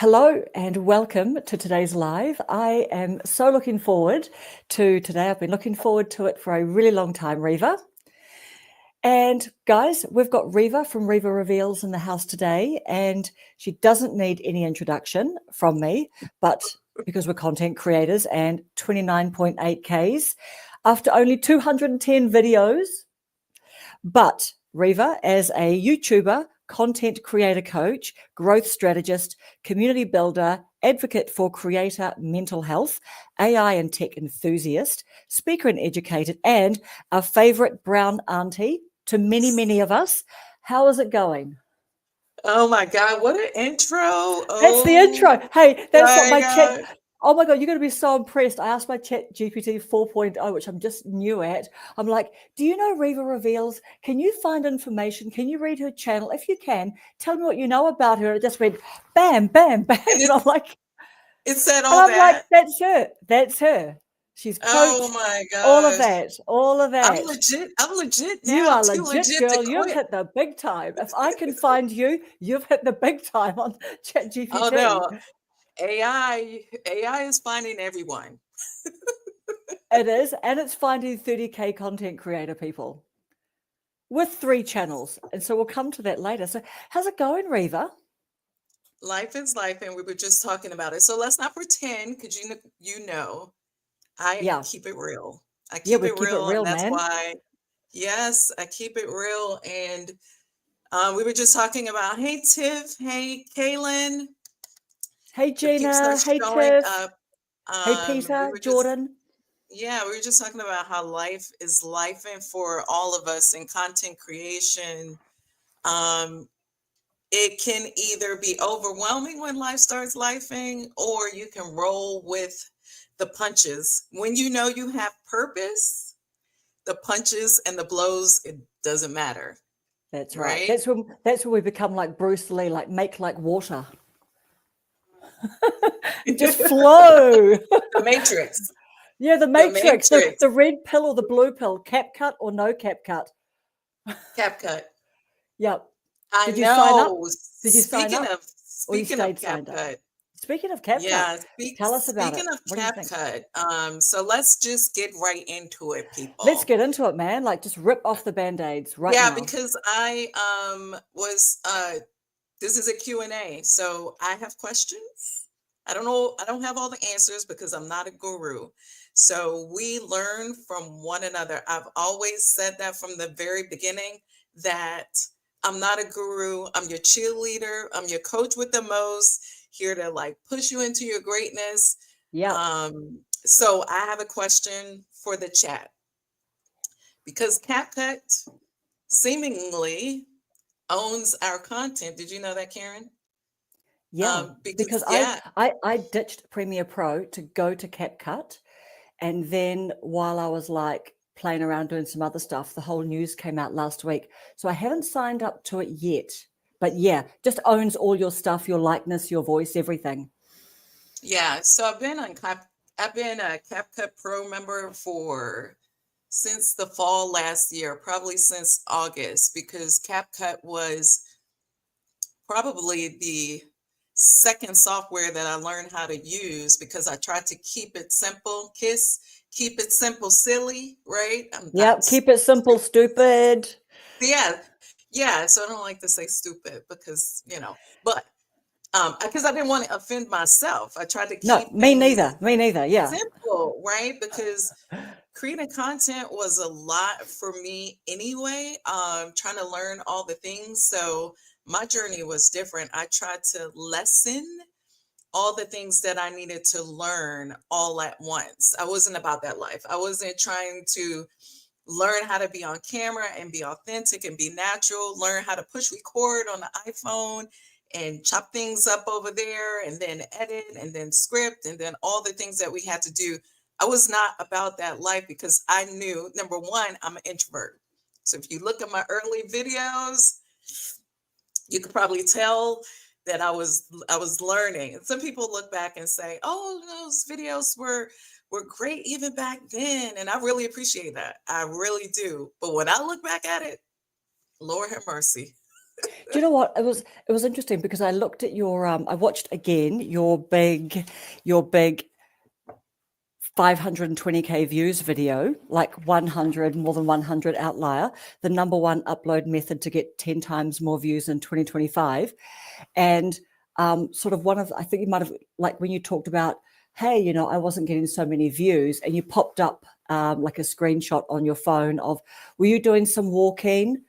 Hello and welcome to today's live. I am so looking forward to today. I've been looking forward to it for a really long time, Riva. And guys, we've got Riva from Riva Reveals in the house today, and she doesn't need any introduction from me, but because we're content creators and 29.8Ks after only 210 videos. But Riva, as a YouTuber, content creator coach, growth strategist, community builder, advocate for creator mental health, AI and tech enthusiast, speaker and educator, and our favorite brown auntie to many, many of us. How is it going? Oh my God, what an intro. That's the Oh intro. Hey, that's what my my chat. God. Oh my God, you're going to be so impressed. I asked my chat GPT 4.0, which I'm just new at. I'm like, do you know Riva Reveals? Can you find information? Can you read her channel? If you can, tell me what you know about her. It just went bam, bam, bam. And And it said and all I'm like, that. that's her. That's her. She's Oh coach, my all of gosh. that, all of I'm that. legit. I'm legit You now. are Too legit, legit to girl. You've quit. hit the big time. If I can find you, you've hit the big time on chat Oh GPT. no. AI is finding everyone. It is, and it's finding 30K content creator people with 3 channels. And so we'll come to that later. So how's it going, Riva? Life is life, and we were just talking about it. So let's not pretend, because you know, I Yeah. keep it real. I Yeah, keep we it keep it real, and real, that's man. why, yes, I keep it real. And we were just talking about, hey Tiff, hey Kaylin. Hey, The peeps are Gina. Hey, showing Tiff. up. Hey, We Peter. were just, Jordan. yeah, we were just talking about how life is life, and for all of us in content creation, um, it can either be overwhelming when life starts lifing, or you can roll with the punches. When you know you have purpose, the punches and the blows, it doesn't matter, That's right. right? That's when we become like Bruce Lee, like make like water. Just The flow. Matrix, Yeah, the the Matrix, Matrix, the red pill or the blue pill, cap cut or no cap cut. CapCut. Yep. I Did you sign up? know. Did you sign up? Or you Speaking of stayed signed up? CapCut, Speaking of CapCut, yeah, tell us about it. speaking of What do you think? CapCut, so let's just get right into it, Let's people. get into it, man. Like, just rip off the band-aids right Yeah, now. because I was this is a Q&A, so I have questions. I don't know, I don't have all the answers because I'm not a guru. So we learn from one another. I've always said that from the very beginning, that I'm not a guru. I'm your cheerleader. I'm your coach with the most, here to like push you into your greatness. Yep. So I have a question for the chat, because CapCut seemingly owns our content. Did you know that, Karen? Yeah. Because Because I, yeah, I I ditched Premiere Pro to go to CapCut. And then while I was like playing around doing some other stuff, the whole news came out last week. So I haven't signed up to it yet. But yeah, just owns all your stuff, your likeness, your voice, everything. yeah. So I've been a CapCut Pro member for since the fall last year, probably since August, because CapCut was probably the second software that I learned how to use, because I tried to keep it simple, keep it simple, silly, right? I'm not Yep. Keep it simple, stupid. stupid. Yeah, yeah. So I don't like to say stupid because, but because I didn't want to offend myself. I tried to No, keep me things neither. Me neither. Yeah. simple, right? Because creating content was a lot for me anyway. Trying to learn all the things. So my journey was different. I tried to lessen all the things that I needed to learn all at once. I wasn't about that life. I wasn't trying to learn how to be on camera and be authentic and be natural, learn how to push record on the iPhone and chop things up over there, and then edit, and then script, and then all the things that we had to do. I was not about that life, because I knew, number one, I'm an introvert. So if you look at my early videos, you could probably tell that I was learning. And some people look back and say, "Oh, those videos were great even back then," and I really appreciate that. I really do. But when I look back at it, Lord have mercy. Do you know what? It was interesting because I looked at your I watched again your big 520K views video, like 100, more than 100 outlier, the number one upload method to get 10 times more views in 2025. And sort of I think you might have, like when you talked about, hey, I wasn't getting so many views, and you popped up like a screenshot on your phone of, were you doing some walk-in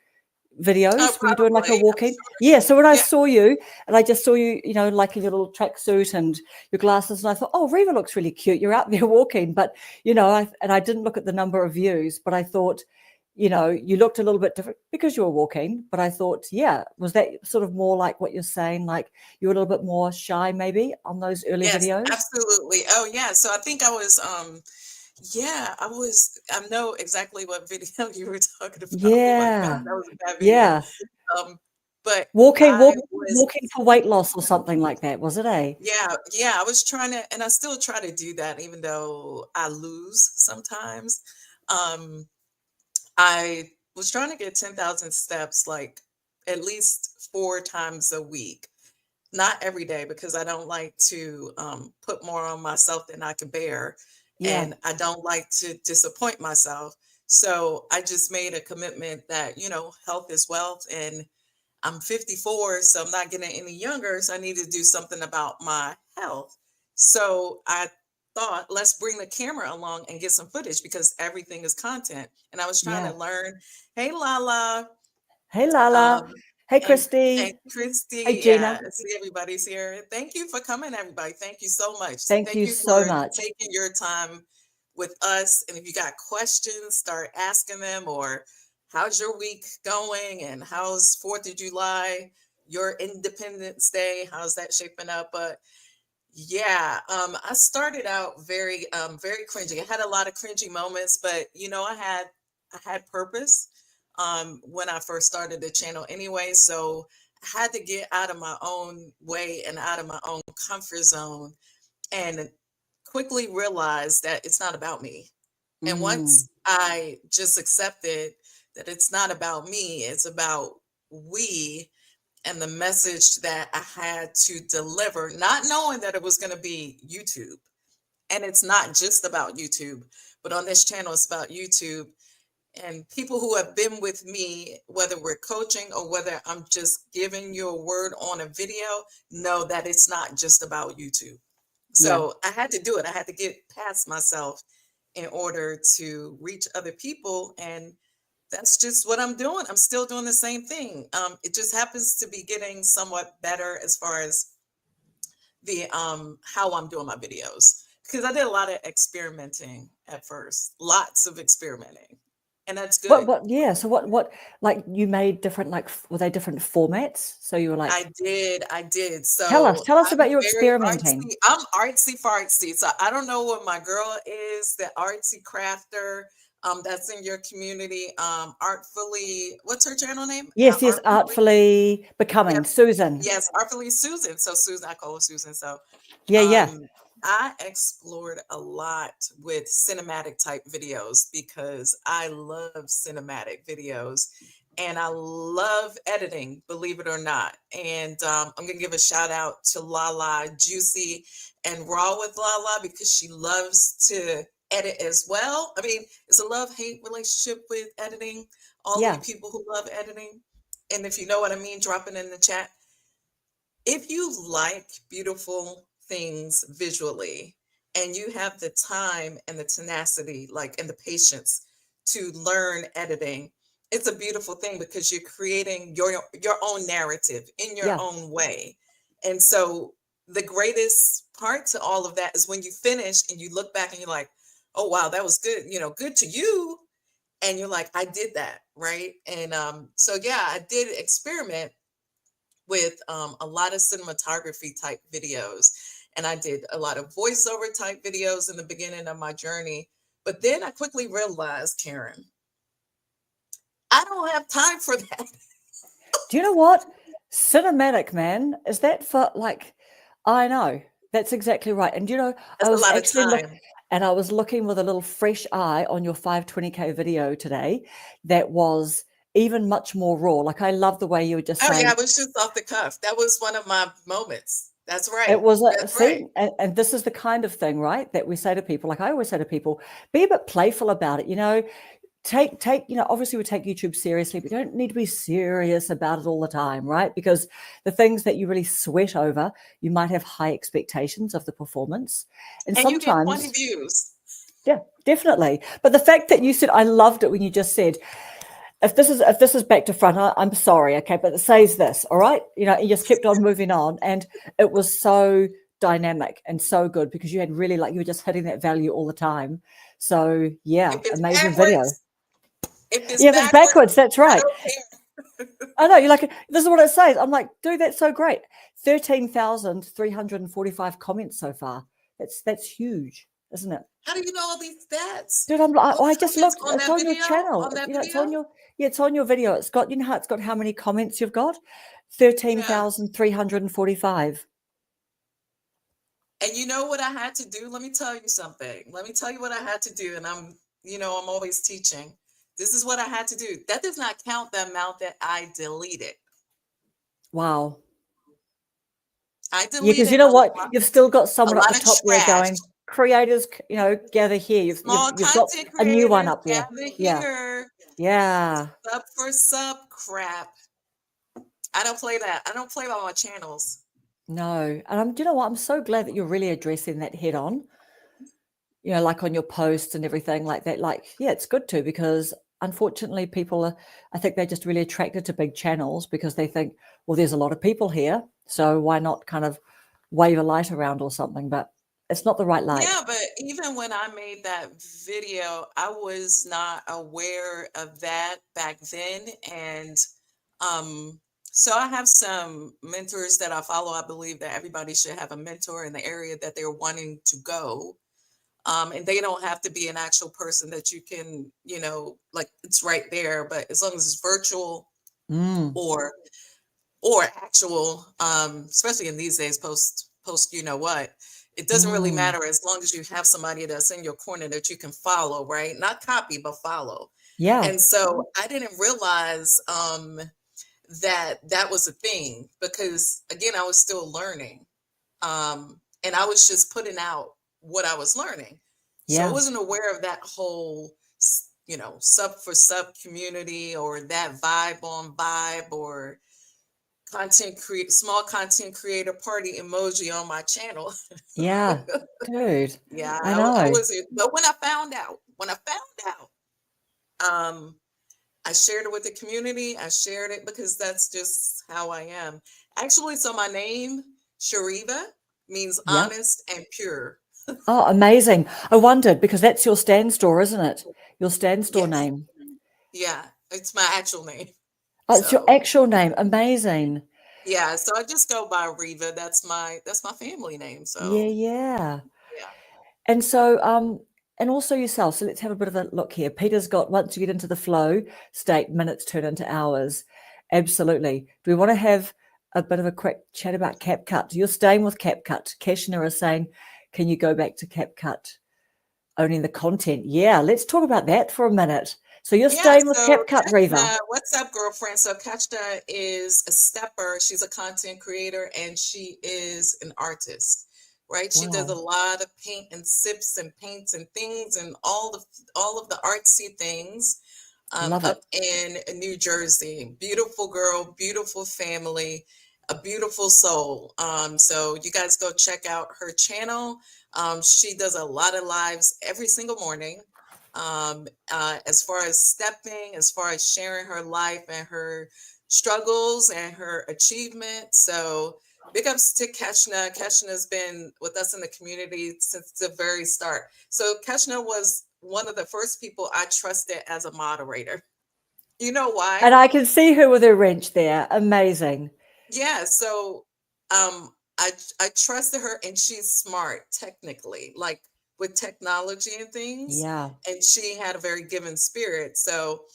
Oh, videos? Were you doing like a probably. I'm walk-in? sure. Yeah. So when I Yeah. saw you, and I just saw you, like in your little tracksuit and your glasses, and I thought, oh, Riva looks really cute. You're out there walking, but I didn't look at the number of views, but I thought, you looked a little bit different because you were walking. But I thought, yeah, was that sort of more like what you're saying? Like you were a little bit more shy, maybe, on those early Yes, videos? absolutely. Oh, yeah. So I think yeah, I know exactly what video you were talking about. Oh my God, Yeah, that was a bad video. yeah. Um, but Walking, I walking, was, walking for weight loss or something like that, was it? yeah, yeah, I was trying to, and I still try to do that, even though I lose sometimes. Um, I was trying to get 10,000 steps, like at least 4 times a week. Not every day because I don't like to put more on myself than I can bear. Yeah, And I don't like to disappoint myself. So I just made a commitment that, health is wealth. And I'm 54, so I'm not getting any younger. So I need to do something about my health. So I thought, let's bring the camera along and get some footage because everything is content. And I was trying to yeah. learn. Hey, Lala. Hey, Lala. Um, Hey, and Christy. Hey, Christy, yeah, Gina. see everybody's here. Thank you for coming, everybody. Thank you so much. Thank Thank you you so for much. taking your time with us. And if you got questions, start asking them. Or how's your week going? And how's 4th of July, your Independence Day? How's that shaping up? But yeah, I started out very cringy. I had a lot of cringy moments, but I had purpose when I first started the channel anyway. So I had to get out of my own way and out of my own comfort zone and quickly realized that it's not about me. And Mm, once I just accepted that it's not about me, it's about we and the message that I had to deliver, not knowing that it was going to be YouTube. And it's not just about YouTube, but on this channel, it's about YouTube. And people who have been with me, whether we're coaching or whether I'm just giving you a word on a video, know that it's not just about YouTube. yeah. So I had to do it. I had to get past myself in order to reach other people. And that's just what I'm doing. I'm still doing the same thing. It just happens to be getting somewhat better as far as the how I'm doing my videos because I did a lot of experimenting at first, lots of experimenting, and that's good. Yeah. So like you made different, like, were they different formats? So you were like, I did. tell us, So tell us I'm about your very experimenting. artsy. I'm artsy fartsy. So I don't know what my girl is, the artsy crafter. That's in your community. Artfully. What's her channel name? Yes, Artfully. artfully becoming Yes, Susan. yes, Artfully Susan. So Susan, I call her Susan. So Yeah, yeah, um, I explored a lot with cinematic type videos because I love cinematic videos and I love editing, believe it or not. And I'm gonna give a shout out to Lala Juicy and Raw with Lala because she loves to edit as well. I mean, it's a love-hate relationship with editing. All of you yeah, people who love editing, and if you know what I mean, drop it in the chat. If you like beautiful things visually and you have the time and the tenacity, like, and the patience to learn editing, it's a beautiful thing because you're creating your own narrative in your yeah, own way. And so the greatest part to all of that is when you finish and you look back and you're like, oh wow, that was good, good to you. And you're like, I did that, right? And so yeah, I did experiment with a lot of cinematography type videos. And I did a lot of voiceover type videos in the beginning of my journey. But then I quickly realized, Karen, I don't have time for that. Do you know what? Cinematic, man. Is that for like, I know. That's exactly right. And I That's a was lot of actually time. and I was looking with a little fresh eye on your 520K video today that was even much more raw. Like, I love the way you were just Oh, yeah, saying I was just off the cuff. That was one of my moments. That's it right. was a That's right. see, and this is the kind of thing, right, that we say to people. Like, I always say to people, be a bit playful about it. Take obviously we take YouTube seriously, but you don't need to be serious about it all the time, right? Because the things that you really sweat over, you might have high expectations of the performance, and And you get 20 sometimes, views. yeah, definitely. But the fact that you said, I loved it when you just said, if this is back to front, I'm sorry, okay, but it says this, all right, you just kept on moving on, and it was so dynamic and so good because you had really, like, you were just hitting that value all the time. So yeah, If it's amazing video. backwards, if it's Yeah, if it's backwards, backwards, that's I right. don't care. I know, you're like, this is what it says. I'm like, dude, that's so great. 13,345 comments so far. That's huge, isn't it? How do you know all these stats? Dude, I'm like, All I the just comments looked. on It's that on your video? channel. On that It's on video? your, yeah, it's on your video. It's got, how it's got how many comments you've got? Yeah. 13,345. And you know what I had to do? Let me tell you something. Let me tell you what I had to do. And I'm always teaching. This is what I had to do. That does not count the amount that I deleted. Wow. I Yeah, because you deleted know what? You've still got a someone up the lot of top there trash. going, creators, gather here. Small You've got content a new one creators up there. gather Yeah. here. Yeah. Sub for sub crap. I don't play that. I don't play on my channels. No. And do you know what? I'm so glad that you're really addressing that head on, like on your posts and everything like that. Like, yeah, it's good too, because unfortunately I think they're just really attracted to big channels because they think, well, there's a lot of people here, so why not kind of wave a light around or something? But it's not the right light. Yeah, but even when I made that video, I was not aware of that back then. And so I have some mentors that I follow. I believe that everybody should have a mentor in the area that they're wanting to go. And they don't have to be an actual person that you can, like it's right there, but as long as it's virtual Mm. or or actual, especially in these days, post, what, it doesn't really Mm. matter as long as you have somebody that's in your corner that you can follow, right? Not copy, but follow. Yeah. And so I didn't realize that that was a thing because again, I was still learning. And I was just putting out what I was learning. So I Yeah. wasn't aware of that whole, sub for sub community or that vibe on vibe or small content creator party emoji on my channel. Yeah. Dude, Yeah, I I know. was, but when I found out, um, I shared it with the community. I shared it because that's just how I am. Actually, so my name, Shariva, means Yeah. honest and pure. Oh, amazing. I wondered because that's your stand store, isn't it? Your stand store Yes. name. Yeah, it's my actual name. Oh, it's your So actual name. Amazing. yeah, so I just go by Riva. That's my family name. Yeah, So yeah. yeah. And so, and also yourself. So let's have a bit of a look here. Peter's got, once you get into the flow state, minutes turn into hours. Absolutely. Do we want to have a bit of a quick chat about CapCut? You're staying with CapCut. Keshner is saying, can you go back to CapCut? Owning the content. Yeah, let's talk about that for a minute. So you're Yeah, staying with so CapCut, Riva. what's up, girlfriend? So Kachna is a stepper. She's a content creator and she is an artist, right? She does a Wow. lot of paint and sips and paints and things and all of the artsy things Love it. up in New Jersey. Beautiful girl, beautiful family, a beautiful soul. So you guys go check out her channel. She does a lot of lives every single morning. As far as stepping, as far as sharing her life and her struggles and her achievements. So big ups to Keshna. Keshna's been with us in the community since the very start. So Keshna was one of the first people I trusted as a moderator. You know And why? I can see her with her wrench there. Amazing. Yeah. So I trusted her and she's smart technically, like with technology and things. Yeah. And she had a very given spirit. So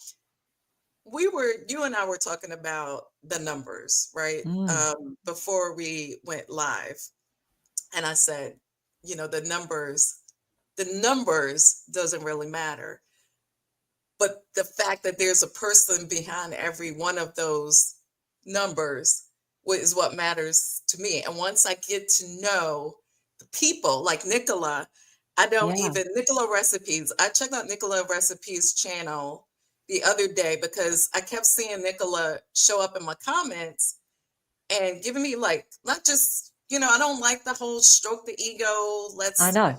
you and I were talking about the numbers, right? Mm. Before we went live. And I said, the numbers doesn't really matter. but the fact that there's a person behind every one of those numbers is what matters to me. And once I get to know the people like Nicola, Yeah, Nicola Recipes, I checked out Nicola Recipes channel the other day because I kept seeing Nicola show up in my comments and giving me like, not just, I don't like the whole stroke the ego, I let's know.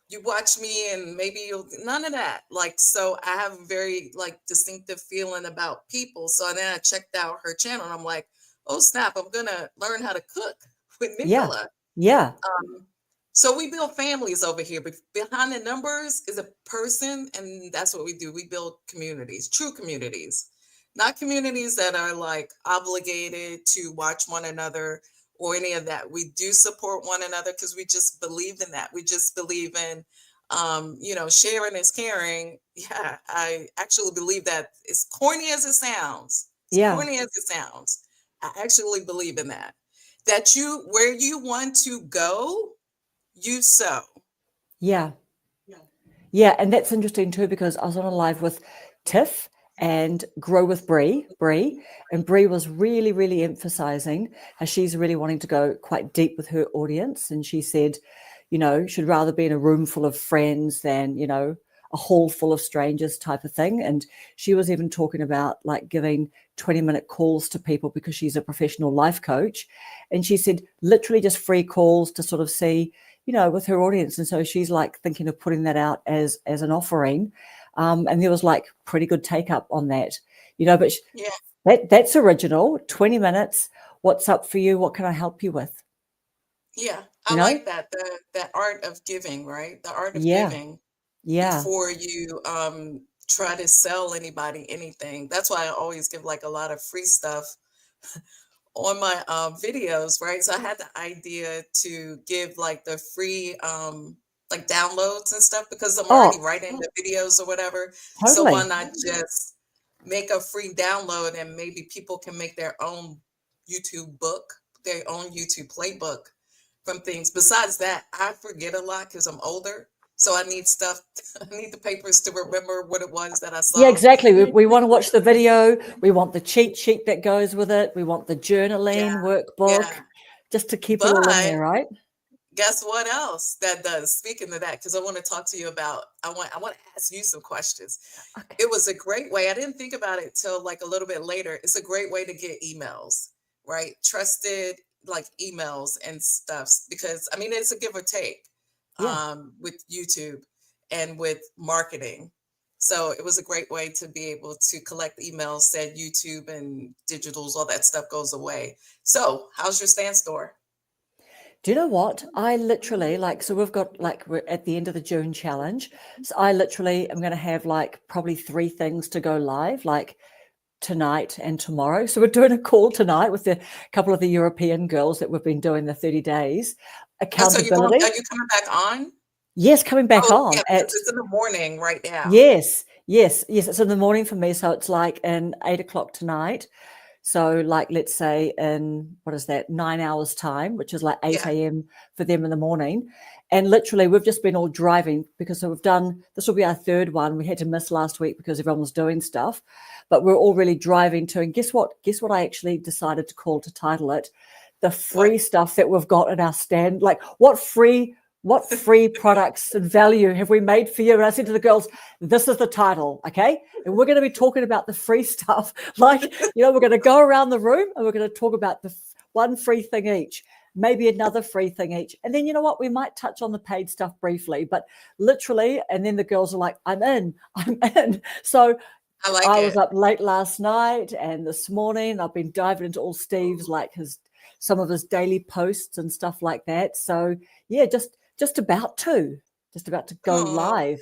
you watch me and maybe you'll none of that. Like, so I have a very like distinctive feeling about people. So then I checked out her channel and I'm like, oh snap, I'm gonna learn how to cook with Yeah, Nicola. yeah, Um, so we build families over here, but behind the numbers is a person, and that's what we do. We build communities, true communities, not communities that are like obligated to watch one another or any of that. We do support one another because we just believe in that. We just believe in, sharing is caring. Yeah, I actually believe that. As corny as it sounds, as yeah, corny as it sounds, I actually believe in that. That where you want to go, you sow. yeah. Yeah. Yeah, and that's interesting too because I was on a live with Tiff and Grow with Bree, and Bree was really, really emphasizing how she's really wanting to go quite deep with her audience. And she said, she'd rather be in a room full of friends than, a hall full of strangers type of thing. And she was even talking about like giving 20-minute calls to people because she's a professional life coach. And she said literally just free calls to sort of see, with her audience. And so she's like thinking of putting that out as an offering. And there was like pretty good take up on that, but Yeah. that's original. 20 minutes. What's up for you? What can I help you with? Yeah. You I know? like that. The art of giving, right? The art of Yeah. giving Yeah. before you try to sell anybody anything. That's why I always give like a lot of free stuff on my videos, right? So I had the idea to give like the free like downloads and stuff because I'm already Oh, writing the videos or whatever. So why totally. not just make a free download and maybe people can make their own YouTube book, their own YouTube playbook from things. Besides that, I forget a lot because I'm older. So I need stuff, I need the papers to remember what it was that I Yeah, saw. exactly. We want to watch the video. We want the cheat sheet that goes with it. We want the Yeah, journaling workbook yeah. just to keep it all in But there, right? guess what else that does? Speaking of that, because I want to talk to you about, I want to ask you some questions. Okay. It was a great way. I didn't think about it till like a little bit later. It's a great way to get emails, right? Trusted like emails and stuffs because I mean it's a give or take Yeah. with YouTube and with marketing. So it was a great way to be able to collect emails, said YouTube and digitals, all that stuff goes away. So how's your stand store? Do you know what? I literally so we've got we're at the end of the June challenge. So I literally am going to have like probably 3 things to go live, like tonight and tomorrow. So we're doing a call tonight with a couple of the European girls that we've been doing the 30 days. Oh, so Accountability. are you coming back on? Yes, coming back Oh, on yeah, at because it's in the morning right now. yes, yes, yes. It's in the morning for me. So it's like in 8 o'clock tonight. So like let's say in what is that, 9 hours time, which is like 8 Yeah. a.m. for them in the morning. And literally we've just been all driving because so we've done this will be our 3rd one. We had to miss last week because everyone was doing stuff, but we're all really driving to. And guess what? Guess what I actually decided to call to title it? The What? free stuff that we've got in our stand. Like what free products and value have we made for you? And I said to the girls, this is the title, okay? And we're going to be talking about the free stuff. Like, we're going to go around the room and we're going to talk about the one free thing each, maybe another free thing each. And then you know what? We might touch on the paid stuff briefly, but literally, and then the girls are like, I'm in. So I like I was it. up late last night and this morning I've been diving into all Steve's, like some of his daily posts and stuff like that. So yeah, just about to go Oh, live.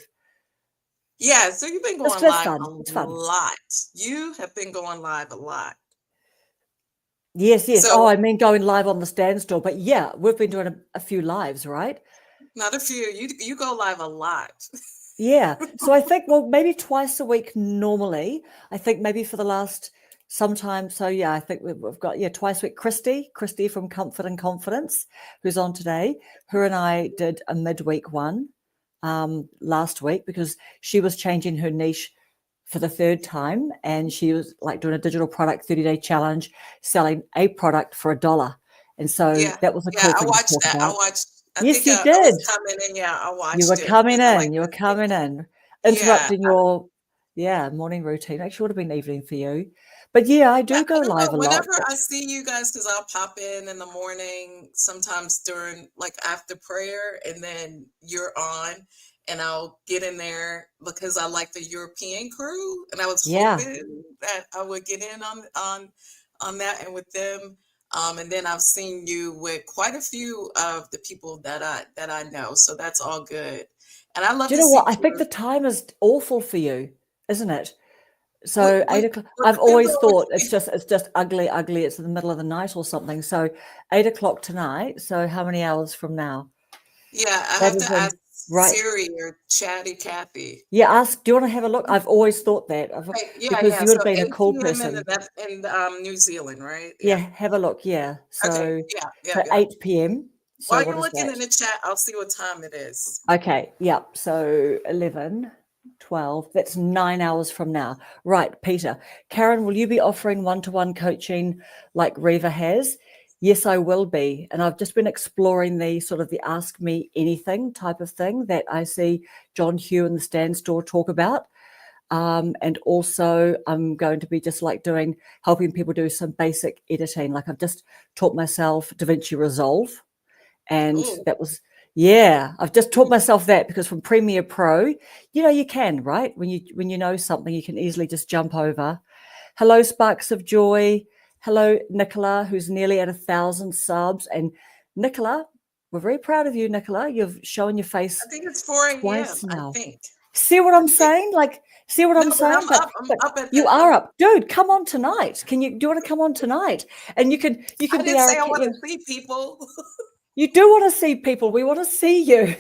yeah. So you've been Just going that's live a fun. It's fun. lot. You have been going live a lot. Yes, yes. Oh, So I mean going live on the standstill, but yeah, we've been doing a few lives, right? not a few. You go live a lot. Yeah. So I think, well, maybe twice a week normally. I think maybe for the last sometime. So yeah, I think we've got, yeah, twice a week. Christy from Comfort and Confidence, who's on today. Her and I did a midweek one last week because she was changing her niche for the third time, and she was like doing a digital product 30-day challenge, selling a product for $1. And so Yeah, that was a yeah, cool I thing to watched talk that. I about. watched. I Yes, think you I did. was coming in. Yeah, I You were watched it coming because I like in. You were to. coming in, Yeah, interrupting your morning routine. Actually, would have been evening for you. But yeah, I yeah. do go I don't know. live a lot. Whenever I see you guys, because I'll pop in the morning, sometimes during like after prayer, and then you're on, and I'll get in there because I like the European crew, and I was Yeah. hoping that I would get in on that and with them. And then I've seen you with quite a few of the people that I know, so that's all good. And I love Do you to know see what? I think proof. the time is awful for you, isn't it? What, So what, 8 o'clock. what I've depends always on what thought you it's just ugly, ugly. It's in the middle of the night or something. So 8 o'clock tonight. So how many hours from now? Yeah, I That have to is in ask right. Siri or Chatty Kathy. Yeah, ask. Do you want to have a look? I've always thought that Right, yeah, because yeah. you would So have been a cool 8 p.m. person. in New Zealand, right? Yeah, Yeah. have a look. Yeah. Okay. So Yeah, yeah, so yeah. 8 p.m. So While what you're is looking that? in the chat, I'll see what time it is. Okay, yep. So 11, 12, that's 9 hours from now. Right, Peter. Karen, will you be offering one-to-one coaching like Riva has? Yes, I will be. And I've just been exploring the sort of the ask me anything type of thing that I see John Hugh and the Stand Store talk about. And also I'm going to be just like helping people do some basic editing. Like I've just taught myself DaVinci Resolve, and Oh, that was, yeah, I've just taught myself that because from Premiere Pro, you can, right, when you know something, you can easily just jump over. Hello, Sparks of Joy. Hello, Nicola, who's nearly at 1,000 subs. And Nicola, we're very proud of you, Nicola. You've shown your I face think it's 4 a.m. twice I now. think. See what I I'm think. saying? Like, see what No, I'm but saying? I'm But up. I'm but up at you that. are up, dude. Come on tonight. Do you want to come on tonight? And you can I be didn't our, say I want to see people. you do want to see people. We want to see you.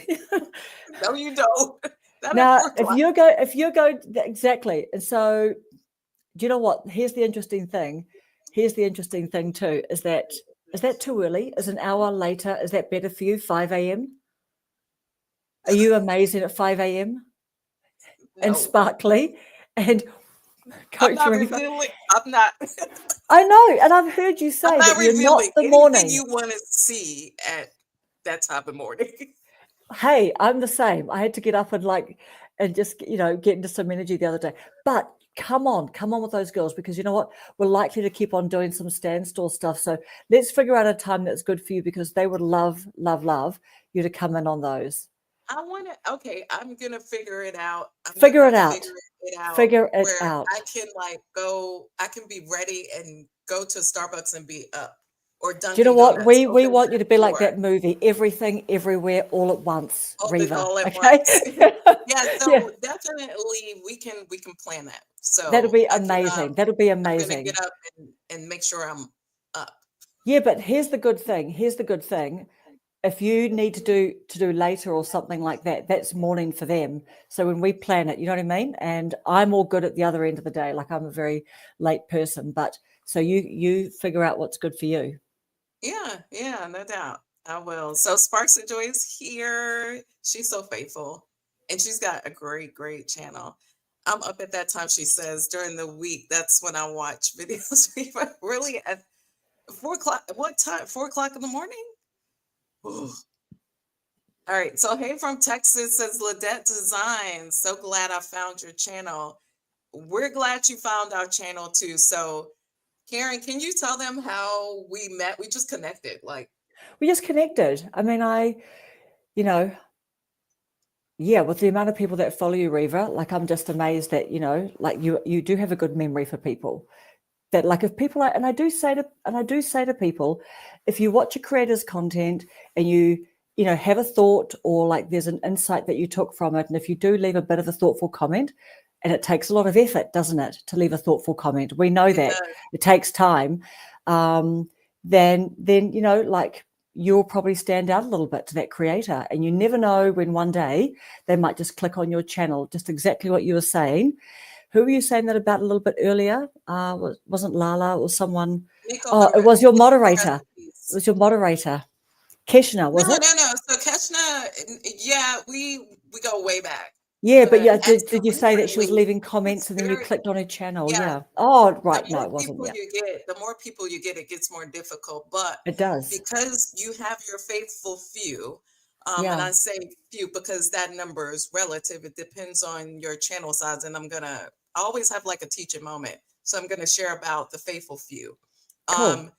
No, you don't. Not at Now, 4 o'clock. if you go exactly, and so do you know what? Here's the interesting thing. Here's the interesting thing too. Is that too early? Is an hour later? Is that better for you? 5 a.m. Are you amazing at 5 a.m. and No, sparkly and I'm Coach not Riva? revealing. I'm not. I know, and I've heard you I'm say not that you're not revealing the anything morning. you want to see at that time of morning. Hey, I'm the same. I had to get up and just get into some energy the other day. But come on with those girls, because you know what? We're likely to keep on doing some standstill stuff. So let's figure out a time that's good for you, because they would love, love, love you to come in on those. I want to. Okay, I'm gonna figure it out. I'm Figure gonna it out. figure it out Figure it where I out. can like go. I can be ready and go to Starbucks and be up, or Do you know Dunkin' what? Donuts We opens want you at to be like 4. that movie, Everything, Everywhere, All at Once, Riva. All at Okay? once. Yeah, Yeah, so definitely we can plan that. that'll So be I can amazing. That'll be I'm gonna amazing. get up and make sure I'm up. Yeah, but here's the good thing. If you need to do later or something like that, that's morning for them. So when we plan it, you know what I mean? And I'm all good at the other end of the day. Like I'm a very late person, but so you figure out what's good for you. Yeah, no doubt. I will. So Sparks of Joy is here. She's so faithful. And she's got a great, great channel. I'm up at that time, she says, during the week. That's when I watch videos. Really at 4 o'clock. What time? 4 o'clock in the morning? Ooh. All right. So hey from Texas, says Ladette Designs. So glad I found your channel. We're glad you found our channel too. So Karen, can you tell them how we met? We just connected. Like, We just connected. I mean, you know, yeah, with the amount of people that follow you, Riva, like I'm just amazed that, like you do have a good memory for people. That like if people are, and I do say to people, if you watch a creator's content and you have a thought, or like there's an insight that you took from it, and if you do leave a bit of a thoughtful comment, and it takes a lot of effort, doesn't it, to leave a thoughtful comment? We know that it takes time. Then like you'll probably stand out a little bit to that creator, and you never know when one day they might just click on your channel. Just exactly what you were saying. Who were you saying that about a little bit earlier? Wasn't Lala or someone? Oh, it was your moderator. It was your moderator. Keshna, No, was it? no, no. So Keshna, yeah, we go way back. Yeah, but yeah, Answer did you say that she was differently. leaving It's comments and then you very, clicked on her channel? yeah. Yeah. Oh, The right. No, more it wasn't. people Yeah, you get, it gets more difficult. But it does. because you have your faithful few, and Yeah, I say few because that number is relative. It depends on your channel size. And I always have like a teaching moment. So I'm gonna share about the faithful few. cool. Um,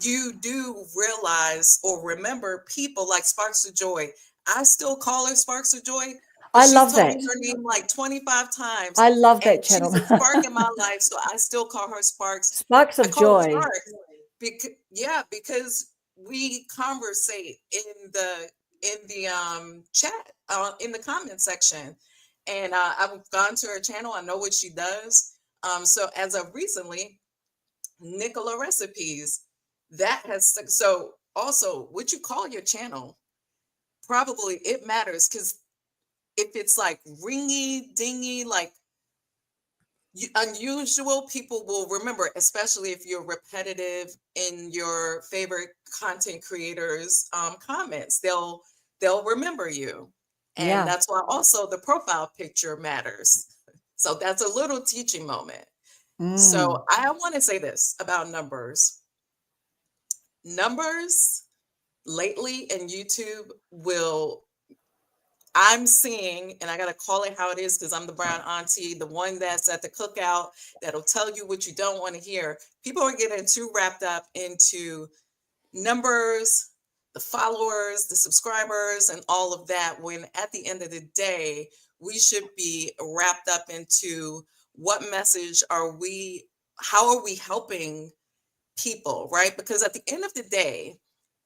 you do realize or remember people like Sparks of Joy. I still call her Sparks of Joy, but I she's love told me that. her name like 25 times. I love And that channel. she's a spark in my life, so I still call her Sparks. Sparks I of call her joy. Sparks because we conversate in the chat in the comment section, and I've gone to her channel. I know what she does. So as of recently, Nicola recipes that has so also what you call your channel probably it matters because if it's like ringy dingy like unusual people will remember, especially if you're repetitive in your favorite content creators comments, they'll remember you. And Yeah. that's why also the profile picture matters. So that's a little teaching moment. Mm. So I want to say this about numbers lately in YouTube will I'm seeing, and I got to call it how it is because I'm the brown auntie, the one that's at the cookout that'll tell you what you don't want to hear. People are getting too wrapped up into numbers, the followers, the subscribers, and all of that. When at the end of the day, we should be wrapped up into what message are we, how are we helping people, right? Because at the end of the day,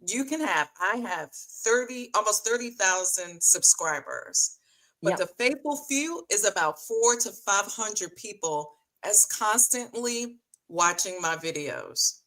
I have 30, almost 30,000 subscribers, but Yep. the faithful few is about 400 to 500 people as constantly watching my videos.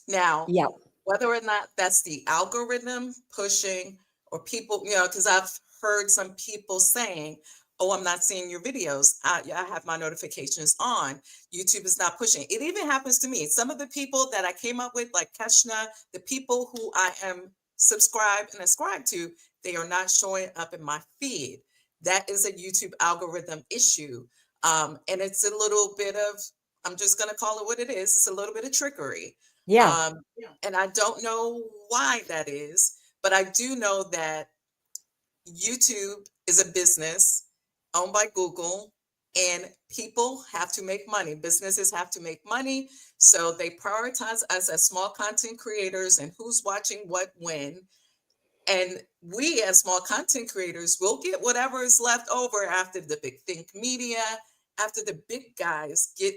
Now, Yep. whether or not that's the algorithm pushing or people, because I've heard some people saying, oh, I'm not seeing your videos. I have my notifications on. YouTube is not pushing. It even happens to me. Some of the people that I came up with, like Keshna, the people who I am subscribed and ascribed to, they are not showing up in my feed. That is a YouTube algorithm issue. And it's a little bit of, I'm just going to call it what it is. It's a little bit of trickery. Yeah. Um, and I don't know why that is, but I do know that YouTube is a business owned by Google and people have to make money. Businesses have to make money. So they prioritize us as small content creators and who's watching what when. And we as small content creators will get whatever is left over after the big think media, after the big guys get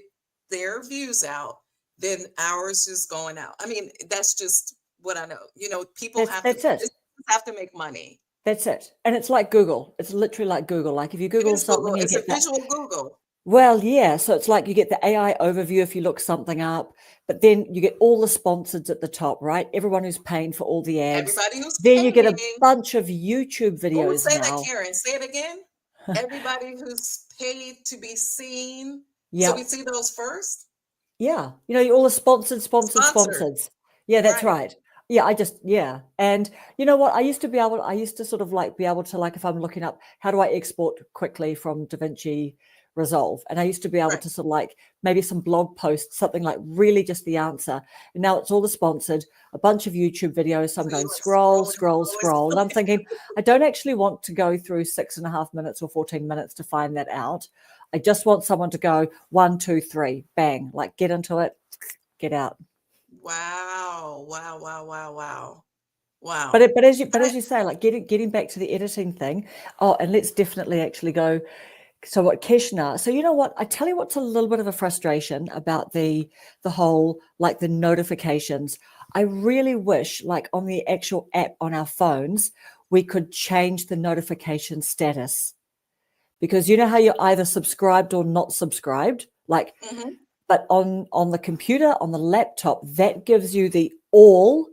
their views out, then ours is going out. I mean, that's just what I know. People That's it. have to make money. That's it. And it's like Google. It's literally like Google. Like if you It Google is something, Google. you It's a get that. visual Google. Well, yeah. So it's like you get the AI overview if you look something up, but then you get all the sponsors at the top, right? Everyone who's paying for all the ads. Everybody who's Then you get a paying. bunch of YouTube Oh, videos say that, now. Karen. Say it again. Everybody who's paid to be seen. So we Yep. see those first. Yeah. All the Sponsored. sponsors. Yeah, that's Right. right. Yeah, yeah. And you know what? I used to sort of like be able to, like, if I'm looking up, how do I export quickly from DaVinci Resolve? And I used to be able Right. to sort of like maybe some blog posts, something like really just the answer. And now it's all the sponsored, a bunch of YouTube videos. So I'm So you going like scroll, scrolling, scroll, scroll. And I'm scrolling. thinking, I don't actually want to go through 6.5 minutes or 14 minutes to find that out. I just want someone to go 1, 2, 3, bang, like get into it, get out. Wow. Wow. Wow. Wow. Wow. Wow. But as you say, like getting back to the editing thing. Oh, and let's definitely actually go. So what Keshna? So you know what? I tell you what's a little bit of a frustration about the whole, like, the notifications. I really wish, like, on the actual app on our phones, we could change the notification status, because you know how you're either subscribed or not subscribed, like. Mm-hmm. But on the computer, on the laptop, that gives you the all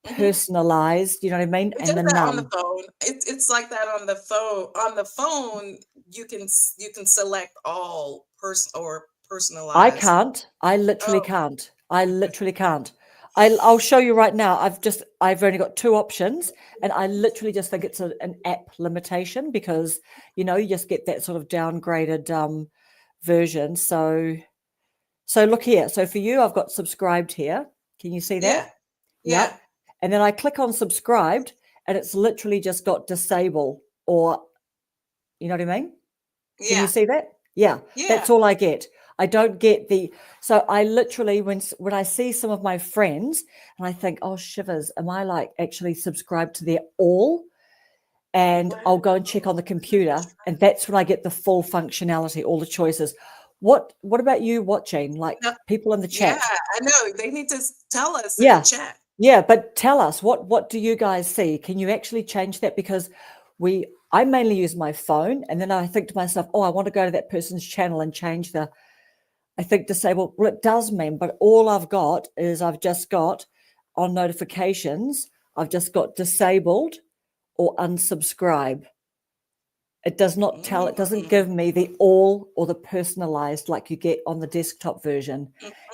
Mm-hmm. personalized, you know what I mean, It and does the that on the none. phone. It's like that on the phone. On the phone, you can select all I personalized. can't. I literally Oh, can't. I literally can't. I'll show you right now. I've only got 2 options, and I literally just think it's an app limitation because, you just get that sort of downgraded version. So look here. So for you, I've got subscribed here. Can you see that? Yeah. Yep. And then I click on subscribed, and it's literally just got disable, or you know what I mean? Can you Yeah. see that? Yeah, Yeah. that's all I get. I don't get so I literally, when I see some of my friends and I think, oh, shivers, am I like actually subscribed to their all? And I'll go and check on the computer, and that's when I get the full functionality, all the choices. What about you watching, like No, people in the yeah, chat? I know. They need to tell us in the Yeah. chat. Yeah, but tell us, what do you guys see? Can you actually change that? Because I mainly use my phone, and then I think to myself, oh, I want to go to that person's channel and change I think disable. Well, it does mean, but all I've got is I've just got on notifications, I've just got disabled or unsubscribe. It does not tell, it doesn't give me the all or the personalized like you get on the desktop version.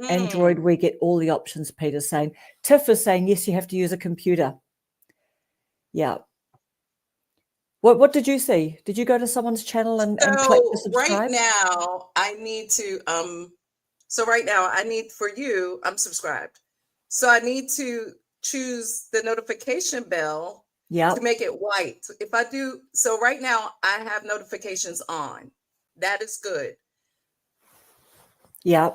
Android, we get all the options. Peter's saying. Tiff is saying, yes, you have to use a computer. Yeah. What did you see? Did you go to someone's channel and click the So right subscribe? now, I need to for you, I'm subscribed. So I need to choose the notification bell Yeah. to make it white. If I do, so right now I have notifications on. That is good. Yeah.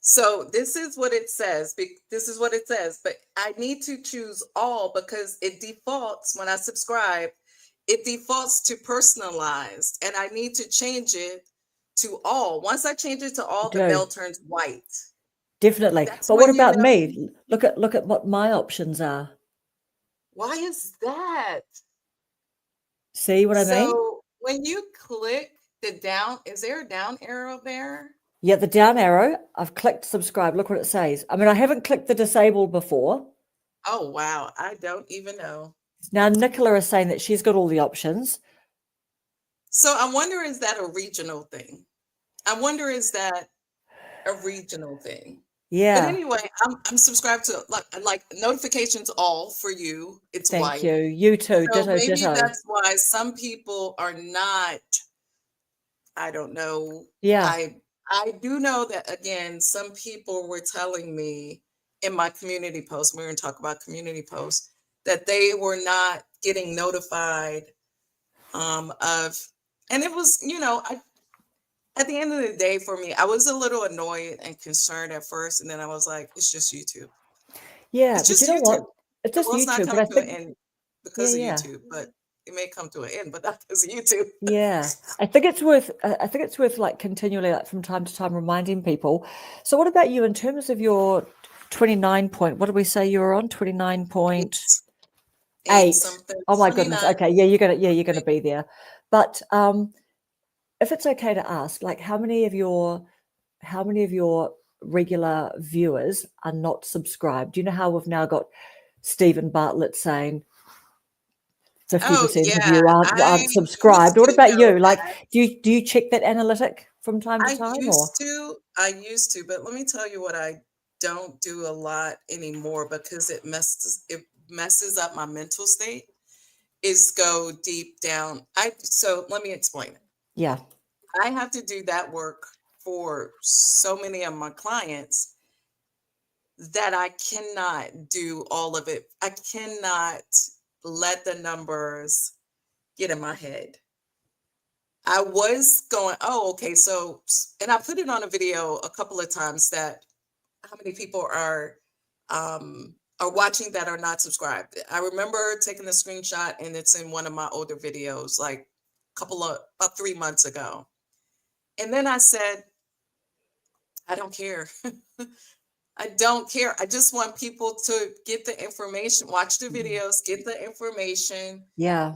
So this is what it says. This is what it says, but I need to choose all because it defaults when I subscribe. It defaults to personalized, and I need to change it to all. Once I change it to all, the Do. bell turns white. Definitely. That's But what when you about know. me? Look at what my options are. Why is that? See what I mean? So when you click the down, is there a down arrow there? Yeah, the down arrow, I've clicked subscribe. Look what it says. I mean, I haven't clicked the disable before. Oh, wow. I don't even know. Now, Nicola is saying that she's got all the options. So I wonder, is that a regional thing? I wonder, is that a regional thing? But Yeah. anyway, I'm subscribed to like notifications all for you. It's Thank white. you. You too. So Ditto, maybe ditto. that's why some people are not, I don't know. Yeah. I do know that, again, some people were telling me in my community post, we're going to talk about community posts, that they were not getting notified of, and it was, at the end of the day, for me, I was a little annoyed and concerned at first, and then I was like, it's just YouTube. Yeah. It's But you just know what? YouTube. It's The just world's not YouTube. But coming I to an think, end yeah, because of yeah. YouTube, but it may come to an end, but not because of YouTube. Yeah, I think it's worth like continually, like from time to time, reminding people. So, what about you in terms of your 29 point? What did we say you were on? 29.8. Eight something, Oh my goodness. 29. Okay, yeah, you're gonna be there. But if it's okay to ask, like, how many of your regular viewers are not subscribed? Do you know how we've now got Stephen Bartlett saying 50% Oh, of yeah. you aren't I subscribed? used What to about know you? Like, that. do you check that analytic from time to time, or? I used to, but let me tell you what I don't do a lot anymore because it messes up my mental state, is go deep down. So let me explain it. Yeah, I have to do that work for so many of my clients that I cannot do all of it. I cannot let the numbers get in my head. I was going, oh, okay. So, and I put it on a video a couple of times, that how many people are watching that are not subscribed. I remember taking a screenshot, and it's in one of my older videos, like about 3 months ago. And then I said, I don't care. I don't care. I just want people to get the information, watch the videos, get the information. yeah,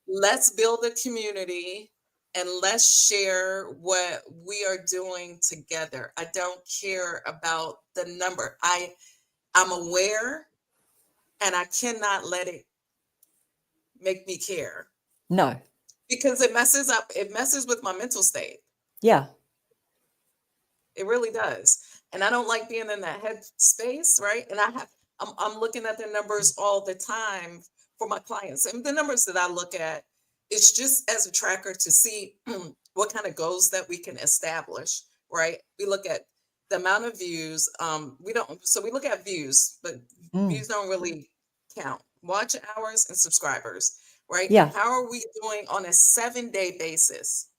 Let's build a community, and let's share what we are doing together. I don't care about the number. I'm aware, and I cannot let it make me care, no, because it messes with my mental state. yeah, It really does. and I don't like being in that head space, right? And I'm looking at the numbers all the time for my clients, and the numbers that I look at, it's just as a tracker to see what kind of goals that we can establish, right? We look at the amount of views. We look at views, but views don't really count. Watch hours and subscribers, right? Yeah. How are we doing on a 7-day basis?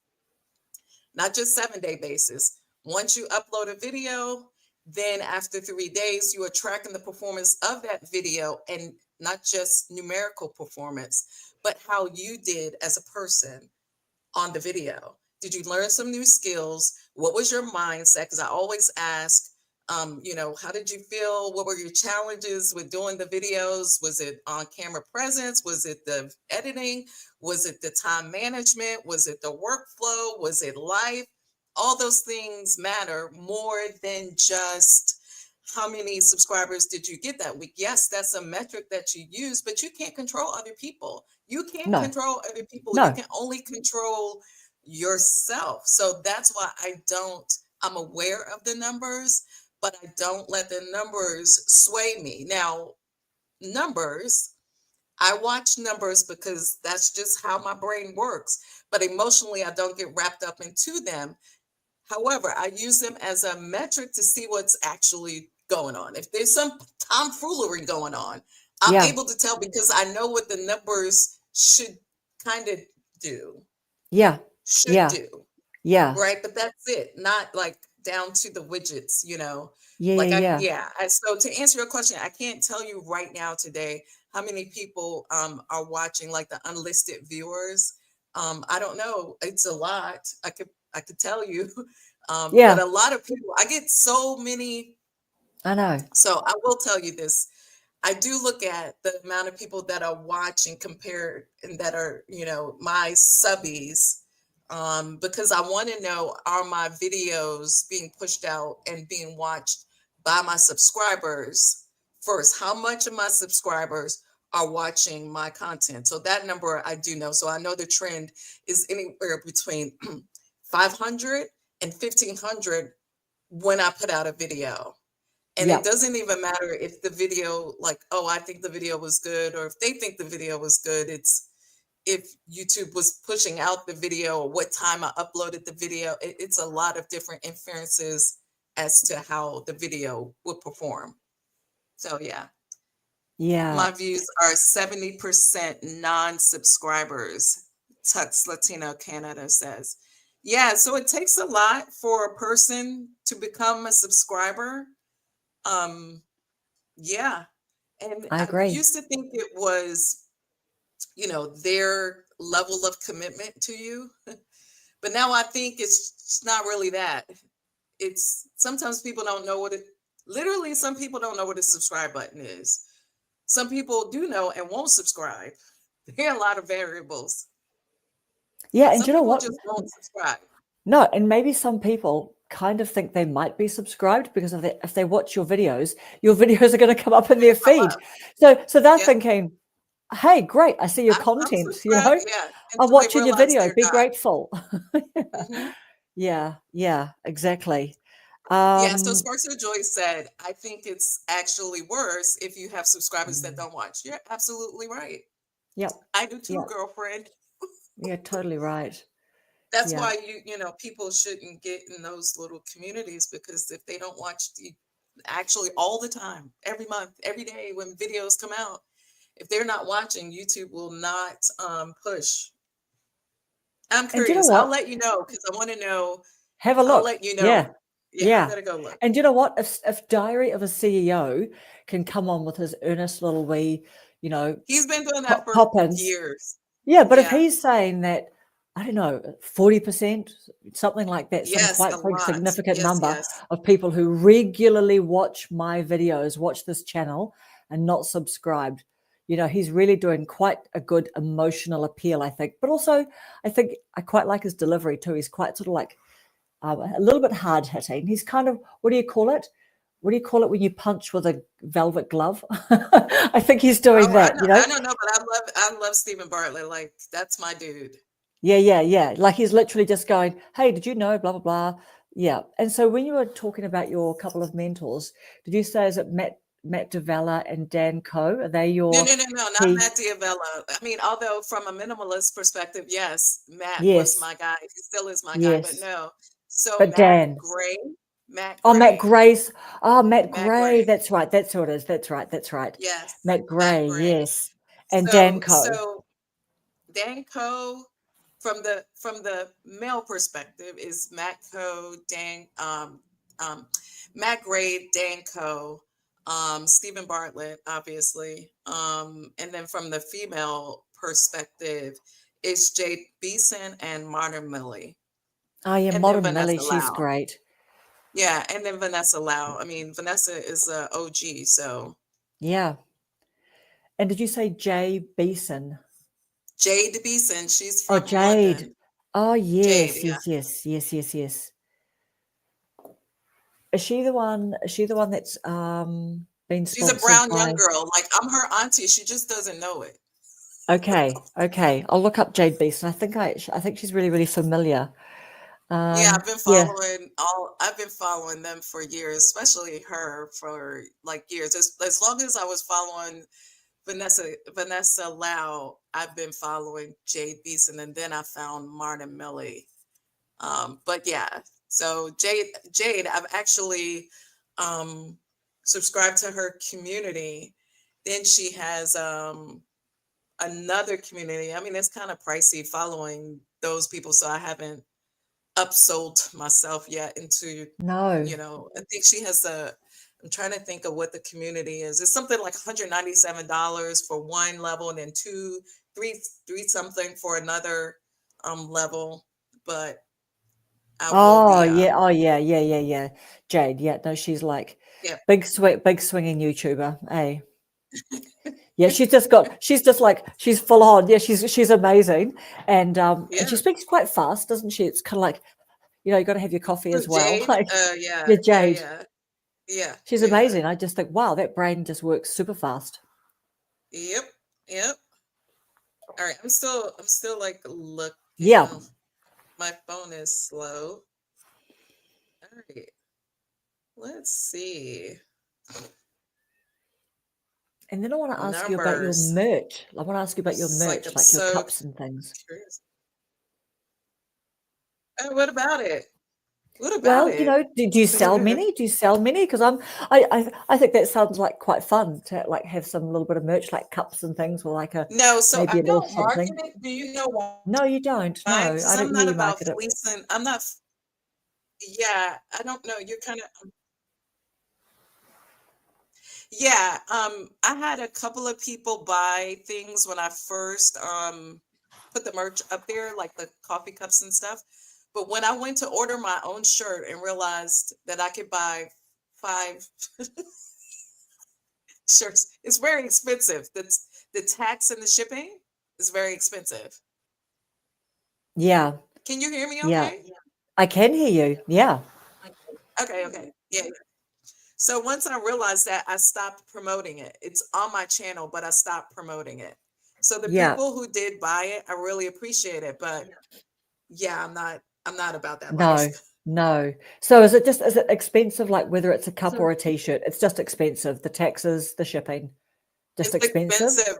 Not just 7-day basis. Once you upload a video, then after 3 days, you are tracking the performance of that video, and not just numerical performance, but how you did as a person on the video. Did you learn some new skills? What was your mindset? Because I always ask, how did you feel? What were your challenges with doing the videos? Was it on camera presence? Was it the editing? Was it the time management? Was it the workflow? Was it life? All those things matter more than just how many subscribers did you get that week. Yes, that's a metric that you use, but you can't control other people. You can't No. control other people. You No. can only control yourself. So that's why I'm aware of the numbers, but I don't let the numbers sway me. Now, numbers, I watch numbers because that's just how my brain works. But emotionally, I don't get wrapped up into them. However, I use them as a metric to see what's actually going on. If there's some tomfoolery going on, I'm Yeah. able to tell because I know what the numbers should kind of do. Yeah. Should Yeah. do. Yeah. Right. But that's it. Not like down to the widgets, Yeah. So to answer your question, I can't tell you right now today how many people are watching, like the unlisted viewers. I don't know. It's a lot. I could tell you. But Yeah. a lot of people, I get so many. I know. So I will tell you this. I do look at the amount of people that are watching compared and that are, my subbies, because I want to know, are my videos being pushed out and being watched by my subscribers first? How much of my subscribers are watching my content? So that number I do know. So I know the trend is anywhere between 500 and 1,500 when I put out a video. And Yeah. it doesn't even matter if the video, like, oh, I think the video was good, or if they think the video was good. It's if YouTube was pushing out the video or what time I uploaded the video. It's a lot of different inferences as to how the video would perform. So yeah, Yeah. my views are 70% non-subscribers. Tux Latino Canada says. Yeah, so it takes a lot for a person to become a subscriber. Yeah. And I I agree. used to think it was, their level of commitment to you. But now I think it's not really that. It's sometimes people don't know literally, some people don't know what a subscribe button is. Some people do know and won't subscribe. There are a lot of variables. Yeah. And Some you know people what? just won't subscribe. No, and maybe some people kind of think they might be subscribed because if they watch your videos are going to come up in their feed. So they're thinking, hey, great, I see your I'm content, subscribed, I'm until they watching your realize video, they're be not. grateful. Mhm. Yeah, exactly. Yeah, so Sparks of Joy said, I think it's actually worse if you have subscribers that don't watch. You're absolutely right. Yep. I do too, Yep. girlfriend. Yeah, totally right. That's Yeah. why people shouldn't get in those little communities, because if they don't watch actually all the time, every month, every day when videos come out, if they're not watching, YouTube will not push. I'm And you know curious. I'll what? let you know because I want to know. Have a I'll look. let you know. Yeah. Yeah, I'm Yeah. gonna go look. And you know what? If Diary of a CEO can come on with his earnest little wee, He's been doing that for pop-ins. years. Yeah, but if Yeah. he's saying that, I don't know, 40%, something like that, some Yes, quite a big lot. significant Yes, number yes. of people who regularly watch my videos, watch this channel and not subscribed. He's really doing quite a good emotional appeal, I think. But also, I think I quite like his delivery too. He's quite sort of like a little bit hard hitting. He's kind of, what do you call it? What do you call it when you punch with a velvet glove? I think he's doing that, I don't know, but I love Stephen Bartlett. Like, that's my dude. Yeah. Like he's literally just going, hey, did you know, blah, blah, blah. Yeah. And so when you were talking about your couple of mentors, did you say is it Matt Davella and Dan Coe? Are they No, your no, no, no, not key? Matt Diavella. I mean, although from a minimalist perspective, yes, Matt was Yes. my guy. He still is my guy, but Yes. no. So But Dan. Matt Oh, Matt Gray, Gray's. Oh, Matt Matt Gray. Gray. That's right. That's who it is. That's right. That's right. Yes, Matt Matt Gray. Gray. Yes. And Dan So Coe. so Dan Coe from the male perspective is Matt Coe, um, Matt Gray, Dan Coe, Stephen Bartlett, obviously, and then from the female perspective, it's Jade Beeson and Martin Millie, Oh, yeah. and then Modern Millie. Vanessa She's Lau. great. Yeah, and then Vanessa Lau. I mean, Vanessa is a OG, so Yeah. And did you say Jay Beeson? Jade Beeson, she's Oh, from Jade. London. Oh, Jade, yes. yeah. Yes. Yes. Yes. Yes. Yes. Is she the one? Is she the one that's been She's a sponsored brown young by? girl. Like I'm her auntie. She just doesn't know it. Okay, okay. I'll look up Jade Beeson. I think she's really, really familiar. Yeah, Yeah. I've been following them for years, especially her for like years. As long as I was following Vanessa Lau, I've been following Jade Beeson, and then I found Martin Millie. But yeah, so Jade, I've actually um subscribed to her community. Then she has another community. I mean, it's kind of pricey following those people, so I haven't upsold myself yet into, No. I think she has I'm trying to think of what the community is. It's something like $197 for one level, and then three something for another level. But I will Oh, be yeah. Oh, yeah. Yeah. Yeah. Yeah. Jade. Yeah. No, she's like yeah. big swinging YouTuber. Hey. Yeah. She's just like, she's full on. Yeah. She's amazing. And she Yeah. speaks quite fast, doesn't she? It's kind of like, you got to have your coffee Who, as well. Jade? Like, Yeah, yeah, yeah, Jade. yeah. Yeah, She's yeah. amazing. I just think, wow, that brain just works super fast. Yep. Yep. All right. I'm still like looking. Yeah. Oh, my phone is slow. All right. Let's see. And then I want to ask you about your Numbers. merch. I want to ask you about your It's like merch, I'm like your so cups and things. curious. Oh, what about it? What about Well, it? do you sell many? Do you sell many? Because I think that sounds like quite fun to like have some little bit of merch, like cups and things, or like No, so I maybe a little don't something. market it. Do you know No, you don't. why? No, Because I don't I'm hear not you about market it. fleecing. I'm not. Yeah, I don't know. You're kind of. Yeah, I had a couple of people buy things when I first put the merch up there, like the coffee cups and stuff. But when I went to order my own shirt and realized that I could buy five shirts, it's very expensive. The tax and the shipping is very expensive. Yeah, Can you hear me yeah, okay? I can hear you. Yeah, Okay, okay. Yeah, yeah. So once I realized that, I stopped promoting it. It's on my channel, but I stopped promoting it. So the yeah. people who did buy it, I really appreciate it. But yeah, I'm not about that No, life. no. So is it expensive? Like whether it's a cup or a t-shirt, it's just expensive. The taxes, the shipping, just It's expensive. expensive.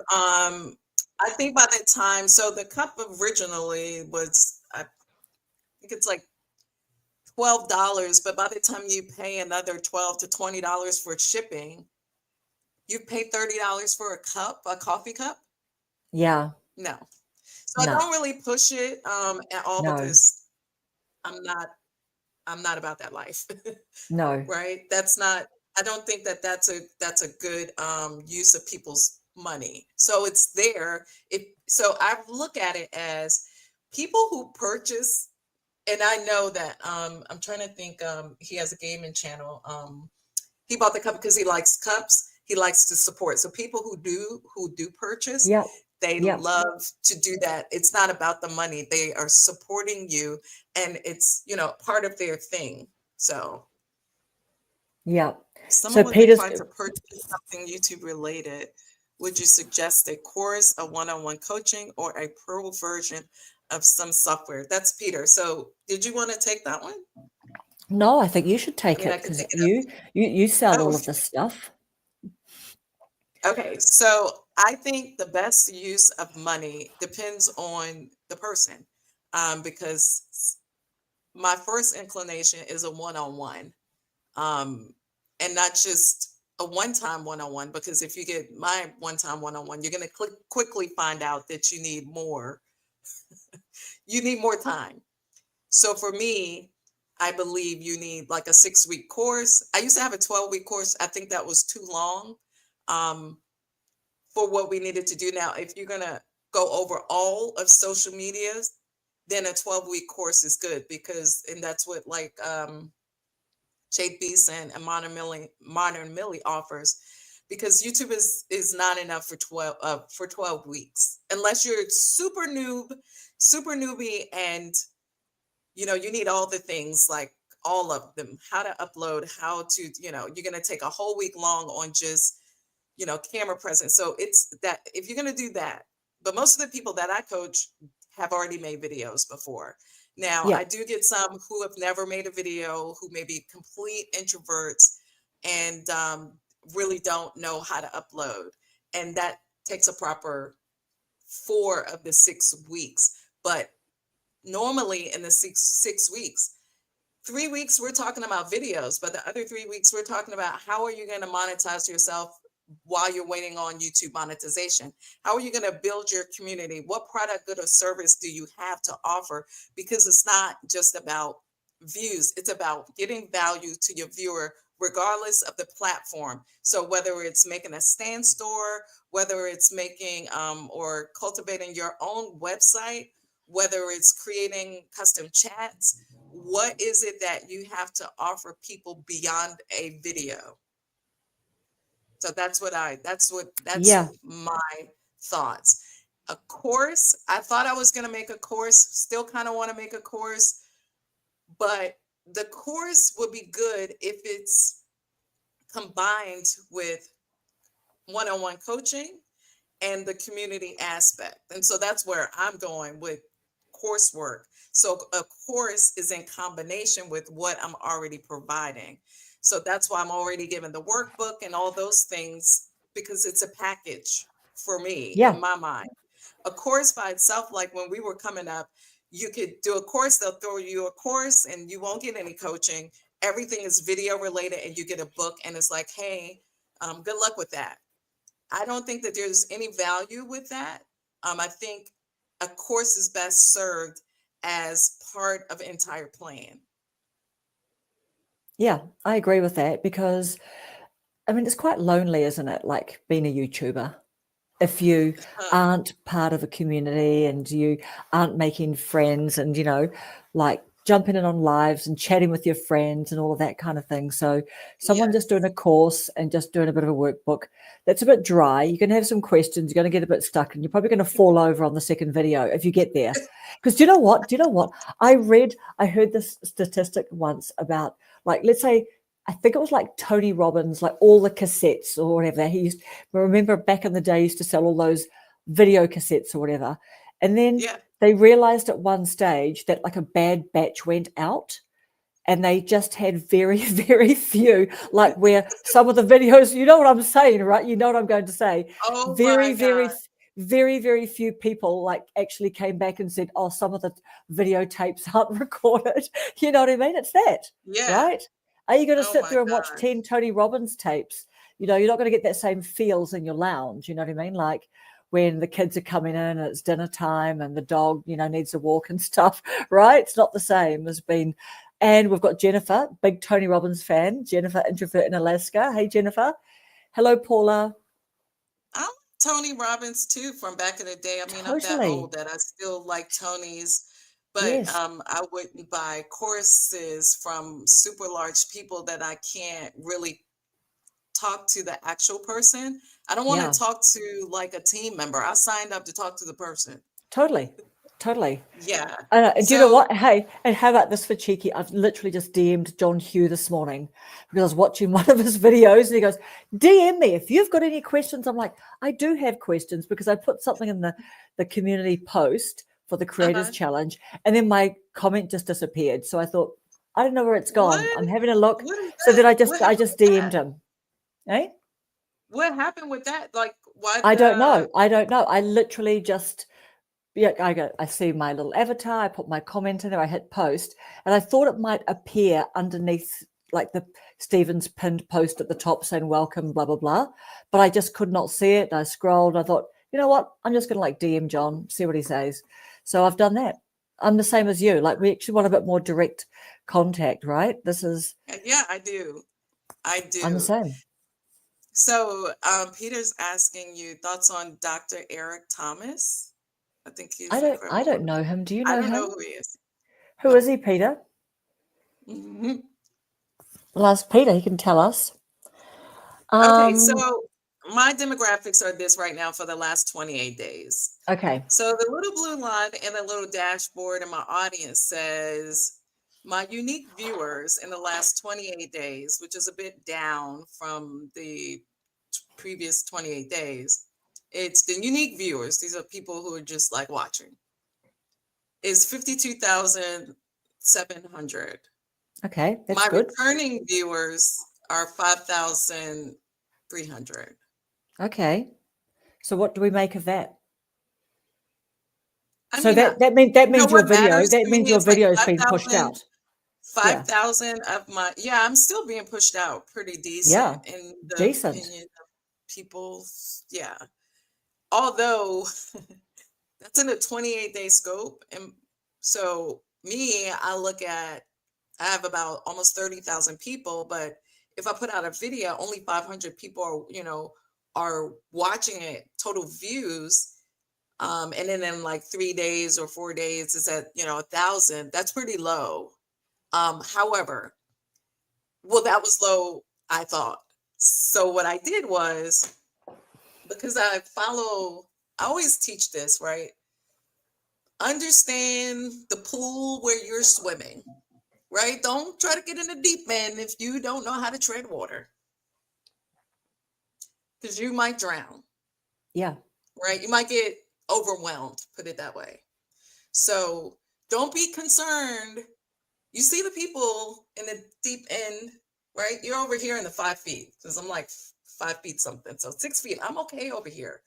I think by the time, so the cup originally was, I think it's like $12, but by the time you pay another $12 to $20 for shipping, you pay $30 for a cup, a coffee cup. Yeah, No. So I no, don't really push it at all no, because I'm not I'm not about that life. no. Right? That's not I don't think that that's a good use of people's money. So it's there. So I look at it as people who purchase, and I know that I'm trying to think, he has a gaming channel. He bought the cup because he likes cups. He likes to support. So people who do purchase, Yep, they yep, love to do that. It's not about the money. They are supporting you, and it's part of their thing. So yep. if So someone was Peter's inclined to purchase something YouTube related, would you suggest a course, a one-on-one coaching, or a pro version of some software? That's Peter. So did you want to take that one? No, I think you should I take mean, I it could because take it up. you sell Oh, all of this stuff. okay. So I think the best use of money depends on the person, because my first inclination is a one-on-one, um, and not just a one-time one-on-one. Because if you get my one-time one-on-one, you're going to quickly find out that you need more. You need more time. So for me, I believe you need like a 6-week course. I used to have a 12-week course. I think that was too long, um, for what we needed to do. Now, if you're going to go over all of social media, then a 12-week course is good, because, and that's what like Jake Beeson and Modern Millie offers, because YouTube is not enough for 12 weeks, unless you're super newbie, and you need all the things, like all of them, how to upload, how to, you're going to take a whole week long on just, camera presence. So it's that, if you're going to do that, but most of the people that I coach have already made videos before. Now, Yeah, I do get some who have never made a video, who may be complete introverts, and really don't know how to upload. And that takes a proper 4 of the 6 weeks. But normally in the six weeks, 3 weeks we're talking about videos, but the other 3 weeks we're talking about how are you going to monetize yourself while you're waiting on YouTube monetization. How are you going to build your community? What product, good, or service do you have to offer? Because it's not just about views, it's about getting value to your viewer regardless of the platform. So whether it's making a stand store, whether it's making or cultivating your own website, whether it's creating custom chats, what is it that you have to offer people beyond a video? So that's yeah, my thoughts. A course, I thought I was going to make a course, still kind of want to make a course, but the course would be good if it's combined with one-on-one coaching and the community aspect. And so that's where I'm going with coursework. So a course is in combination with what I'm already providing. So that's why I'm already giving the workbook and all those things, because it's a package for me yeah, in my mind. A course by itself, like when we were coming up, you could do a course, they'll throw you a course and you won't get any coaching. Everything is video related, and you get a book and it's like, hey, good luck with that. I don't think that there's any value with that. I think a course is best served as part of an entire plan. yeah. I agree with that because I mean it's quite lonely, isn't it? Like being a YouTuber. If you Uh, aren't part of a community and you aren't making friends and like jumping in on lives and chatting with your friends and all of that kind of thing. So someone just doing yes. a course and just doing a bit of a workbook, that's a bit dry. You're going to have some questions, you're going to get a bit stuck, and you're probably going to fall over on the second video if you get there. Because do you know what I heard this statistic once about, like, let's say, I think it was like Tony Robbins, like all the cassettes or whatever. Remember back in the day, he used to sell all those video cassettes or whatever. And then Yeah. they realized at one stage that like a bad batch went out and they just had very, very few, like where some of the videos, you know what I'm saying, right? You know what I'm going to say. Oh Very, my very, God. very, very few people like actually came back and said, oh, some of the videotapes aren't recorded. You know what I mean? It's that, Yeah. right? Are you going to Oh sit my there and watch gosh. 10 Tony Robbins tapes? You're not going to get that same feels in your lounge. You know what I mean? Like when the kids are coming in and it's dinner time and the dog, needs a walk and stuff, right? It's not the same as being. And we've got Jennifer, big Tony Robbins fan. Jennifer, introvert in Alaska. Hey, Jennifer. Hello, Paula. I'm Tony Robbins too, from back in the day. I mean, I'm that Totally. old that I still like Tony's, but Yes. I wouldn't buy courses from super large people that I can't really talk to the actual person. I don't want Yeah. to talk to like a team member. I signed up to talk to the person. Totally. Totally. Yeah. And do you know So, what? Hey, and how about this for cheeky? I've literally just DM'd John Hugh this morning because I was watching one of his videos and he goes, DM me if you've got any questions. I'm like, I do have questions because I put something in the community post for the Creators uh-huh. Challenge and then my comment just disappeared. So I thought, I don't know where it's gone. What? I'm having a look. What is So that? then I What happened just with that? DM'd him. Eh? What happened with that? Like, why I don't the? know. I don't know. I literally just I see my little avatar. I put my comment in there. I hit post, and I thought it might appear underneath, like the Stephen's pinned post at the top saying "Welcome," blah blah blah. But I just could not see it. I scrolled. I thought, you know what? I'm just going to like DM John, see what he says. So I've done that. I'm the same as you. Like we actually want a bit more direct contact, right? Yeah, I do. I I'm the do. same. So, Peter's asking you thoughts on Dr. Eric Thomas. I think he's I incredible. don't know him. Do you I know don't know him? who he is. Who is No. he, Peter? Mhm. Well, ask Peter. He can tell us. Okay, Um. so my demographics are this right now for the last 28 days. Okay. So the little blue line and the little dashboard in my audience says my unique viewers in the last 28 days, which is a bit down from the previous 28 days. It's the unique viewers. These are people who are just like watching. Is 52,700. Okay, that's My good. returning viewers are 5,300. Okay. So what do we make of that? I So mean, that you know means your what video matters that to me? means your It's like video has been pushed 5,000, out. Yeah. 5,000 of my, yeah, I'm still being pushed out pretty decent Yeah. in the Decent. opinion of people. Yeah. Although that's in a 28-day scope. And so me, I have about almost 30,000 people, but if I put out a video, only 500 people are watching it, total views. And then in like 3 days or 4 days is at, 1,000. That's pretty low. However, well, that was low, I thought. So what I did was, because I always teach this, right? Understand the pool where you're swimming, right? Don't try to get in the deep end if you don't know how to tread water, because you might drown, Yeah. right? You might get overwhelmed, put it that way. So don't be concerned. You see the people in the deep end, right? You're over here in the 5 feet, because I'm like 5 feet something. So 6 feet, I'm okay over here.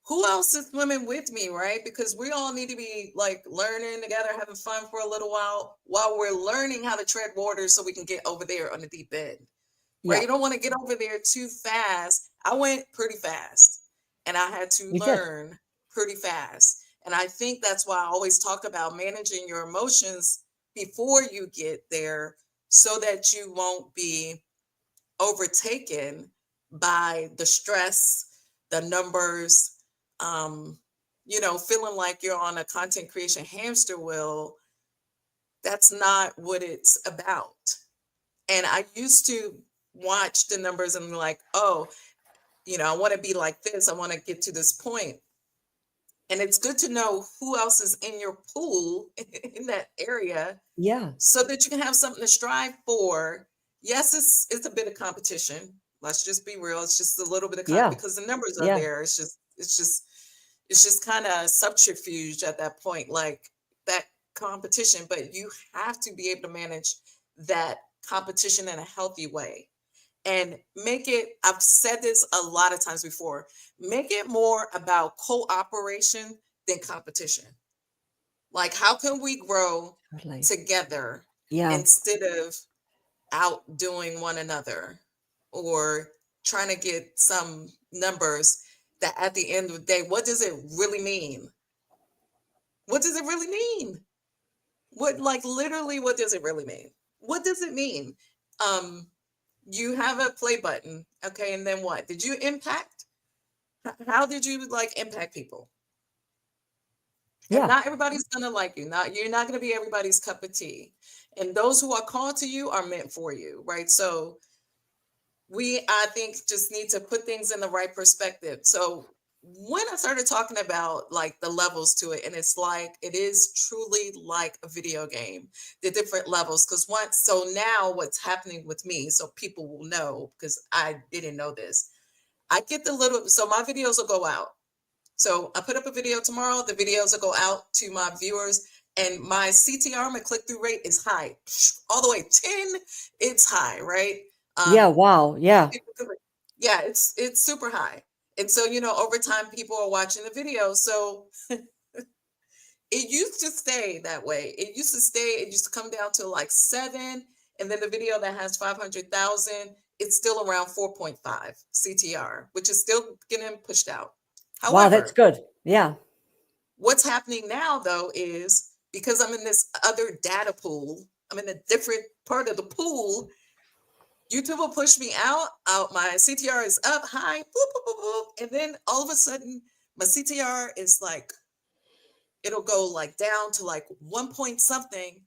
Who else is swimming with me, right? Because we all need to be like learning together, having fun for a little while we're learning how to tread water so we can get over there on the deep end, right? Yeah. You don't want to get over there too fast. I went pretty fast and I had to You did. learn pretty fast. And I think that's why I always talk about managing your emotions before you get there so that you won't be overtaken by the stress, the numbers, feeling like you're on a content creation hamster wheel. That's not what it's about. And I used to watch the numbers and be like, oh, I want to be like this. I want to get to this point. And it's good to know who else is in your pool in that area Yeah. so that you can have something to strive for. Yes, it's a bit of competition. Let's just be real. It's just a little bit of Yeah. because the numbers are Yeah. there. It's just kind of subterfuge at that point, like that competition. But you have to be able to manage that competition in a healthy way and make it. I've said this a lot of times before. Make it more about cooperation than competition. Like, how can we grow Totally. together Yeah. instead of outdoing one another or trying to get some numbers that at the end of the day, what does it really mean? What does it really mean? Like literally, what does it really mean? What does it mean? Um, you have a play button, okay, and then what? Did you impact? How did you like impact people? And Yeah. not everybody's gonna like you. Not You're not gonna be everybody's cup of tea. And those who are called to you are meant for you, right? So I think, just need to put things in the right perspective. So when I started talking about like the levels to it, and it's like it is truly like a video game, the different levels. So now what's happening with me, so people will know, because I didn't know this. I get so my videos will go out. So I put up a video tomorrow, the videos will go out to my viewers. and my CTR, my click-through rate is high, all the way 10. It's high, right? Yeah. Um, Wow. Yeah. yeah, it's super high. And so, over time, people are watching the video. So it used to stay that way. It used to come down to like 7. And then the video that has 500,000, it's still around 4.5 CTR, which is still getting pushed out. Wow. That's However, good. Yeah. what's happening now, though, is because I'm in this other data pool, I'm in a different part of the pool. YouTube will push me out. My CTR is up high, boop, boop, boop, boop, and then all of a sudden, my CTR is like, it'll go like down to like 1 point something,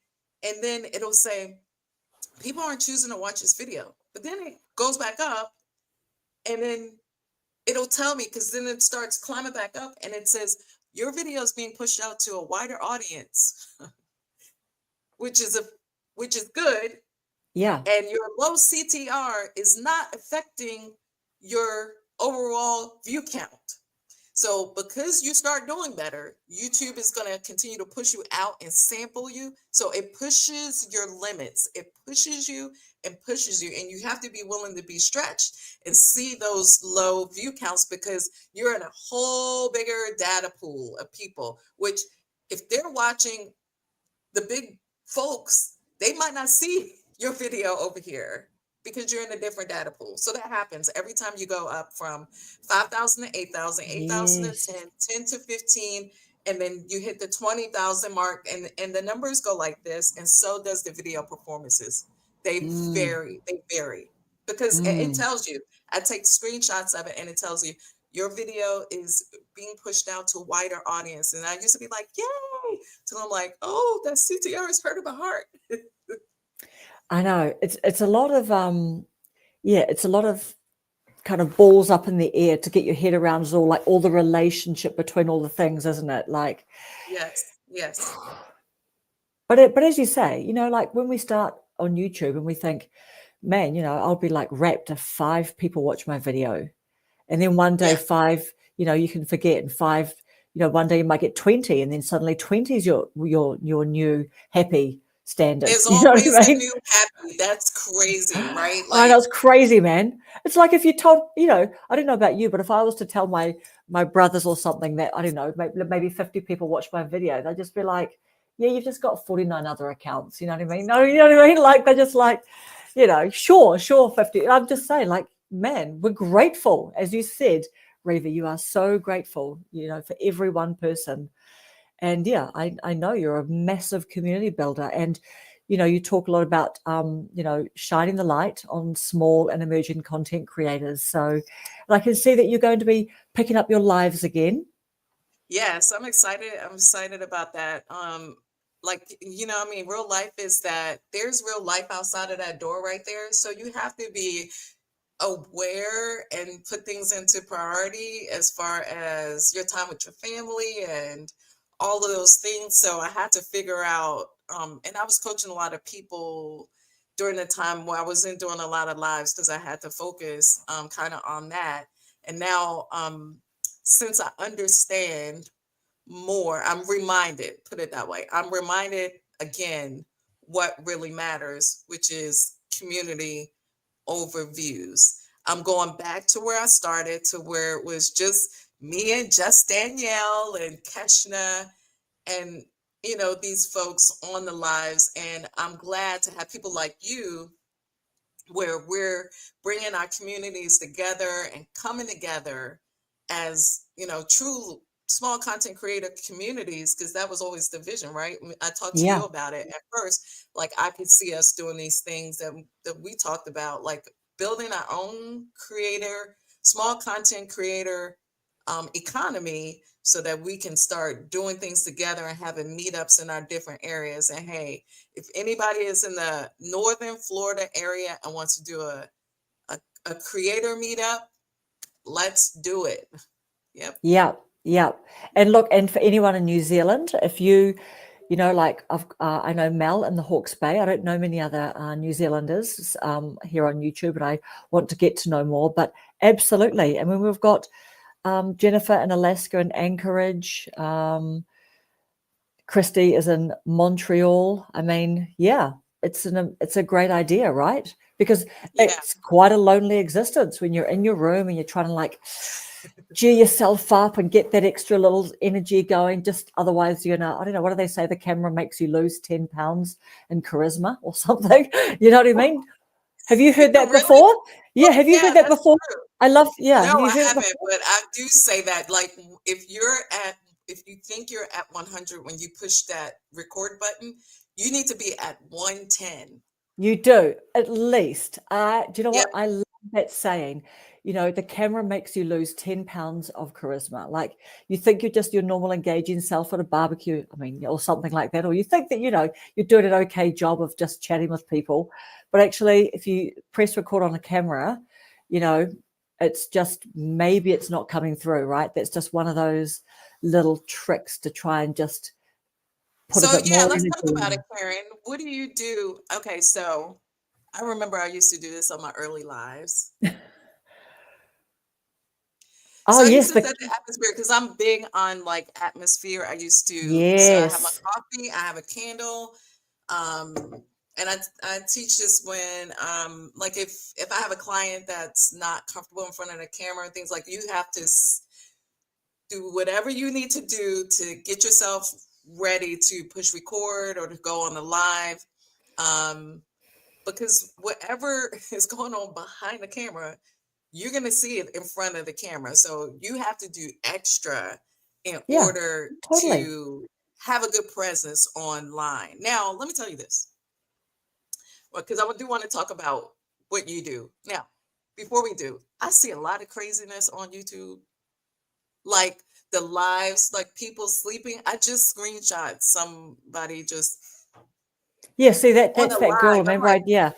and then it'll say people aren't choosing to watch this video. But then it goes back up, and then it'll tell me, because then it starts climbing back up, and it says your video is being pushed out to a wider audience, which is good, Yeah. and your low CTR is not affecting your overall view count. So because you start doing better, YouTube is going to continue to push you out and sample you. So it pushes your limits. It pushes you and pushes you. And you have to be willing to be stretched and see those low view counts, because you're in a whole bigger data pool of people, which if they're watching the big folks, they might not see your video over here because you're in a different data pool. So that happens every time you go up from 5,000 to 8,000, 8,000 to Yes. 10, 10 to 15, and then you hit the 20,000 mark, and the numbers go like this, and so does the video performances. They Mm, vary, they vary, because it mm. tells you. I take screenshots of it, and it tells you your video is being pushed out to a wider audience. And I used to be like, yay! So I'm like, oh, that CTR is hurting my heart. I know. It's a lot of yeah, it's a lot of kind of balls up in the air to get your head around, is all the relationship between all the things, isn't it? Like, Yes, yes. but as you say, like when we start on YouTube and we think, man, I'll be like rapt if 5 people watch my video. And then one day Yeah. 5, you can forget, and 5, one day you might get 20, and then suddenly 20 is your new happy standard. There's You know what always I a mean? new happy. That's crazy, right? I know, Like, it's crazy, man. It's like if you told, I don't know about you, but if I was to tell my brothers or something that, I don't know, maybe 50 people watch my video, they'd just be like, yeah, you've just got 49 other accounts. You know what I mean? No, you know what I mean? Like, they're just like, sure, 50. I'm just saying, like, man, we're grateful. As you said, Riva, you are so grateful, for every one person. And yeah, I know you're a massive community builder, and you talk a lot about shining the light on small and emerging content creators. So, and I can see that you're going to be picking up your lives again. yes, I'm excited. I'm excited about that. Like, I mean, real life is that there's real life outside of that door right there. So you have to be aware and put things into priority as far as your time with your family and all of those things. So I had to figure out, and I was coaching a lot of people during the time where I wasn't doing a lot of lives, because I had to focus kind of on that. And now, since I understand more, I'm reminded, put it that way, I'm reminded again what really matters, which is community overviews. I'm going back to where I started, to where it was just me and just Danielle and Keshna and these folks on the lives. And I'm glad to have people like you, where we're bringing our communities together and coming together as true small content creator communities, because that was always the vision, right? I talked to you Yeah, about it at first. Like, I could see us doing these things that we talked about, like building our own small content creator economy, so that we can start doing things together and having meetups in our different areas. And hey, if anybody is in the northern Florida area and wants to do a creator meetup, let's do it. Yep. yeah, yeah. And look, and for anyone in New Zealand, if like I know Mel in the Hawke's Bay. I don't know many other New Zealanders here on YouTube, but I want to get to know more. But absolutely, I mean, we've got Jennifer in Alaska and Anchorage. Christy is in Montreal. I mean, yeah, it's a great idea, right? Because Yeah. it's quite a lonely existence when you're in your room and you're trying to like cheer yourself up and get that extra little energy going. Just otherwise, I don't know, what do they say? The camera makes you lose 10 pounds in charisma or something. You know what I mean? Have you heard that Really? before? Yeah, Well, have you yeah, heard that that's before? true. Yeah, No, have you I heard it haven't, before? but I do say that, like, if you're at, if you think you're at 100 when you push that record button, you need to be at 110. You do, at least. Do you know Yep. what? I love that saying. The camera makes you lose 10 pounds of charisma. Like you think you're just your normal engaging self at a barbecue, I mean, or something like that. Or you think that, you're doing an okay job of just chatting with people. But actually, if you press record on a camera, you know, it's just maybe it's not coming through, right? That's just one of those little tricks to try and just put a So, bit yeah, more let's energy talk about it, in. Karen. What do you do? Okay, so I remember I used to do this on my early lives. Oh, So I used yes, to set the atmosphere because I'm big on like atmosphere. I used to, so I have my yes. coffee, I have a candle, um, and I teach this when like if I have a client that's not comfortable in front of the camera and things like you have to do whatever you need to do to get yourself ready to push record or to go on the live, um, because whatever is going on behind the camera you're going to see it in front of the camera. So you have to do extra in Yeah, order totally. to have a good presence online. Now, let me tell you this, because I do want to talk about what you do. Now, before we do, I see a lot of craziness on YouTube, like the lives, like people sleeping. I just screenshot somebody just Yeah, see on that's a that girl. live. I'm Remember, like, yeah.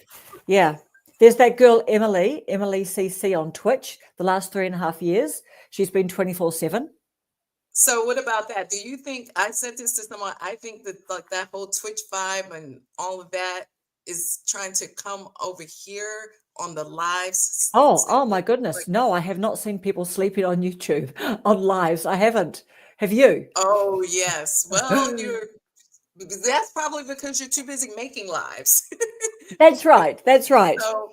There's that girl Emily CC on Twitch. The last 3.5 years, she's been 24/7. so what about that? Do you think I said this to someone? I think that like that whole Twitch vibe and all of that is trying to come over here on the lives. Oh my goodness. Like, No, I have not seen people sleeping on YouTube on lives. I haven't. Have you? oh yes. Well, you're that's probably because you're too busy making lives. That's right. That's right. So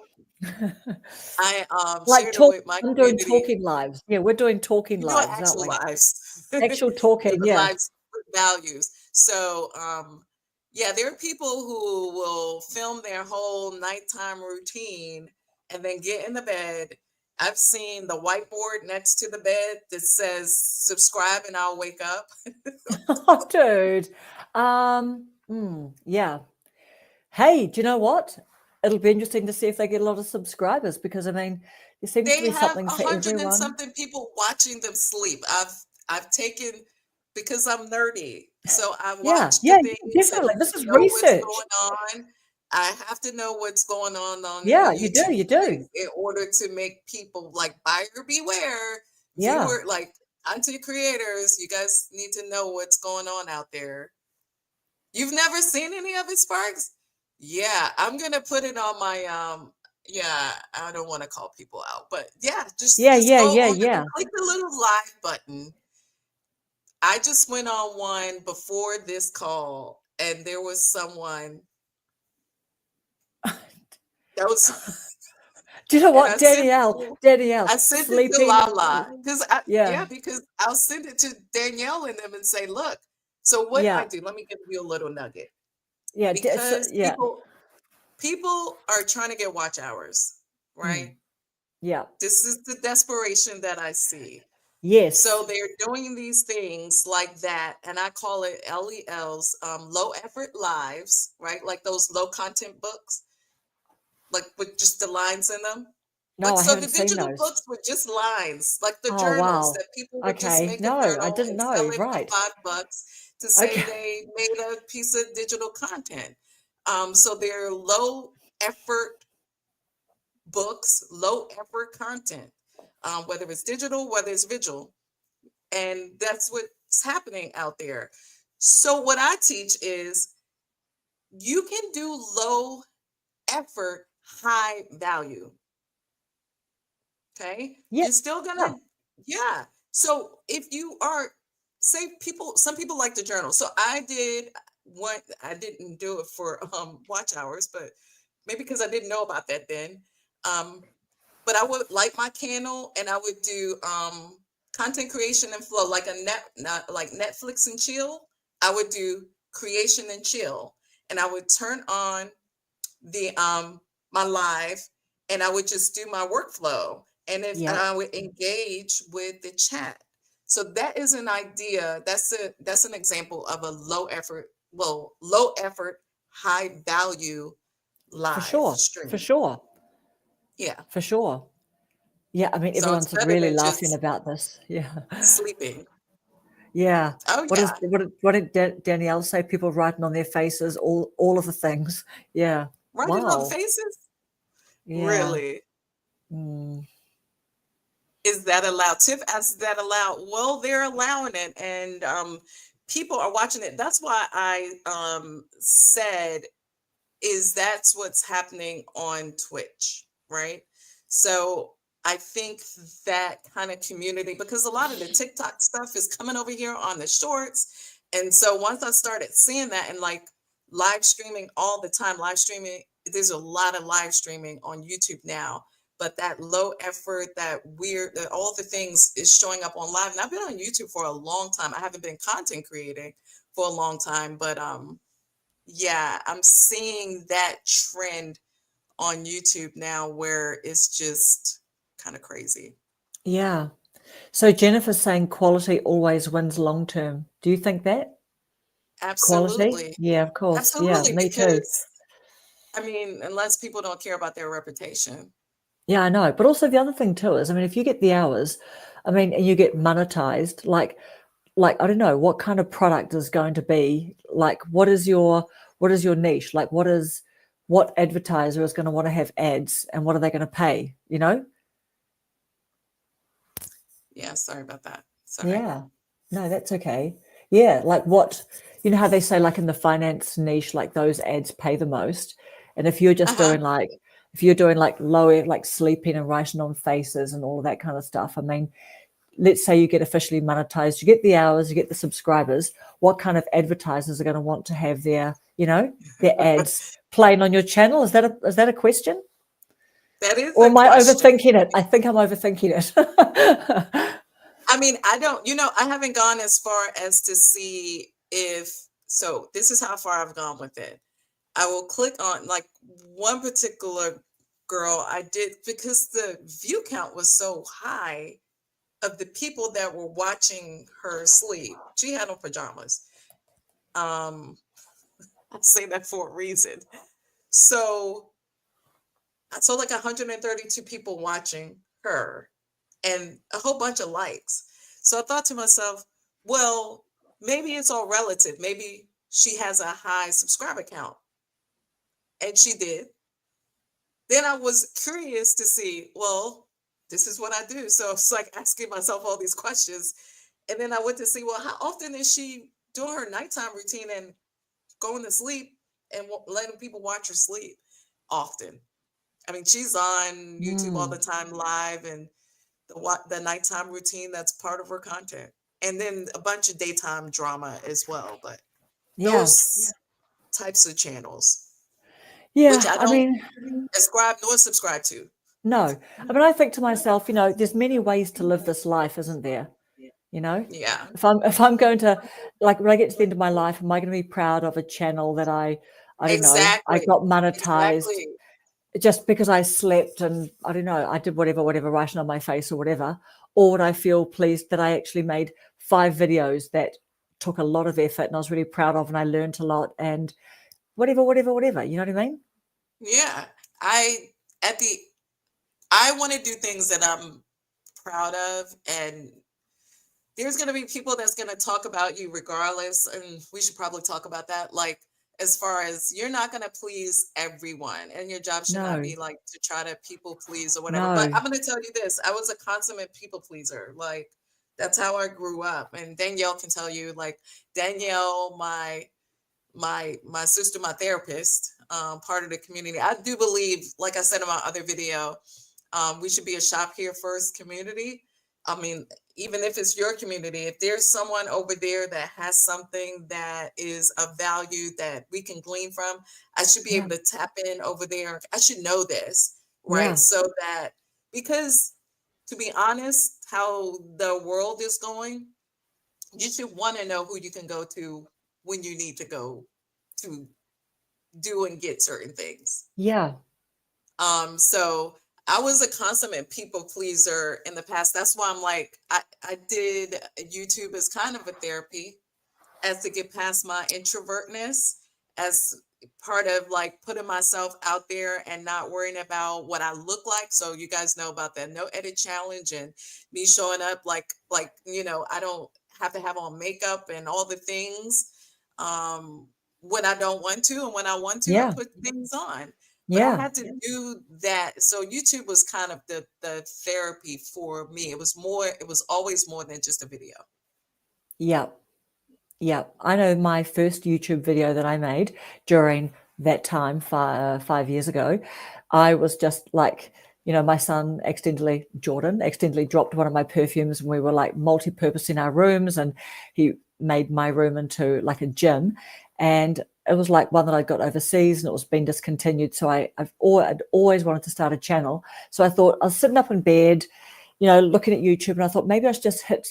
I Like shared it with my I'm doing community. talking lives. Yeah, we're doing talking You know, lives, aren't actual we? lives. Actual The talking. Yeah. lives with values. So yeah, there are people who will film their whole nighttime routine and then get in the bed. I've seen the whiteboard next to the bed that says subscribe and I'll wake up. Oh, dude. Yeah. Hey, do you know what? It'll be interesting to see if they get a lot of subscribers because I mean, there seems to They be have something a for hundred and everyone. something people watching them sleep. I've taken because I'm nerdy. So I Yeah, watch the yeah, things and definitely. This is know what's research. going on. I have to know what's going on Yeah, you do, YouTube you do. in order to make people like buyer beware, Yeah. viewer like content creators. You guys need to know what's going on out there. You've never seen any of it, Sparks? Yeah, I'm gonna put it on my yeah, I don't want to call people out, but yeah, Yeah, just yeah, go yeah, on the yeah. click the little live button. I just went on one before this call and there was someone that was Do you know and what? Danielle, I sent it to sleeping. Lala because I Yeah, yeah, because I'll send it to Danielle and them and say, look, so what I yeah, do, let me give you a little nugget. yeah, Because yeah. people are trying to get watch hours, right? Mm, yeah. This is the desperation that I see. So Yes. they're doing these things like that, and I call it LELs, low effort lives, right? Like those low content books, like with just the lines in them. No, Like I so haven't the seen digital those. books were just lines, like the Oh, journals wow. that people would just Okay. make a No, I journal didn't and know. sell it for Right. $5 to say Okay. they made a piece of digital content. So they're low effort books, low effort content, whether it's digital, whether it's visual. And that's what's happening out there. So, what I teach is you can do low effort, high value. Okay. Yeah. You're still Yeah. gonna, yeah. So, if you are some people like to journal. So I did one, I didn't do it for watch hours, but maybe because I didn't know about that then. Um, but I would light my candle and I would do content creation and flow, like a not like Netflix and chill. I would do creation and chill, and I would turn on the my live, and I would just do my workflow, and Yeah, I would engage with the chat. So that is an idea. That's an example of a low effort, high value for live sure. For stream. sure. Yeah. For sure. Yeah, I mean, So it's everyone's better really than laughing just about this. Yeah. sleeping. Yeah. Oh What is yeah. what did Danielle say? People writing on their faces, all of the things. Yeah. Writing on Wow. faces? Yeah. Really? Mm. Is that allowed? Tiff asked, that allowed? Well, they're allowing it, and people are watching it. That's why I said is that's what's happening on Twitch, right? So I think that kind of community, because a lot of the TikTok stuff is coming over here on the shorts. And so once I started seeing that and like live streaming all the time, live streaming, there's a lot of live streaming on YouTube now. But that low effort, that weird, that all the things is showing up on live. And I've been on YouTube for a long time. I haven't been content creating for a long time, but yeah, I'm seeing that trend on YouTube now where it's just kind of crazy. Yeah. So Jennifer's saying quality always wins long term. Do you think that? Quality? Absolutely. Yeah, of course. Yeah, Absolutely. me too. Because, I mean, unless people don't care about their reputation. Yeah, I know. But also the other thing too is, I mean, if you get the hours, I mean, and you get monetized, like I don't know what kind of product is going to be, like what is your niche? Like what advertiser is going to want to have ads and what are they going to pay, you know? Yeah, sorry about that. Sorry. Yeah. No, that's okay. Yeah, like you know how they say like in the finance niche, like those ads pay the most. And Uh-huh. if you're doing like lower, like sleeping and writing on faces and all of that kind of stuff, I mean, let's say you get officially monetized, you get the hours, you get the subscribers, what kind of advertisers are going to want to have their ads playing on your channel? Is that a question? That is Or a am I question. overthinking it? I think I'm overthinking it. I mean, I don't, I haven't gone as far as to see if, so this is how far I've gone with it. I will click on like one particular girl I did because the view count was so high of the people that were watching her sleep. She had on pajamas. Um, I say that for a reason. So I saw like 132 people watching her and a whole bunch of likes. So I thought to myself, well, maybe it's all relative. Maybe she has a high subscriber count. And she did. Then I was curious to see, well, this is what I do. So it's like asking myself all these questions. And then I went to see, well, how often is she doing her nighttime routine and going to sleep and letting people watch her sleep? Often. I mean, she's on YouTube all the Mm, time live, and the nighttime routine, that's part of her content. And then a bunch of daytime drama as well. But yeah. those types of channels, which Yeah. I I don't mean, ascribe nor subscribe to. no. I mean, I think to myself, there's many ways to live this life, isn't there? You know, Yeah. if I'm going to, like, when I get to the end of my life, am I going to be proud of a channel that I don't know, I Exactly. got monetized Exactly. just because I slept and I don't know, I did whatever, writing on my face or whatever, or would I feel pleased that I actually made 5 videos that took a lot of effort and I was really proud of and I learned a lot and whatever, you know what I mean? Yeah. I at the I want to do things that I'm proud of, and there's going to be people that's going to talk about you regardless, and we should probably talk about that. Like, as far as you're not going to please everyone, and your job should not No, be like to try to people please or whatever. But no. I'm going to tell you this: I was a consummate people pleaser. Like, that's how I grew up. And Danielle can tell you, like, Danielle, my sister, my therapist, part of the community. I do believe, like I said in my other video, we should be a shop here first community. I mean, even if it's your community, if there's someone over there that has something that is of value that we can glean from, I should be Yeah. able to tap in over there. I should know this, right? Yeah. So that, because to be honest, how the world is going, you should want to know who you can go to when you need to go to do and get certain things. Yeah. So I was a consummate people pleaser in the past. That's why I'm like, I did YouTube as kind of a therapy, as to get past my introvertness, as part of like putting myself out there and not worrying about what I look like. So you guys know about that no edit challenge and me showing up like I don't have to have on makeup and all the things when I don't want to, and when I want to, I Yeah. put things on. But I Yeah. had to do that. So YouTube was kind of the therapy for me. It was more, it was always more than just a video. Yeah. Yeah. I know my first YouTube video that I made during that time, 5 years ago, I was just like, my son Jordan accidentally dropped one of my perfumes, and we were like multi-purpose in our rooms, and he made my room into like a gym. And it was like one that I got overseas, and it was been discontinued. So I'd always wanted to start a channel. So I thought, I was sitting up in bed, looking at YouTube, and I thought maybe I should just hit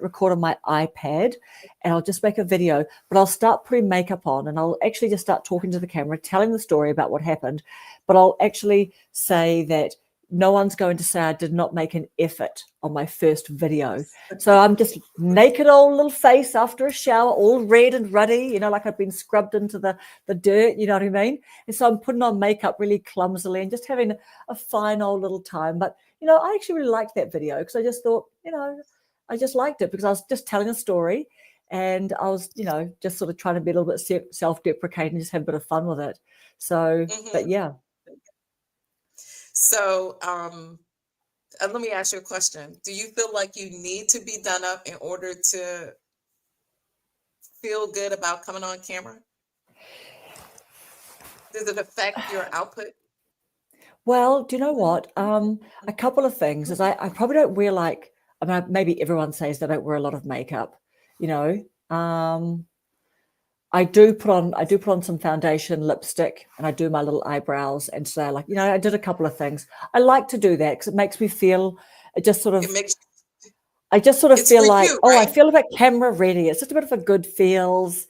record on my iPad, and I'll just make a video, but I'll start putting makeup on, and I'll actually just start talking to the camera, telling the story about what happened. But I'll actually say that no one's going to say I did not make an effort on my first video. So I'm just naked old little face after a shower, all red and ruddy, like I've been scrubbed into the dirt, you know what I mean? And so I'm putting on makeup really clumsily and just having a fine old little time. But I actually really liked that video, because I just thought, I just liked it because I was just telling a story, and I was, just sort of trying to be a little bit self-deprecating, just have a bit of fun with it. So, but Hmm. yeah. So, let me ask you a question. Do you feel like you need to be done up in order to feel good about coming on camera? Does it affect your output? Well, do you know what? A couple of things is I probably don't wear like, I mean, maybe everyone says they don't wear a lot of makeup, you know. I do put on some foundation, lipstick, and I do my little eyebrows. And so like, I did a couple of things. I like to do that because it makes me feel, it just sort It of, makes I just sort of it's for feel like, you, oh, I right? feel a bit camera ready. It's just a bit of a good feels.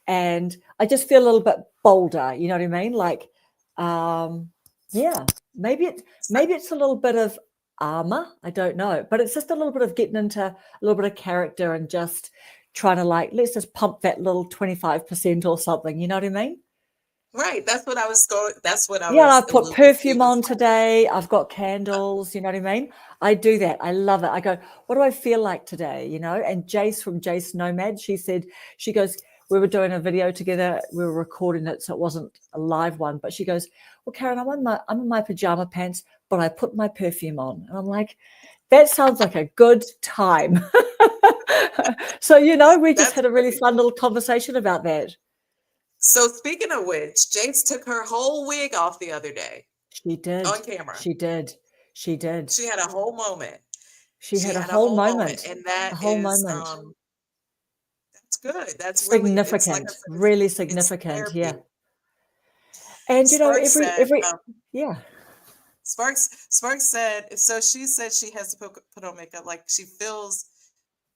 And I just feel a little bit bolder, you know what I mean? Like, yeah, maybe it's a little bit of armor. I don't know, but it's just a little bit of getting into a little bit of character and just trying to like, let's just pump that little 25% or something. You know what I mean? Right. That's what I was going. That's what I Yeah, was I've put alluding to. perfume on today. I've got candles, you know what I mean? I do that. I love it. I go, what do I feel like today? And Jace from Jace Nomad, she goes, we were doing a video together. We were recording it, so it wasn't a live one. But she goes, well, Karen, I'm in my pajama pants, but I put my perfume on. And I'm like, that sounds like a good time. So, we just That's had a really great. fun little conversation about that. So speaking of which, James took her whole wig off the other day She on did. camera. She did. She did. She had a whole moment. She She had a had a whole whole moment, moment, and that a whole is moment. that's good. That's really, it's like I Significant, said, really it's significant. Yeah. therapy. And Sparks said, every yeah. Sparks said, so she said she has to put on makeup. Like she feel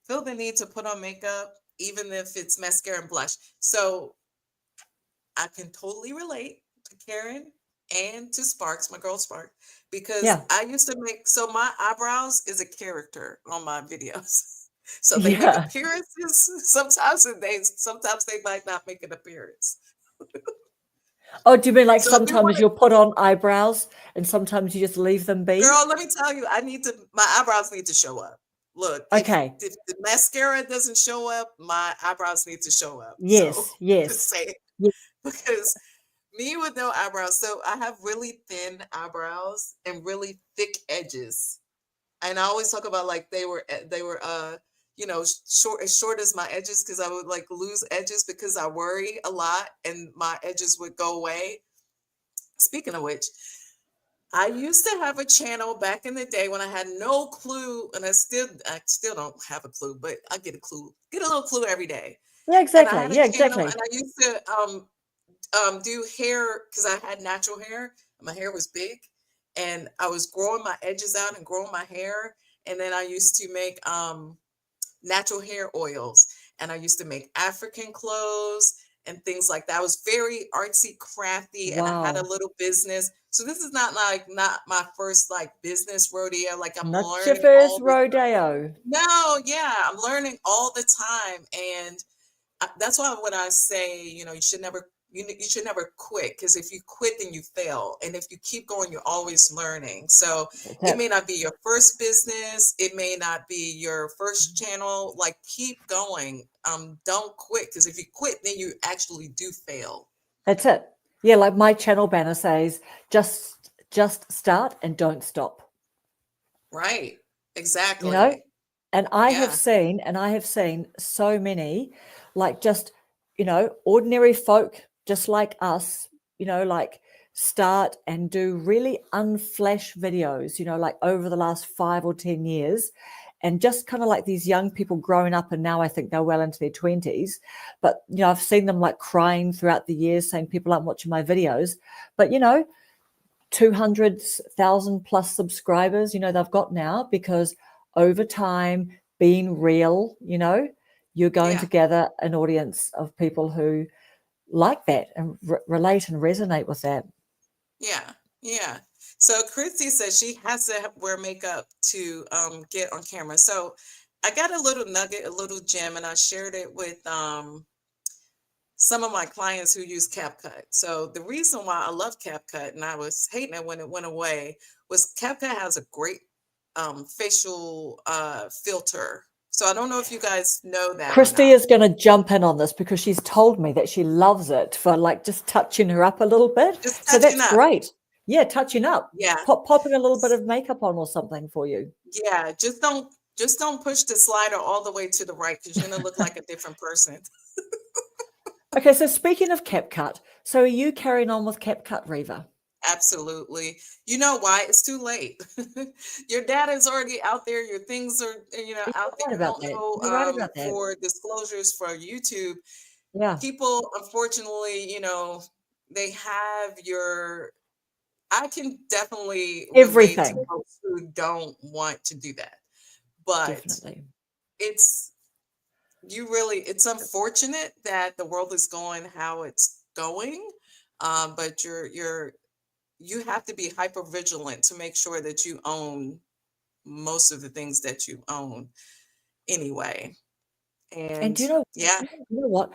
the need to put on makeup, even if it's mascara and blush. So I can totally relate to Karen and to Sparks, my girl Spark, because Yeah. I used to make, so my eyebrows is a character on my videos. So they make Yeah. appearances sometimes, and sometimes they might not make an appearance. Oh, do you mean like So if you want sometimes to, you'll put on eyebrows and sometimes you just leave them be? girl, let me tell you, my eyebrows need to show up. Look, Okay. if the mascara doesn't show up, my eyebrows need to show up. So Yes, just yes. say it, Ye because me with no eyebrows. So I have really thin eyebrows and really thick edges. And I always talk about like they were short as my edges, because I would like lose edges because I worry a lot and my edges would go away. Speaking of which, I used to have a channel back in the day when I had no clue, and I still don't have a clue, but I get a little clue every day. Yeah, And I exactly. had a Yeah, channel, exactly. and I used to do hair because I had natural hair. My hair was big, and I was growing my edges out and growing my hair. And then I used to make natural hair oils, and I used to make African clothes and things like that. I was very artsy, crafty, and I had a Wow. little business. So this is not my first like business rodeo. Like I'm Not your learning first all the rodeo. no, yeah, I'm learning all the time, and that's why when I say, you should never quit, because if you quit, then you fail, and if you keep going, you're always learning. So That's it it. may not be your first business, it may not be your first channel. Like keep going. Don't quit, because if you quit, then you actually do fail. That's it. Yeah, like my channel banner says, just start and don't stop. Right. You know? Exactly. And Yeah. I have seen so many, like, just, ordinary folk just like us, like, start and do really unflash videos, like over the last 5 or 10 years. And just kind of like these young people growing up, and now I think they're well into their 20s. But I've seen them like crying throughout the years saying people aren't watching my videos. But 200,000 plus subscribers, they've got now, because over time, being real, you're going to Yeah. gather an audience of people who like that and relate and resonate with that. Yeah, yeah. So Christy says she has to wear makeup to get on camera. So I got a little nugget, a little gem, and I shared it with some of my clients who use CapCut. So the reason why I love CapCut, and I was hating it when it went away, was CapCut has a great facial filter. So I don't know if you guys know that or Christy not. is going to jump in on this because she's told me that she loves it for like just touching her up a little bit. Just So touching that's up. great. Yeah, touching up, Yeah. popping a little bit of makeup on or something for you. Yeah, just don't push the slider all the way to the right, because you're gonna look like a different person. Okay, so speaking of CapCut, so are you carrying on with CapCut, Riva? Absolutely. You know why? It's too late. Your data is already out there. Your things are, You're out there. right I about don't that. know You're right about that. for disclosures for YouTube. Yeah, People, unfortunately, they have your. I can definitely relate to everything. folks who don't want to do that, but Definitely. it's it's unfortunate that the world is going how it's going, but you have to be hyper vigilant to make sure that you own most of the things that you own anyway. And And do you know, yeah. you know what?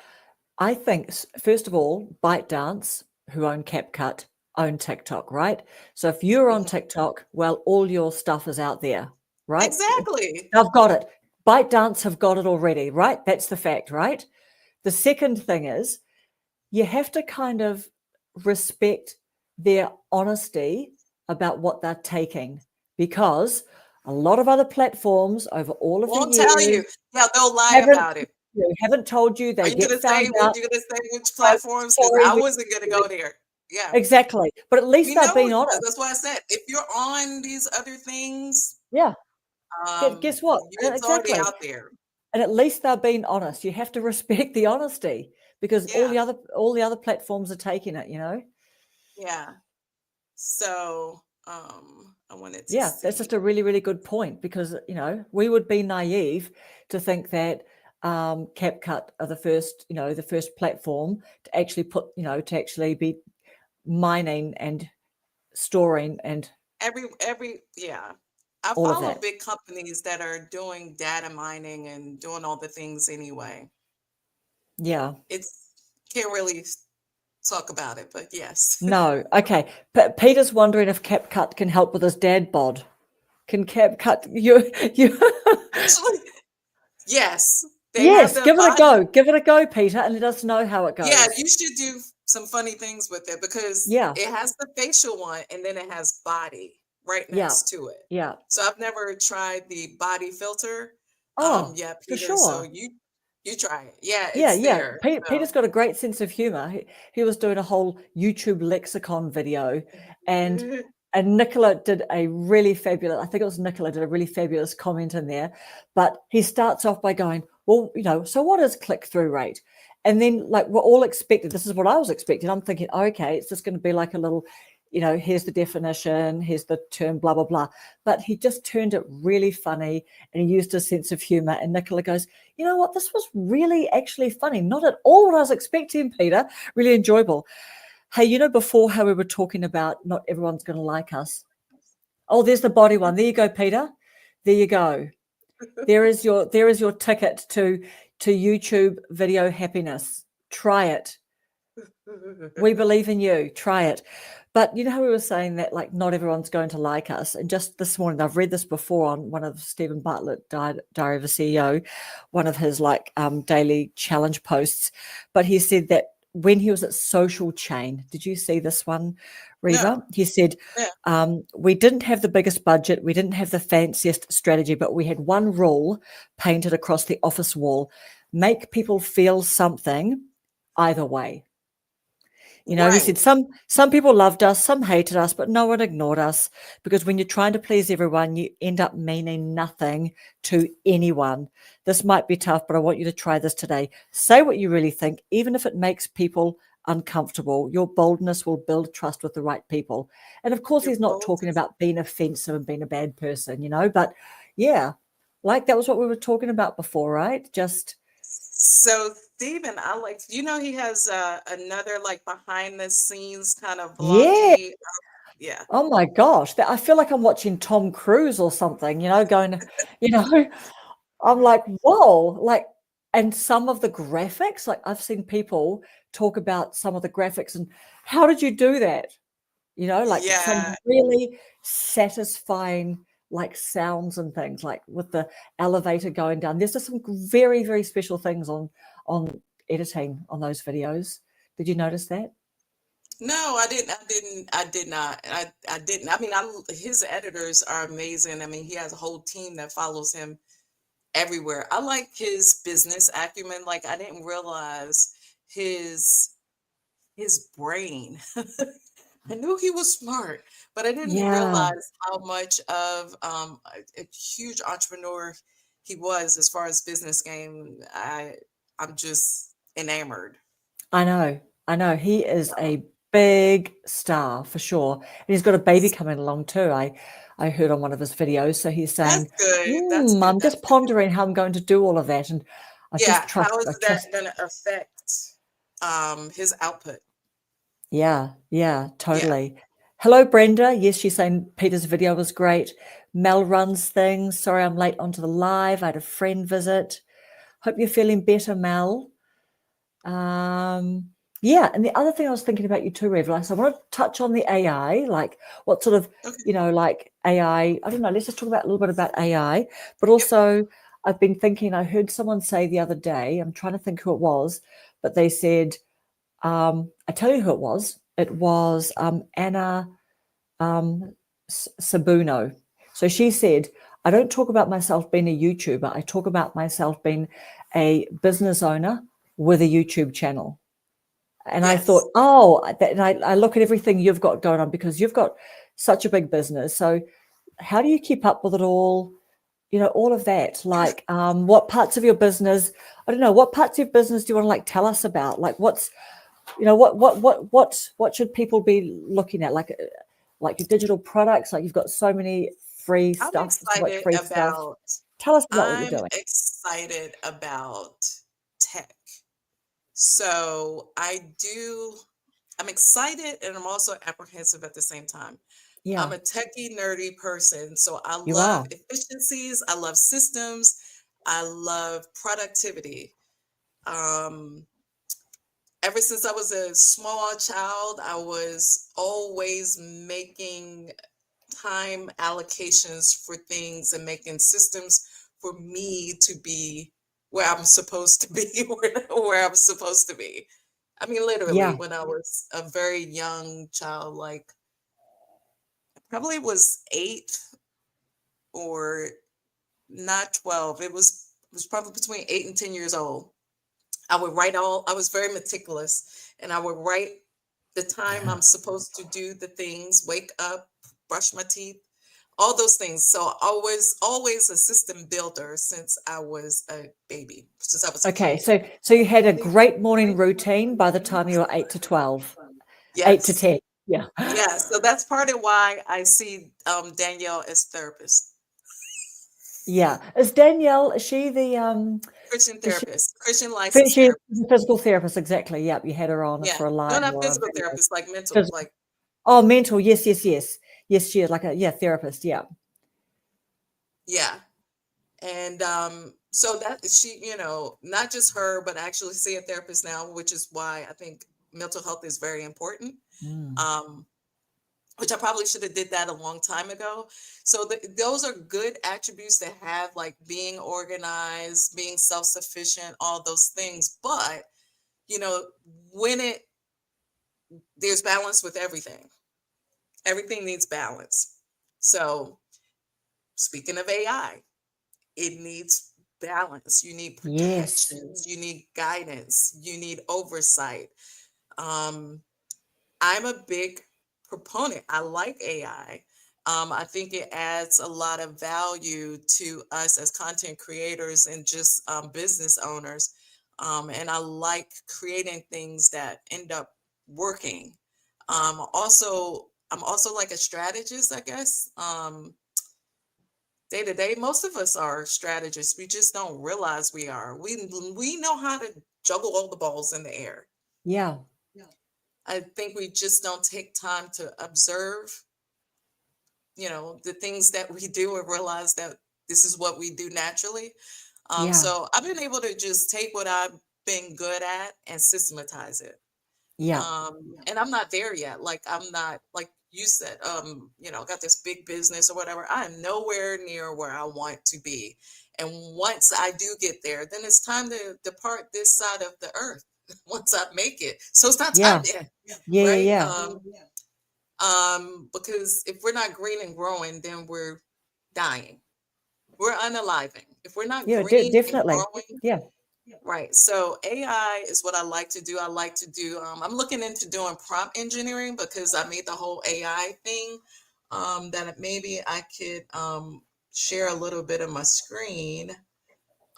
I think, first of all, ByteDance, who own CapCut, own TikTok, right? So if you're on Mhm. TikTok, well, all your stuff is out there, right? Exactly. I've got it. ByteDance have got it already, right? That's the fact, right? The second thing is you have to kind of respect their honesty about what they're taking, because a lot of other platforms over all of the Won't tell years you. Yeah, they'll lie haven't about it. haven't told you. Are They you get gonna found say out. which So platforms? Because sorry, I wasn't gonna go there. Yeah. exactly. But at least We they're know being honest. that's why I said if you're on these other things, Yeah. Guess what? it's already Exactly. out there. And at least they're being honest. You have to respect the honesty, because Yeah. all the other platforms are taking it. Yeah. So I wanted to Yeah, that's see. just a really, really good point, because we would be naive to think that CapCut are the first platform to actually to actually be mining and storing and Every yeah. I all of follow that. big companies that are doing data mining and doing all the things anyway. Yeah. It's can't really talk about it, but yes. No. Okay. Peter's wondering if CapCut can help with his dad bod. Can CapCut you Actually, yes. They have Yes, the give it a body. go. Give it a go, Peter, and let us know how it Yeah, goes. you should do some funny things with it, because Yeah. it has the facial one and then it has body right Yeah. next to it. Yeah. So I've never tried the body filter. Oh, Yeah, for Peter. So sure. you try it. Yeah, Yeah, it's yeah. there. Peter's got a great sense of humor. He was doing a whole YouTube lexicon video, and So And Nicola did a really fabulous, I think it was Nicola did a really fabulous comment in there, but he starts off by going, well, so what is click-through rate? And then like we're all expected, this is what I was expecting. I'm thinking, okay, it's just going to be like a little, here's the definition, here's the term, blah, blah, blah. But he just turned it really funny and he used a sense of humor. And Nicola goes, you know what, this was really actually funny. Not at all what I was expecting, Peter. Really enjoyable. Hey, before how we were talking about not everyone's going to like us. Oh, there's the body one. There you go, Peter. There you go. There is your ticket to YouTube video happiness. Try it. We believe in you. Try it. But you know how we were saying that like not everyone's going to like us. And just this morning, I've read this before on one of Stephen Bartlett, Diary of a CEO, one of his like daily challenge posts. But he said that when he was at Social Chain, did you see this one, Riva? No. He said, Yeah. we didn't have the biggest budget. We didn't have the fanciest strategy, but we had one rule painted across the office wall: make people feel something either way. He Right. said some people loved us, some hated us, but no one ignored us, because when you're trying to please everyone, you end up meaning nothing to anyone. This might be tough, but I want you to try this today. Say what you really think, even if it makes people uncomfortable. Your boldness will build trust with the right people. And of course, You're he's not bold. talking about being offensive and being a bad person, but yeah, like that was what we were talking about before, right? Just So Stephen, he has another like behind the scenes kind of yeah. vloggy. Yeah. Oh my gosh, I feel like I'm watching Tom Cruise or something, going, I'm like, whoa, like, and some of the graphics, like I've seen people talk about some of the graphics and how did you do that? Like some Yeah. really satisfying like sounds and things, like with the elevator going down. There's just some very, very special things on editing on those videos. Did you notice that? No, I didn't. I did not. I didn't. I mean, his editors are amazing. I mean, he has a whole team that follows him everywhere. I like his business acumen. Like, I didn't realize his brain. I knew he was smart, but I didn't Yeah. realize how much of a huge entrepreneur he was as far as business game. I'm just enamored. I know. He is a big star for sure. And he's got a baby coming along too. I heard on one of his videos. So he's That's saying, good. That's good. I'm That's just pondering how I'm going to do all of that. And I Yeah. just trust, How I is that trust. going to affect his output? Yeah, Yeah. totally. Hello, Brenda. Yes, she's saying Peter's video was great. Mel runs things. Sorry, I'm late onto the live. I had a friend visit. Hope you're feeling better, Mel. Yeah, and the other thing I was thinking about you too, Rev, like, so I want to touch on the AI, like what sort of, Okay. like AI, I don't know, let's just talk about a little bit about AI, but Yep. also I've been thinking, I heard someone say the other day, I'm trying to think who it was, but they said, I tell you who it was Anna Sabuno. So she said, I don't talk about myself being a YouTuber, I talk about myself being a business owner with a YouTube channel. And I Yes. thought, and I look at everything you've got going on, because you've got such a big business. So how do you keep up with it all? All of that, like what parts of your business, I don't know, what parts of your business do you want to like tell us about? Like what's, what should people be looking at? Like your digital products, like you've got so many free I'm stuff, so much excited free stuff. about Tell us about what you're I'm doing. excited about tech. So I'm excited and I'm also apprehensive at the same time. I'm Yeah, a techie nerdy person, so I you love are. efficiencies, I love systems, I love productivity. Um, Ever since I was a small child, I was always making time allocations for things and making systems for me to be where I'm supposed to be, where I'm supposed to be. I mean, literally, Yeah, when I was a very young child, like probably was 8 or not 12. It was probably between 8 and 10 years old. I was very meticulous and I would write the time I'm supposed to do the things, wake up, brush my teeth, all those things. So I was always a system builder since I was a baby, since I was a Okay, kid. so you had a great morning routine by the time you were 8 to 12, 8 to Yes. 10. Yeah. Yeah. So that's part of why I see Danielle as therapist, Yeah. Is she the Christian is she therapist, Christian licensed she's therapist. a physical therapist, exactly. Yep, you had her on Yeah. for a No, live not or a physical video. therapist, like mental, Phys- like, Oh, mental. Yes, yes, yes. Yes, she is like a therapist. Yeah. yeah. And so that she, not just her, but actually see a therapist now, which is why I think mental health is very important. Mm. Um, which I probably should have did that a long time ago. So those are good attributes to have, like being organized, being self-sufficient, all those things. But, you know, when there's balance with everything. Everything needs balance. So speaking of AI, it needs balance. You need Yes. protections, you need guidance, you need oversight. Um, I'm a big proponent. I like AI. I think it adds a lot of value to us as content creators and just business owners. And I like creating things that end up working. I'm also like a strategist, I guess. Day to day, most of us are strategists. We just don't realize we are. We know how to juggle all the balls in the air. Yeah. I think we just don't take time to observe, the things that we do and realize that this is what we do naturally. Yeah. So I've been able to just take what I've been good at and systematize it. Yeah. And I'm not there yet. Like I'm not, like you said, got this big business or whatever. I'm nowhere near where I want to be. And once I do get there, then it's time to depart this side of the earth once I make it. So it's not time Yeah. yet, Yeah. Yeah. right? Yeah. Because if we're not green and growing, then we're dying. We're unaliving. If we're not Yeah. green and Definitely. growing, Yeah. right. So AI is what I like to do. I like to do, I'm looking into doing prompt engineering because I made the whole AI thing, that maybe I could share a little bit of my screen.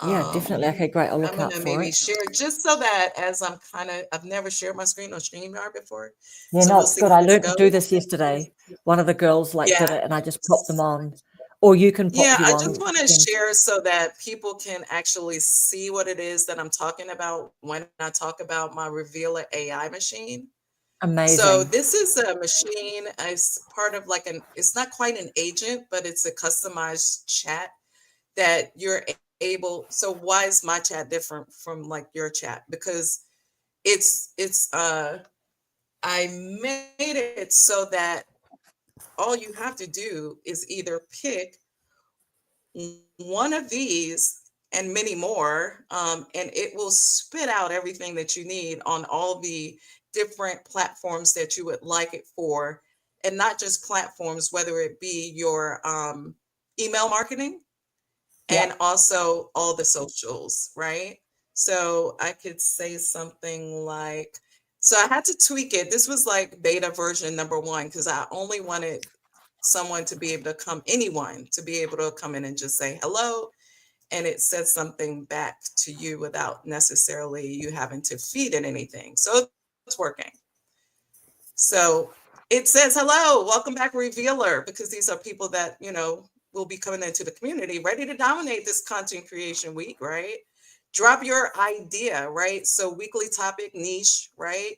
Yeah. Um, Definitely. Okay. Great. I'll I'm look out gonna for maybe it. share just so that as I've never shared my screen on StreamYard before. Yeah. So No, we'll it's see good. how I this learned to do goes. this yesterday. One of the girls like did Yeah. it, and I just popped them on. Or you can pop Yeah, if you I want. just want to share so that people can actually see what it is that I'm talking about when I talk about my Revealer AI machine. So Amazing. this is a machine as part of like it's not quite an agent, but it's a customized chat that you're able. So why is my chat different from like your chat? Because it's I made it so that all you have to do is either pick one of these and many more, and it will spit out everything that you need on all the different platforms that you would like it for, and not just platforms, whether it be your email marketing and Yep. also all the socials, right? So I could say something like, so I had to tweak it. This was like beta version number one because I only wanted someone to be able to anyone to be able to come in and just say hello. And it says something back to you without necessarily you having to feed it anything. So it's working. So it says, hello, welcome back, Revealer, because these are people that, will be coming into the community ready to dominate this content creation week, right? Drop your idea, right? So weekly topic niche, right?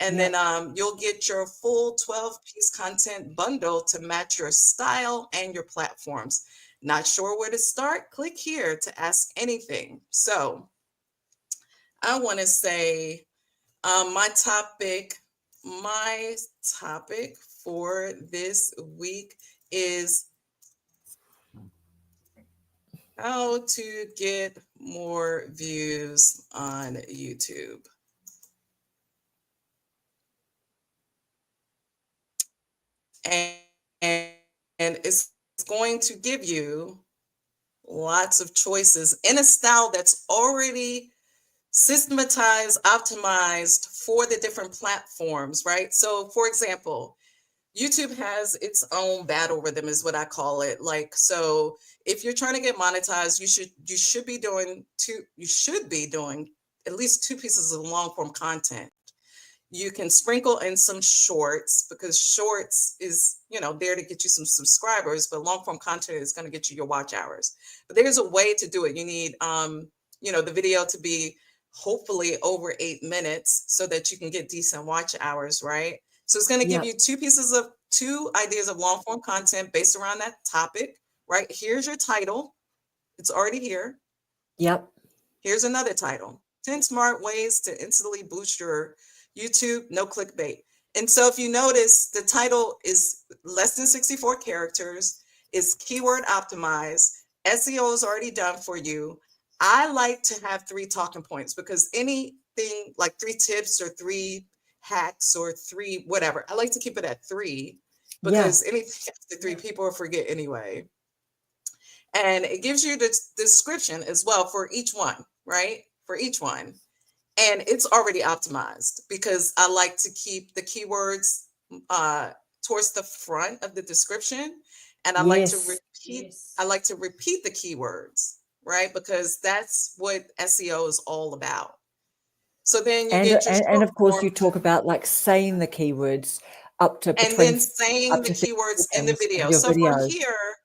And then Yep. you'll get your full 12-piece content bundle to match your style and your platforms. Not sure where to start? Click here to ask anything. So I want to say my topic for this week is how to get more views on YouTube. And, and it's going to give you lots of choices in a style that's already systematized, optimized for the different platforms, right? So, for example, YouTube has its own battle rhythm, is what I call it. Like, so if you're trying to get monetized, you should be doing at least two pieces of long form content. You can sprinkle in some shorts, because shorts is, there to get you some subscribers, but long form content is going to get you your watch hours. But there's a way to do it. You need the video to be hopefully over 8 minutes so that you can get decent watch hours, right? So it's going to give Yep. you two ideas of long form content based around that topic, right? Here's your title. It's already here. Yep. Here's another title: 10 smart ways to instantly boost your YouTube, no clickbait. And so if you notice, the title is less than 64 characters, is keyword optimized, SEO is already done for you. I like to have 3 talking points, because anything like 3 tips or 3 hacks or 3 whatever, I like to keep it at 3, Yeah. because anything after 3 people will forget anyway. And it gives you the description as well for each one, right? For each one. And it's already optimized, because I like to keep the keywords towards the front of the description. And Yes. I like to repeat the keywords, right? Because that's what SEO is all about. So then you And, get your and and short of course you form, talk about like saying the keywords up to and between then saying up the to 60 keywords in the seconds of video. your So from videos. here,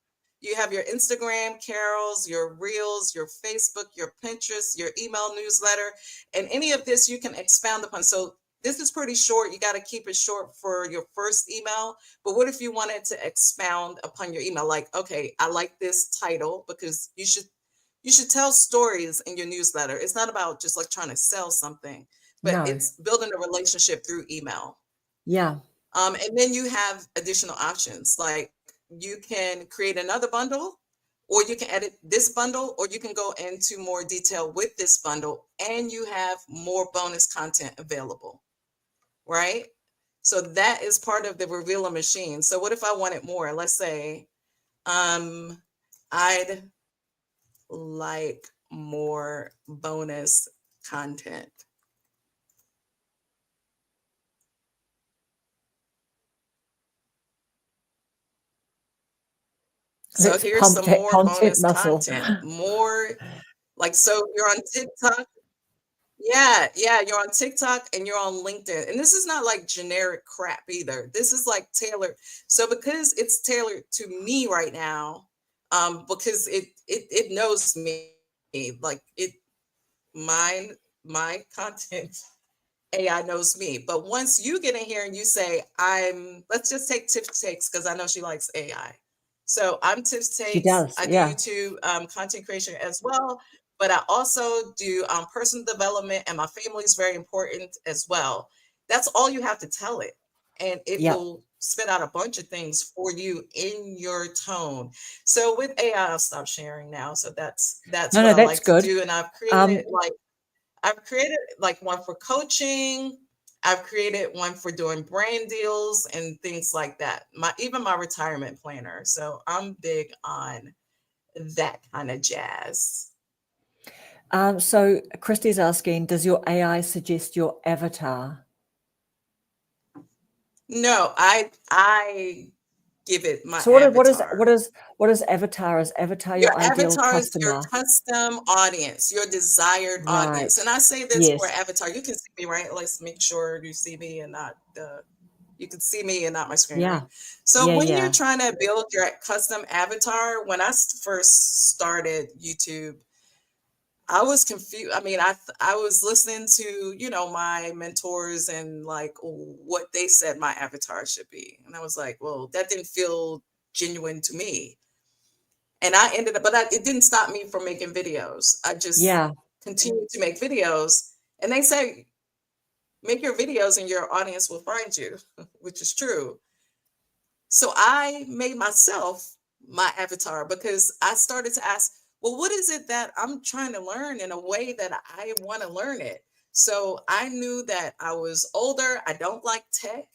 you have your Instagram carols, your reels, your Facebook, your Pinterest, your email newsletter, and any of this you can expound upon. So this is pretty short. You got to keep it short for your first email. But what if you wanted to expound upon your email? Like, okay, I like this title, because you should tell stories in your newsletter. It's not about just like trying to sell something, but No. it's building a relationship through email. Yeah. And then you have additional options, like you can create another bundle, or you can edit this bundle, or you can go into more detail with this bundle, and you have more bonus content available, right? So that is part of the revealer machine. So what if I wanted more? Let's say I'd like more bonus content. So Let's here's pump some that more content bonus muscle. content. More, like, so you're on TikTok. Yeah, yeah, you're on TikTok and you're on LinkedIn. And this is not like generic crap either. This is like tailored. So because it's tailored to me right now, because it knows me, like it mine my content AI knows me. But once you get in here and you say, let's just take Tiff Takes, because I know she likes AI. So I'm Tiff She Takes. does. I do Yeah. YouTube content creation as well, but I also do personal development, and my family is very important as well. That's all you have to tell it, and it Yep. will spit out a bunch of things for you in your tone. So with AI, I'll stop sharing now. So that's No, what no, I that's like to good. do, and Um, I've created like one for coaching. I've created one for doing brand deals and things like that. Even my retirement planner. So I'm big on that kind of jazz. so Christy's asking, does your AI suggest your avatar? No, I give it my So what is what avatar. is what is avatar? Is avatar Your your ideal avatar is your customer? custom audience, your desired Right. audience. And I say this for Yes. avatar. You can see me, right? Let's make sure you see me and not the you can see me and not my screen, right? Yeah. So Yeah, when you're yeah. trying to build your custom avatar, when I first started YouTube, I was confused. I mean, I was listening to, my mentors and like what they said my avatar should be. And I was like, well, that didn't feel genuine to me. And I ended up, it didn't stop me from making videos. I just Yeah. continued to make videos. And they say, make your videos and your audience will find you, which is true. So I made myself my avatar, because I started to ask, well, what is it that I'm trying to learn in a way that I want to learn it? So I knew that I was older. I don't like tech.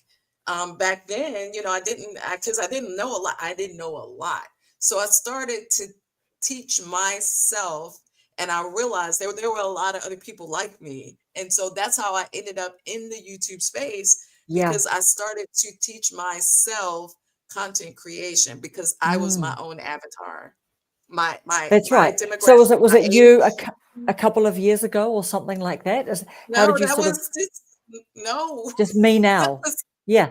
Back then, because I didn't know a lot. I didn't know a lot. So I started to teach myself, and I realized there were a lot of other people like me. And so that's how I ended up in the YouTube space, Yeah. because I started to teach myself content creation because I was my Mm. own avatar. My That's right. So demographic, was my it you age. a couple of years ago or something like that? How No, did you that sort of was just no. just me That now? was Yeah.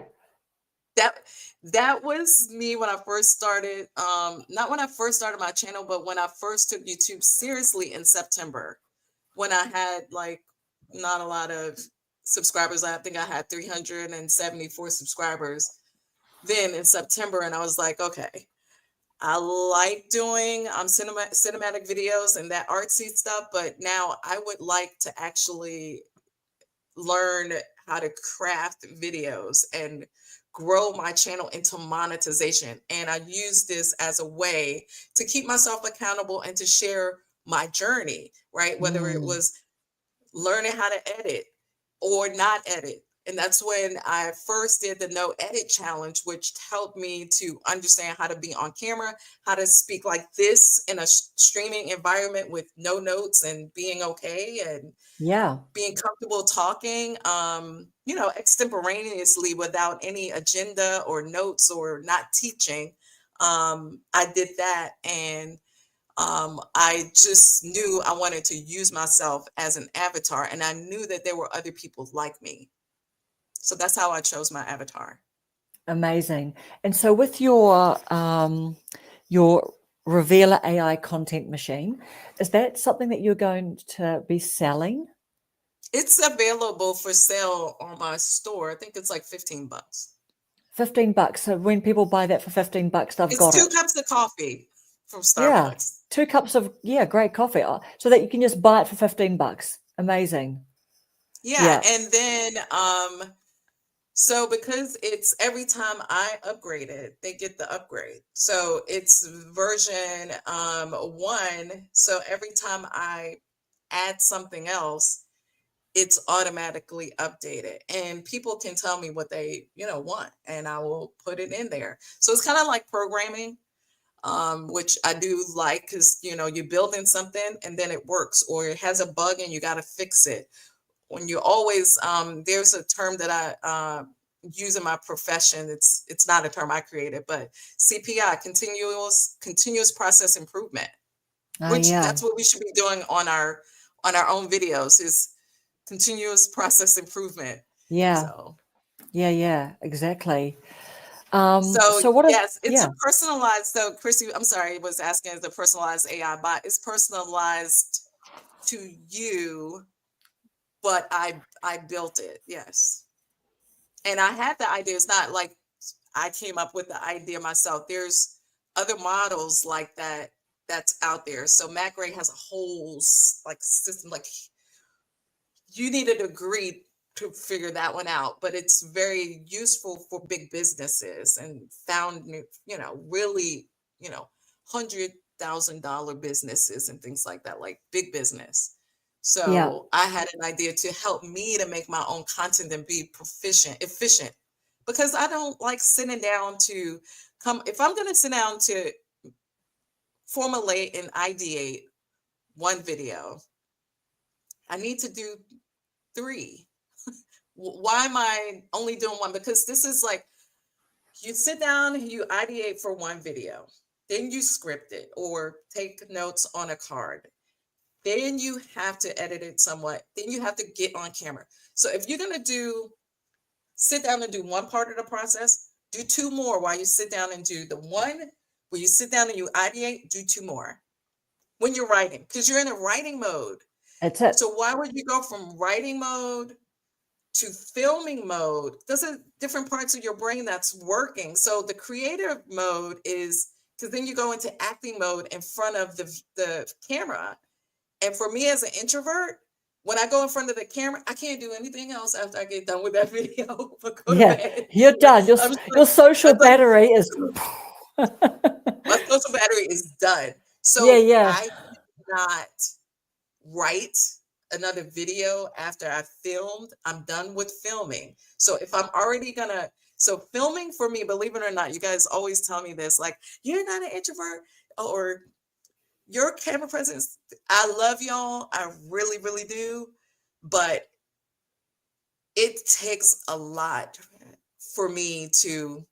that that was me when I first started. Not when I first started my channel, but when I first took YouTube seriously in September, when I had like not a lot of subscribers. I think I had 374 subscribers then in September, and I was like, okay, I like doing cinematic videos and that artsy stuff, but now I would like to actually learn how to craft videos and grow my channel into monetization. And I use this as a way to keep myself accountable and to share my journey, right? Whether it Mm. was learning how to edit or not edit. And that's when I first did the no edit challenge, which helped me to understand how to be on camera, how to speak like this in a streaming environment with no notes and being okay and Yeah. being comfortable talking, extemporaneously without any agenda or notes or not teaching. I did that, and I just knew I wanted to use myself as an avatar, and I knew that there were other people like me. So that's how I chose my avatar. Amazing. And so with your Revealer AI content machine, is that something that you're going to be selling? It's available for sale on my store. I think it's like 15 bucks. $15. So when people buy that for $15, they've It's got two it. cups of coffee from Yeah. Starbucks. 2 cups of, yeah, great coffee. So that you can just buy it for $15. Amazing. Yeah, Yeah. and then so because it's every time I upgrade it, they get the upgrade. So it's version 1. So every time I add something else, it's automatically updated. And people can tell me what they, want, and I will put it in there. So it's kind of like programming, which I do like because you're building something and then it works, or it has a bug and you got to fix it. When you always there's a term that I use in my profession. It's not a term I created, but CPI, continuous process improvement, which Yeah. that's what we should be doing on our own videos, is continuous process improvement. Yeah. So Yeah. Yeah. Exactly. so So what are, yes, it's a yeah. personalized. So Chrissy, I'm sorry, was asking, is the personalized AI bot? It's personalized to you, but I built it. Yes. And I had the idea. It's not like I came up with the idea myself. There's other models like that that's out there. So MacRay has a whole like system. Like, you need a degree to figure that one out, but it's very useful for big businesses and found really $100,000 businesses and things like that, like big business. Yeah. So I had an idea to help me to make my own content and be efficient, because I don't like sitting down to come. If I'm going to sit down to formulate and ideate one video, I need to do 3. Why am I only doing one? Because this is like, you sit down, you ideate for one video, then you script it or take notes on a card. Then you have to edit it somewhat. Then you have to get on camera. So if you're going to sit down and do one part of the process, do 2 more while you sit down and do the one where you sit down and you ideate, do 2 more when you're writing, because you're in a writing mode. That's it. So why would you go from writing mode to filming mode? Those are different parts of your brain that's working. So the creative mode is, because then you go into acting mode in front of the camera. And for me as an introvert, when I go in front of the camera, I can't do anything else after I get done with that video but go to Yeah. bed. You're done. I'm just Your like, social it's like battery is, my social battery is done. yeah. So Yeah. I cannot write another video after I filmed. I'm done with filming. So if I'm already gonna, so filming for me, believe it or not, you guys always tell me this, like, you're not an introvert or your camera presence. I love y'all. I really, really do. But it takes a lot for me to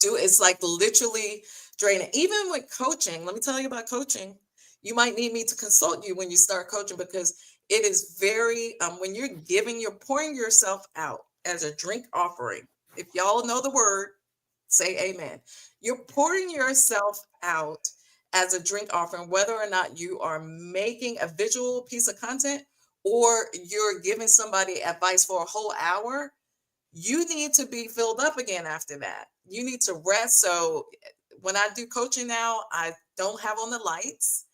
do. It's like literally draining. Even with coaching, let me tell you about coaching. You might need me to consult you when you start coaching, because it is very when you're pouring yourself out as a drink offering. If y'all know the word, say amen. You're pouring yourself out as a drink offering, whether or not you are making a visual piece of content or you're giving somebody advice for a whole hour. You need to be filled up again after that. You need to rest. So when I do coaching now, I don't have on the lights.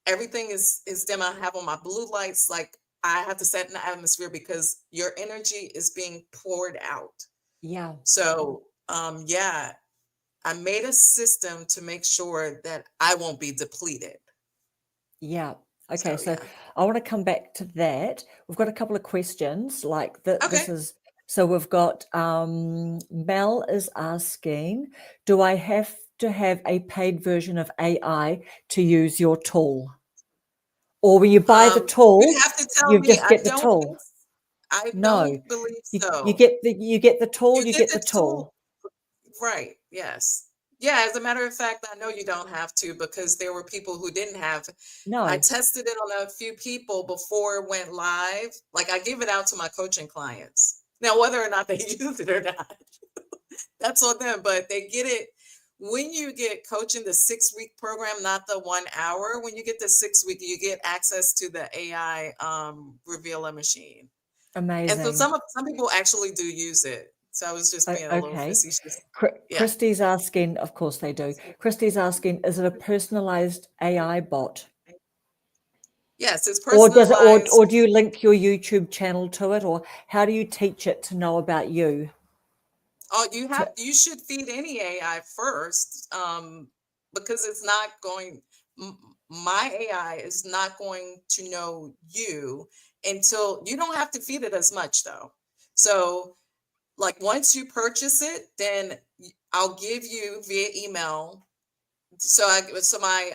Everything is dim. I have on my blue lights. Like, I have to set an atmosphere because your energy is being poured out. Yeah. So yeah, I made a system to make sure that I won't be depleted. Yeah. Okay. So So yeah. I want to come back to that. We've got a couple of questions like that. Okay. So we've got Mel is asking, do I have to have a paid version of AI to use your tool? Or when you buy the You'd tool, have to tell you me. just get the tool? I No. don't believe You so. get the tool, You you get get the the tool. tool. Right. Yes. Yeah. As a matter of fact, I know you don't have to, because there were people who didn't have. I No. tested it on a few people before it went live. Like, I give it out to my coaching clients. Now, whether or not they use it or not, that's on them. But they get it when you get coaching the 6 week program, not the 1 hour. When you get the 6 week, you get access to the AI revealer machine. And so Amazing. some people actually do use it. So I was just being a little Okay. facetious. Yeah. Christy's asking, of course they do. Christy's asking, is it a personalized AI bot? Yes, it's Or does it, personalized. or do you link your YouTube channel to it? Or how do you teach it to know about you? Oh, To, you should feed any AI first, because it's not going. My AI is not going to know you until you don't have to feed it as much, though. So, like, once you purchase it, then I'll give you via email. So my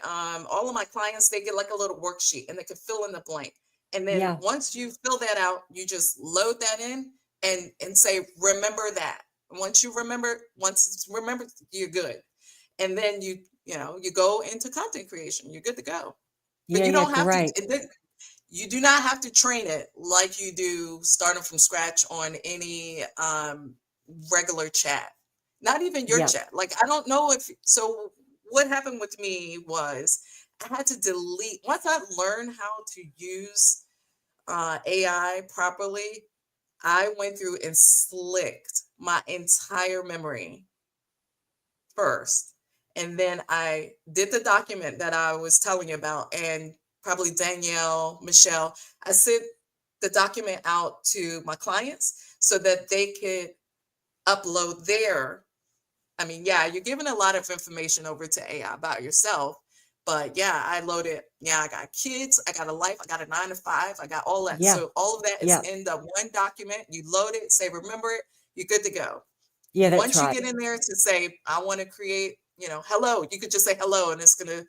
all of my clients, they get like a little worksheet and they can fill in the blank. And then yeah, once you fill that out, you just load that in and say, remember that. Once it's remembered, you're good. And then you go into content creation. You're good to go. But you yeah, don't have to. great. You do not have to train it like you do starting from scratch on any regular chat. Not even your Yeah, chat. Like, I don't know if so. What happened with me was I had to delete once I learned how to use AI properly. I went through and slicked my entire memory first. And then I did the document that I was telling you about, and probably Danielle, Michelle, I sent the document out to my clients so that they could upload their. I mean, yeah, you're giving a lot of information over to AI about yourself, but yeah, I loaded. Yeah, I got kids, I got a life, I got a 9 to 5, I got all that. yeah, So all of that is yeah, in the one document. You load it, say, remember it, you're good to go. yeah, that's Once you right. get in there to say, I want to create, hello, you could just say hello and it's going to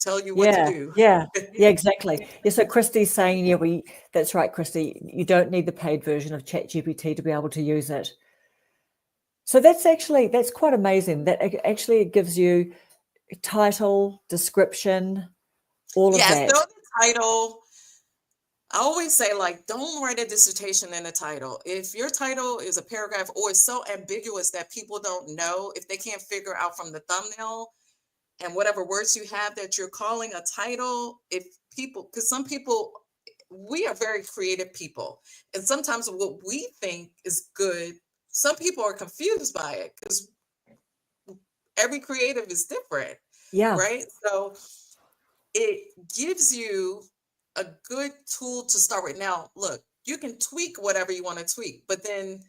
tell you what to Yeah, do. yeah, yeah, exactly. Yeah, so Christy's saying, yeah, that's right, Christy. You don't need the paid version of ChatGPT to be able to use it. So that's quite amazing. That actually it gives you title, description, all of Yes, throw that. the title. I always say, like, don't write a dissertation in a title. If your title is a paragraph or it's so ambiguous that people don't know, if they can't figure out from the thumbnail and whatever words you have that you're calling a title, if people, because some people, we are very creative people. And sometimes what we think is good, some people are confused by it because every creative is different, Yeah, right? So it gives you a good tool to start with. Now, look, you can tweak whatever you want to tweak, but then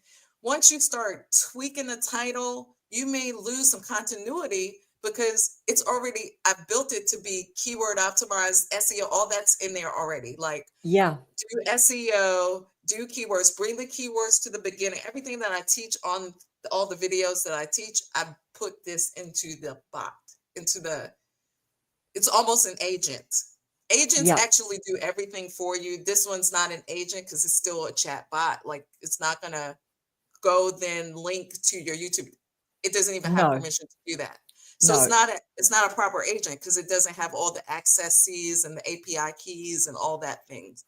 once you start tweaking the title, you may lose some continuity because I built it to be keyword optimized, SEO, all that's in there already. Like, yeah, do SEO, do keywords, bring the keywords to the beginning. Everything that I teach on all the videos that I teach, I put this into the bot, it's almost an agent. Agents Yeah. actually do everything for you. This one's not an agent because it's still a chat bot. Like it's not gonna go then link to your YouTube. It doesn't even have No, permission to do that. So no. it's not a proper agent because it doesn't have all the accesses and the API keys and all that things.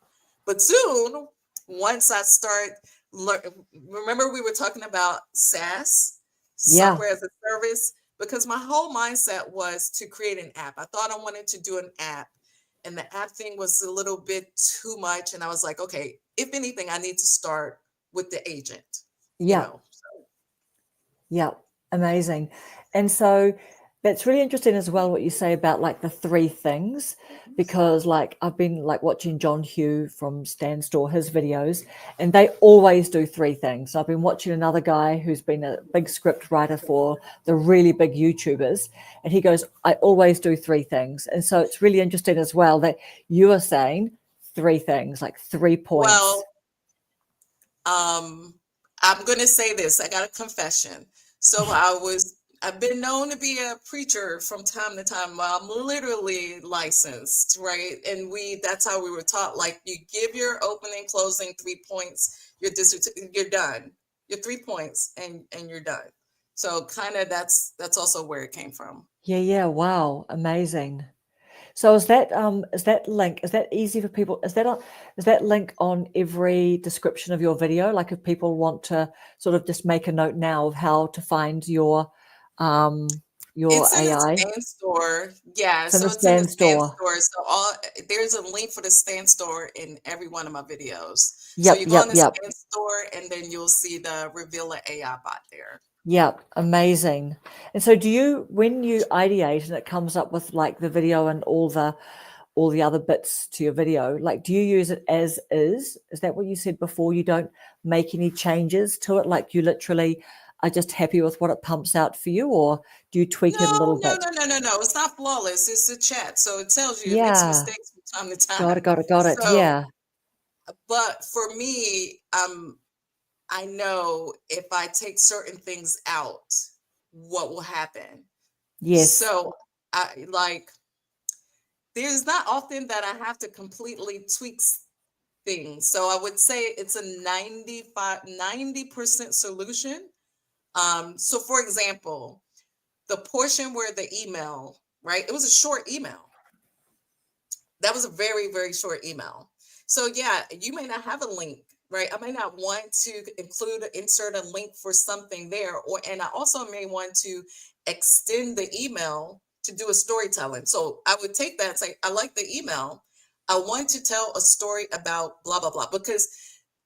But soon, once I start remember we were talking about SaaS, Yeah. software as a service, because my whole mindset was to create an app. I thought I wanted to do an app, and the app thing was a little bit too much. And I was like, okay, if anything, I need to start with the agent, you Yeah. know. Yeah, amazing. And so that's really interesting as well what you say about like the three things, because like I've been like watching John Hugh from Stan Store, his videos, and they always do three things. I've been watching another guy who's been a big script writer for the really big YouTubers, and he goes, I always do three things. And so it's really interesting as well that you are saying three things, like 3 points. Well, I'm gonna say this. I got a confession. So I've been known to be a preacher from time to time. I'm literally licensed, right? And that's how we were taught. Like you give your opening, closing 3 points, you're done. Your 3 points and you're done. So kind of that's also where it came from. Yeah, yeah, wow, amazing. So is that link, is that easy for people? Is that link on every description of your video? Like if people want to sort of just make a note now of how to find your It's in the AI. Stan Store. Yeah, It's in so the it's in the Stan Stan Store. Store. So there's a link for the Stan Store in every one of my videos. So Yep, you go on yep, the yep, Stan Store and then you'll see the Reveal a AI bot there. yep. Amazing. And so do you, when you ideate and it comes up with like the video and all the other bits to your video, like do you use it as is? Is that what you said before? You don't make any changes to it, like you literally are just happy with what it pumps out for you, or do you tweak it a No, little no, bit? no, no, no, no. It's not flawless. It's a chat. So it tells you it makes Yeah, mistakes from time to got time. it, got it, got it. So, Yeah. but for me, I know if I take certain things out, what will happen. Yes. So I like there's not often that I have to completely tweak things. So I would say it's a 90% solution. So for example, the portion where the email, right? It was a short email. That was a very, very short email. So yeah, you may not have a link, right? I may not want to insert a link for something there, and I also may want to extend the email to do a storytelling. So I would take that and say, I like the email. I want to tell a story about blah, blah, blah. Because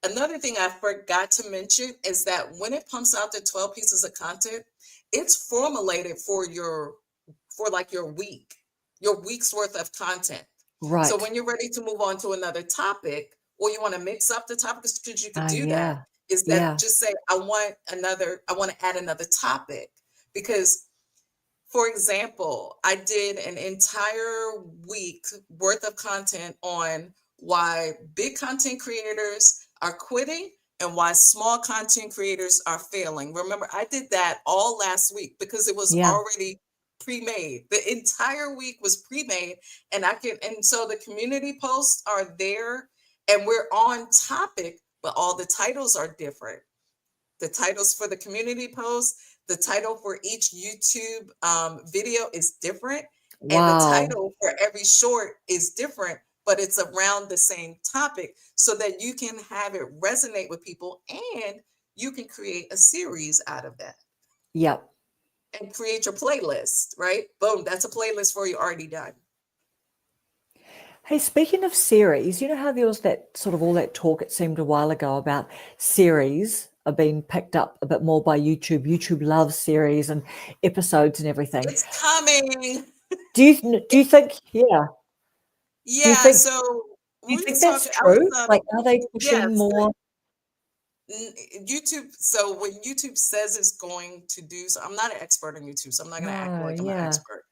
another thing I forgot to mention is that when it pumps out the 12 pieces of content, it's formulated for like your week's worth of content. So Right. when you're ready to move on to another topic, or you want to mix up the topics, because you could Ah, do that, yeah. is that Yeah. just say, I want to add another topic. Because, for example, I did an entire week worth of content on why big content creators are quitting and why small content creators are failing. Remember, I did that all last week because it was Yeah. already pre-made. The entire week was pre-made, and so the community posts are there and we're on topic, but all the titles are different. The titles for the community post, the title for each YouTube video is different, and the Wow. title for every short is different, but it's around the same topic so that you can have it resonate with people and you can create a series out of that Yep. and create your playlist, right? Boom, that's a playlist for you already done. Hey, speaking of series, you know how there was that sort of all that talk, it seemed a while ago, about series are being picked up a bit more by YouTube. YouTube loves series and episodes and everything. It's coming. Do you think, yeah, do you Yeah, think so do you we think was that's talking, I was true? Like, are they pushing yes, more? YouTube. So when YouTube says it's going to do, so I'm not an expert on YouTube, so I'm not going to act No, like I'm an yeah. expert.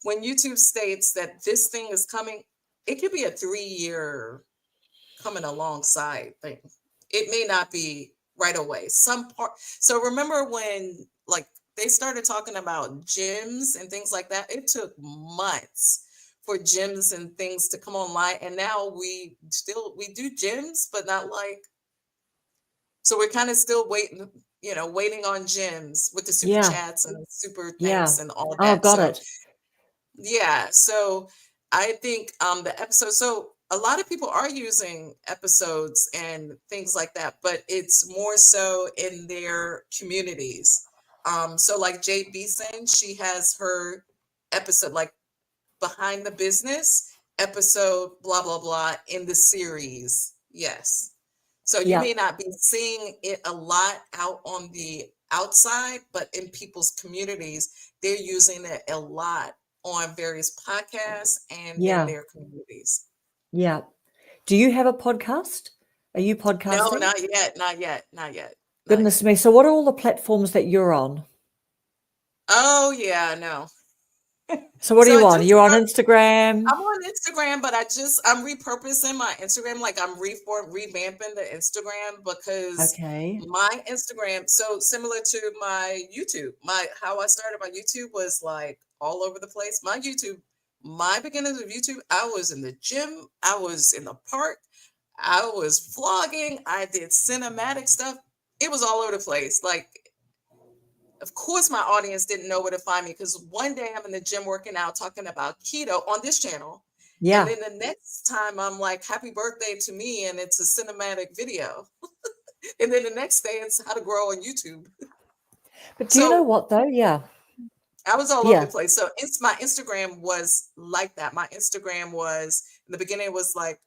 When YouTube states that this thing is coming, it could be a 3 year coming alongside thing. It may not be right away. Some part. So remember when like they started talking about gyms and things like that? It took months for gyms and things to come online. And now we do gyms, but not like, so we're kind of still waiting, waiting on gyms with the super Yeah. chats and super Yeah. thanks and all Oh, that. got So it. yeah, so I think the episode, so a lot of people are using episodes and things like that, but it's more so in their communities. So like Jade Beeson, she has her episode like behind the business episode, blah blah blah, in the series. Yes. So you Yeah. may not be seeing it a lot out on the outside, but in people's communities, they're using it a lot on various podcasts and in Yeah. their communities. Yeah. Do you have a podcast? Are you No, podcasting? not yet, not yet, not yet, not Goodness yet. me. So what are all the platforms that you're on? Oh yeah, no. So what are So you I on? just You're on Instagram? I'm on Instagram, but I'm repurposing my Instagram. Like I'm revamping the Instagram because Okay. my Instagram, so similar to my YouTube, how I started my YouTube was like all over the place. My beginnings of YouTube, I was in the gym, I was in the park, I was vlogging, I did cinematic stuff. It was all over the place. Like, of course, my audience didn't know where to find me because one day I'm in the gym working out talking about keto on this channel. And Yeah. then the next time I'm like, happy birthday to me. And it's a cinematic video. And then the next day it's how to grow on YouTube. But do you know So what though? Yeah. I was all over Yeah. the place. So it's my Instagram was like that. My Instagram was in the beginning was like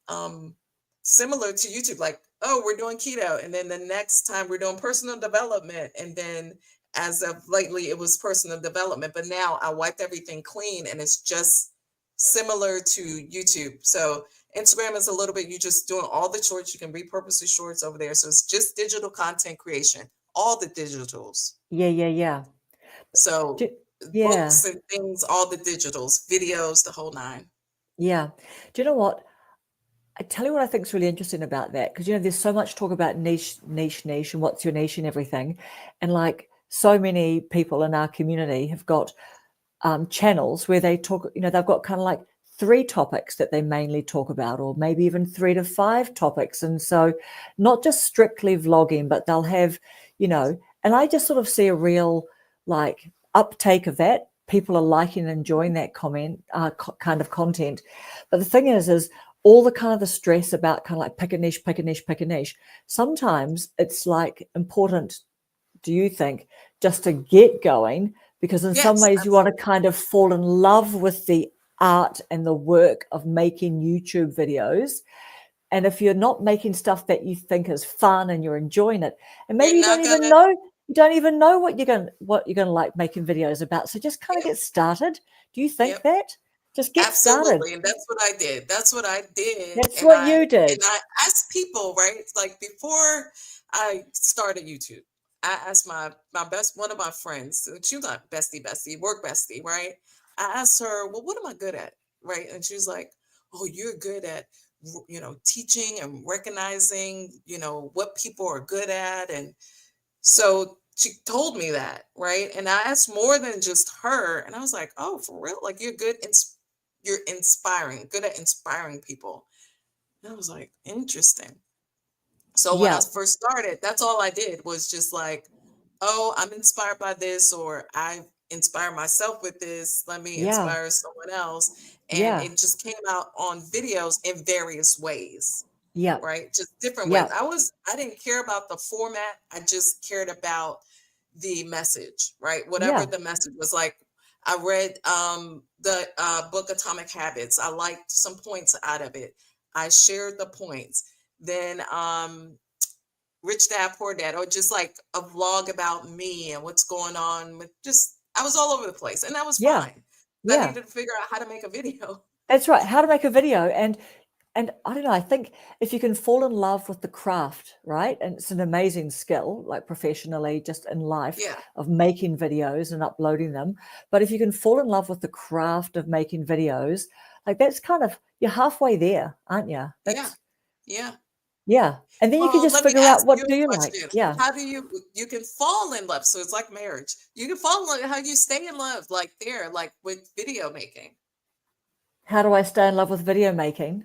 um similar to YouTube, like, oh, we're doing keto. And then the next time we're doing personal development. And then as of lately, it was personal development. But now I wiped everything clean and it's just similar to YouTube. So Instagram is a little bit, you just doing all the shorts. You can repurpose the shorts over there. So it's just digital content creation, all the digitals. Yeah. Yeah. Yeah. So Do, yeah. books and things, all the digitals, videos, the whole nine. Yeah. Do you know what? I tell you what I think is really interesting about that, because there's so much talk about niche, and what's your niche and everything, and like so many people in our community have got channels where they talk. They've got kind of like 3 topics that they mainly talk about, or maybe even 3 to 5 topics, and so not just strictly vlogging, but they'll have, and I just sort of see a real like uptake of that. People are liking and enjoying that kind of content, but the thing is all the kind of the stress about kind of like pick a niche, pick a niche, pick a niche. Sometimes it's like important, do you think, just to get going, because in some Yes, ways you want to absolutely. kind of fall in love with the art and the work of making YouTube videos. And if you're not making stuff that you think is fun and you're enjoying it, and maybe You're you don't not even gonna, know what you're going to like making videos about, so just kind of yep, get started. Do you think yep. that? Just get started. Absolutely, and that's what I did. That's what I did, That's and what I you and did. I asked people, right? Like before I started YouTube, I asked my best one of my friends. She was not bestie, work bestie, right? I asked her, well, what am I good at, right? And she was like, oh, you're good at teaching and recognizing what people are good at, and so she told me that, right? And I asked more than just her, and I was like, oh, for real? Like you're inspiring, good at inspiring people. And I was like, interesting. So when I Yeah, first started, that's all I did was just like, oh, I'm inspired by this, or I inspire myself with this. Let me yeah, inspire someone else. And yeah, it just came out on videos in various ways, yeah, right? Just different ways. yeah, I didn't care about the format. I just cared about the message, right? Whatever yeah, the message was. Like I read the book Atomic Habits. I liked some points out of it. I shared the points. Then Rich Dad Poor Dad, or just like a vlog about me and what's going on with just I was all over the place, and that was yeah, fine. I yeah. needed to figure out how to make a video. That's right. How to make a video. And I don't know, I think if you can fall in love with the craft, right? And it's an amazing skill, like professionally, just in life, Yeah, of making videos and uploading them. But if you can fall in love with the craft of making videos, like that's kind of, you're halfway there, aren't you? yeah, That's, yeah. yeah. And then you can Well, just let me figure out ask you what do a you like. question. Yeah. How do you can fall in love? So it's like marriage. You can fall in love. How do you stay in love? Like there, like with video making. How do I stay in love with video making?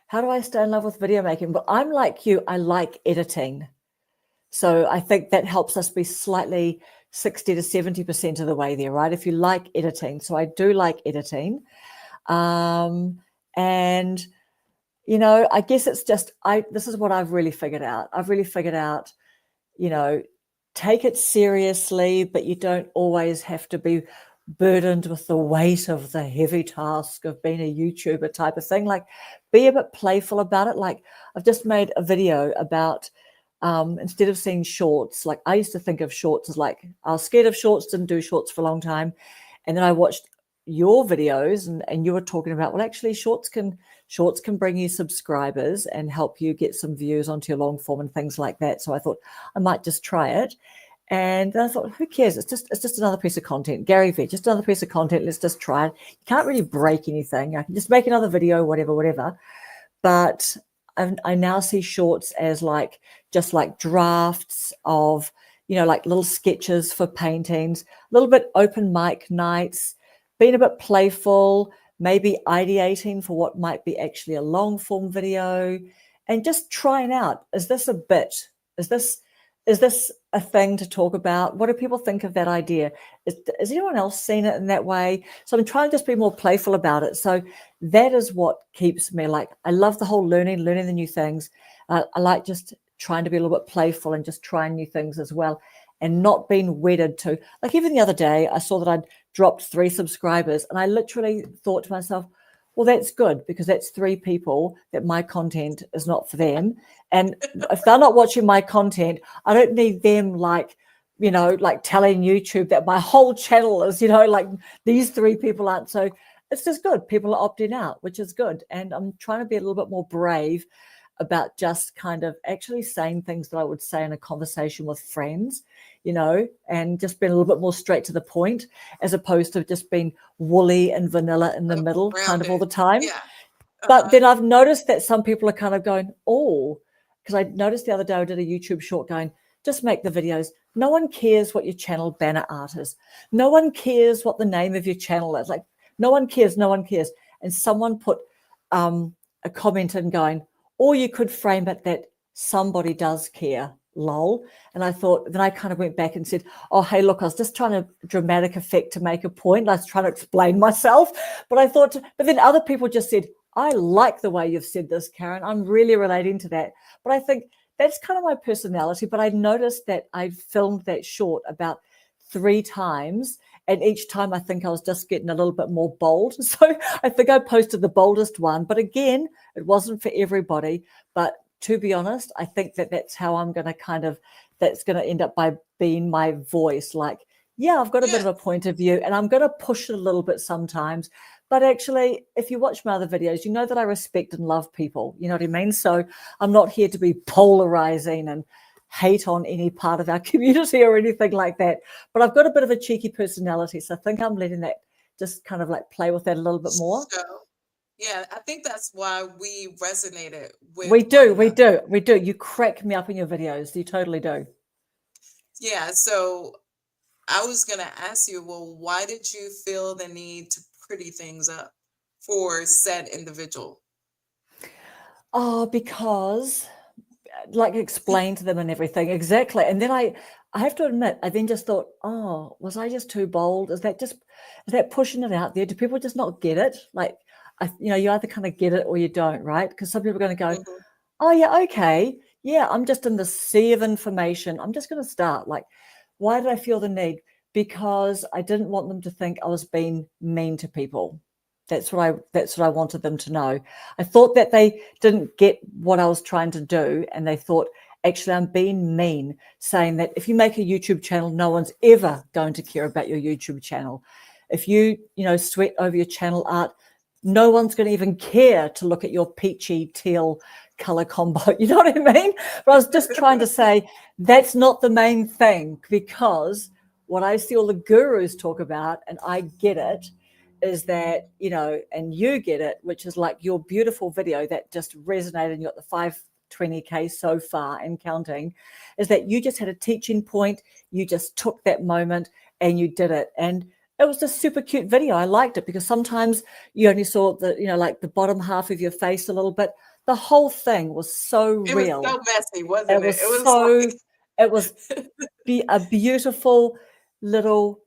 How do I stay in love with video making? Well, I'm like you, I like editing. So I think that helps us be slightly 60 to 70% of the way there, right? If you like editing. So I do like editing. And, you know, I guess it's just, this is what I've really figured out. I've really figured out, you know, take it seriously, but you don't always have to be burdened with the weight of the heavy task of being a YouTuber type of thing. Like, be a bit playful about it. Like, I've just made a video about instead of seeing shorts, like I used to think of shorts as like, I was scared of shorts, didn't do shorts for a long time. And then I watched your videos and you were talking about, well, actually shorts can bring you subscribers and help you get some views onto your long form and things like that. So I thought I might just try it. And then I thought, who cares? It's just another piece of content. Gary Vee, just another piece of content. Let's just try it. You can't really break anything. I can just make another video, whatever. But I now see shorts as like just like drafts of, you know, like little sketches for paintings, a little bit open mic nights, being a bit playful, maybe ideating for what might be actually a long form video, and just trying out, is this a bit? Is this a thing to talk about? What do people think of that idea? Has anyone else seen it in that way? So I'm trying to just be more playful about it. So that is what keeps me, like, I love the whole learning the new things. I like just trying to be a little bit playful and just trying new things as well, and not being wedded to, like, even the other day, I saw that I'd dropped 3 subscribers and I literally thought to myself, well, that's good, because that's 3 people that my content is not for them. And if they're not watching my content, I don't need them, like, you know, like telling YouTube that my whole channel is, you know, like these 3 people aren't. So it's just good. People are opting out, which is good. And I'm trying to be a little bit more brave about just kind of actually saying things that I would say in a conversation with friends, you know, and just being a little bit more straight to the point, as opposed to just being woolly and vanilla in the middle kind of all the time. Yeah. But then I've noticed that some people are kind of going, oh, because I noticed the other day I did a YouTube short going, just make the videos. No one cares what your channel banner art is. No one cares what the name of your channel is. Like, no one cares. And someone put a comment in going, or you could frame it that somebody does care, lol. And I thought, then I kind of went back and said, oh, hey, look, I was just trying to dramatic effect to make a point. I was trying to explain myself. But I thought, but then other people just said, I like the way you've said this, Karen. I'm really relating to that. But I think that's kind of my personality. But I noticed that I filmed that short about 3 times. And each time I think I was just getting a little bit more bold. So I think I posted the boldest one. But again, it wasn't for everybody. But to be honest, I think that that's how I'm going to kind of, that's going to end up by being my voice. Like, yeah, I've got a bit of a point of view and I'm going to push it a little bit sometimes. But actually, if you watch my other videos, you know that I respect and love people. You know what I mean? So I'm not here to be polarizing and hate on any part of our community or anything like that. But I've got a bit of a cheeky personality. So I think I'm letting that just kind of like play with that a little bit more. So, yeah, I think that's why we resonated with We do. You crack me up in your videos. You totally do. Yeah, so I was going to ask you, well, why did you feel the need to pretty things up for said individual? Oh, because like explain to them and everything. Exactly. And then I have to admit, I then just thought, oh, was I just too bold? Is that pushing it out there? Do people just not get it? Like, you know, you either kind of get it or you don't, right? Because some people are going to go, oh yeah, okay. Yeah, I'm just in the sea of information. I'm just going to start. Like, why did I feel the need? Because I didn't want them to think I was being mean to people. That's what I wanted them to know. I thought that they didn't get what I was trying to do, and they thought, actually, I'm being mean, saying that if you make a YouTube channel, no one's ever going to care about your YouTube channel. If you sweat over your channel art, no one's going to even care to look at your peachy teal color combo. You know what I mean? But I was just trying to say that's not the main thing, because what I see all the gurus talk about, and I get it, is that, and you get it, which is like your beautiful video that just resonated and you got the 520K so far and counting, is that you just had a teaching point. You just took that moment and you did it. And It was a super cute video. I liked it because sometimes you only saw the, like the bottom half of your face a little bit. The whole thing was so It was real. so messy, It wasn't it? was It was so, like it was a beautiful little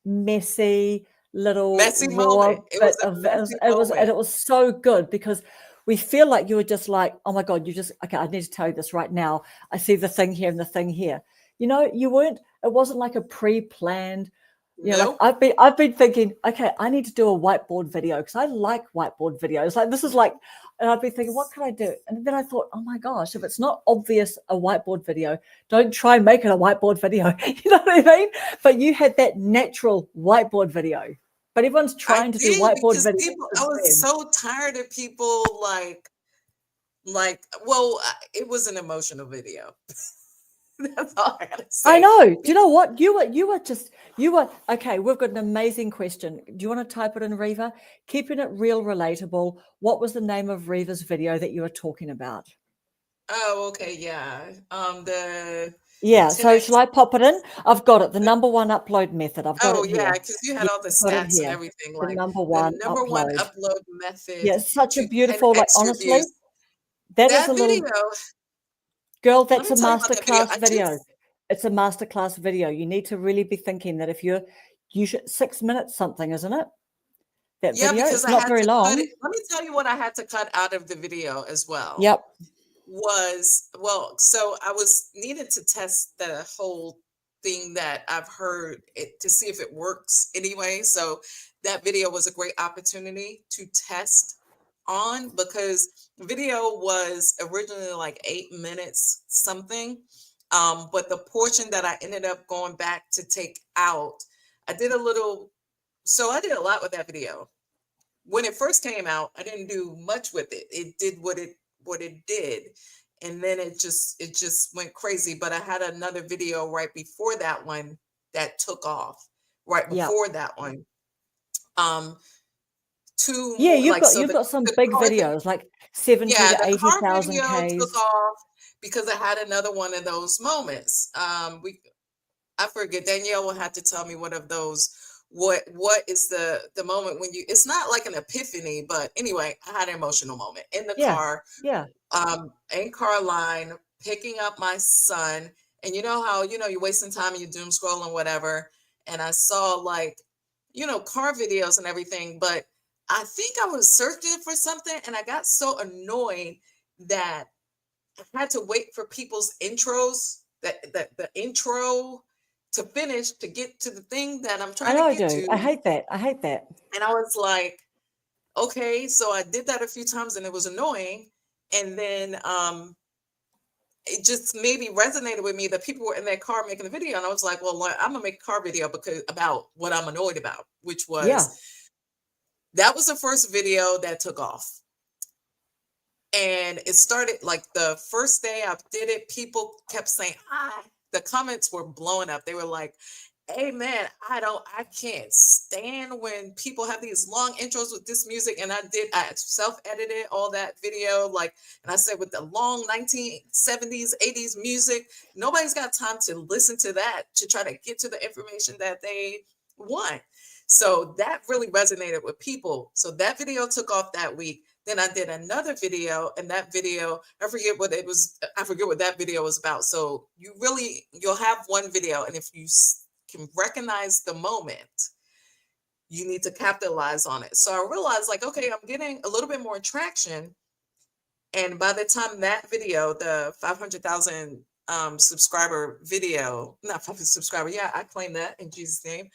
messy little messy raw moment. It was bit a of messy and moment. it was so good because we feel like you were just like, oh my god, okay, I need to tell you this right now. I see the thing here and the thing here. You weren't, it wasn't like a pre-planned, like Nope. I've been thinking, okay, I need to do a whiteboard video because I like whiteboard videos. Like this is like, and I've been thinking, what can I do? And then I thought, oh my gosh, if it's not obvious a whiteboard video, don't try and make it a whiteboard video. You know what I mean? But you had that natural whiteboard video. But everyone's I trying to do did whiteboard because videos people, I since was then. so tired of people well, it was an emotional video. That's all I gotta I say. know. Do you know what? You were okay. We've got an amazing question. Do you want to type it in, Riva? Keeping it real, relatable. What was the name of Riva's video that you were talking about? Oh, okay, yeah. The Yeah, so 10x. shall I pop it in? I've got it. The number one upload method. I've got Oh, it yeah, here. because you had Yeah, all the I've got it stats and here. everything. The Like number the one number one upload. upload Yeah, method it's such a to beautiful, like 10x honestly, reviews. that is a That little video, girl, let that's me a tell you about that video. masterclass video. It's a masterclass video. You need to really be thinking that if you should 6 minutes something, isn't it? That Yeah, video. because It's I not had very to cut it. long. Let me tell you what I had to cut out of the video as well. Yep. So I was needed to test the whole thing that I've heard it to see if it works anyway. So that video was a great opportunity to test on because video was originally like 8 minutes something. But the portion that I ended up going back to take out, I did a little, so I did a lot with that video. When it first came out, I didn't do much with it. It did what it did. And then it just went crazy. But I had another video right before that one that took off. Right Yep. before that one. Um, two Yeah, more you've like got so you've got some the big car thing. videos, like 70 Yeah, to the car 80,000 video took Ks. off because I had another one of those moments. We I forget. Danielle will have to tell me what of those. What is the moment when you? It's not like an epiphany, but anyway, I had an emotional moment in the Yeah. car, Yeah. in car line, picking up my son, and you know how you're wasting time and you're doom scrolling whatever, and I saw like car videos and everything, but I think I was searching for something, and I got so annoyed that I had to wait for people's intros, that the intro to finish to get to the thing that I'm I trying know to I get do. I to. hate that. I hate that. And I was like, okay, so I did that a few times and it was annoying. And then it just maybe resonated with me that people were in their car making the video. And I was like, well, I'm gonna make a car video because about what I'm annoyed about, which Yeah. was that was the first video that took off. And it started like the first day I did it, people kept saying, the comments were blowing up. They were like, hey man, I can't stand when people have these long intros with this music. And I self-edited all that video, like, and I said with the long 1970s, 80s music, nobody's got time to listen to that to try to get to the information that they want. So that really resonated with people. So that video took off that week. Then I did another video, and that video, I forget what it was. I forget what that video was about. So you'll have one video, and if you can recognize the moment, you need to capitalize on it. So I realized, like, okay, I'm getting a little bit more traction. And by the time that video, the 500,000 subscriber video, not 500 subscriber, yeah, I claim that in Jesus' name.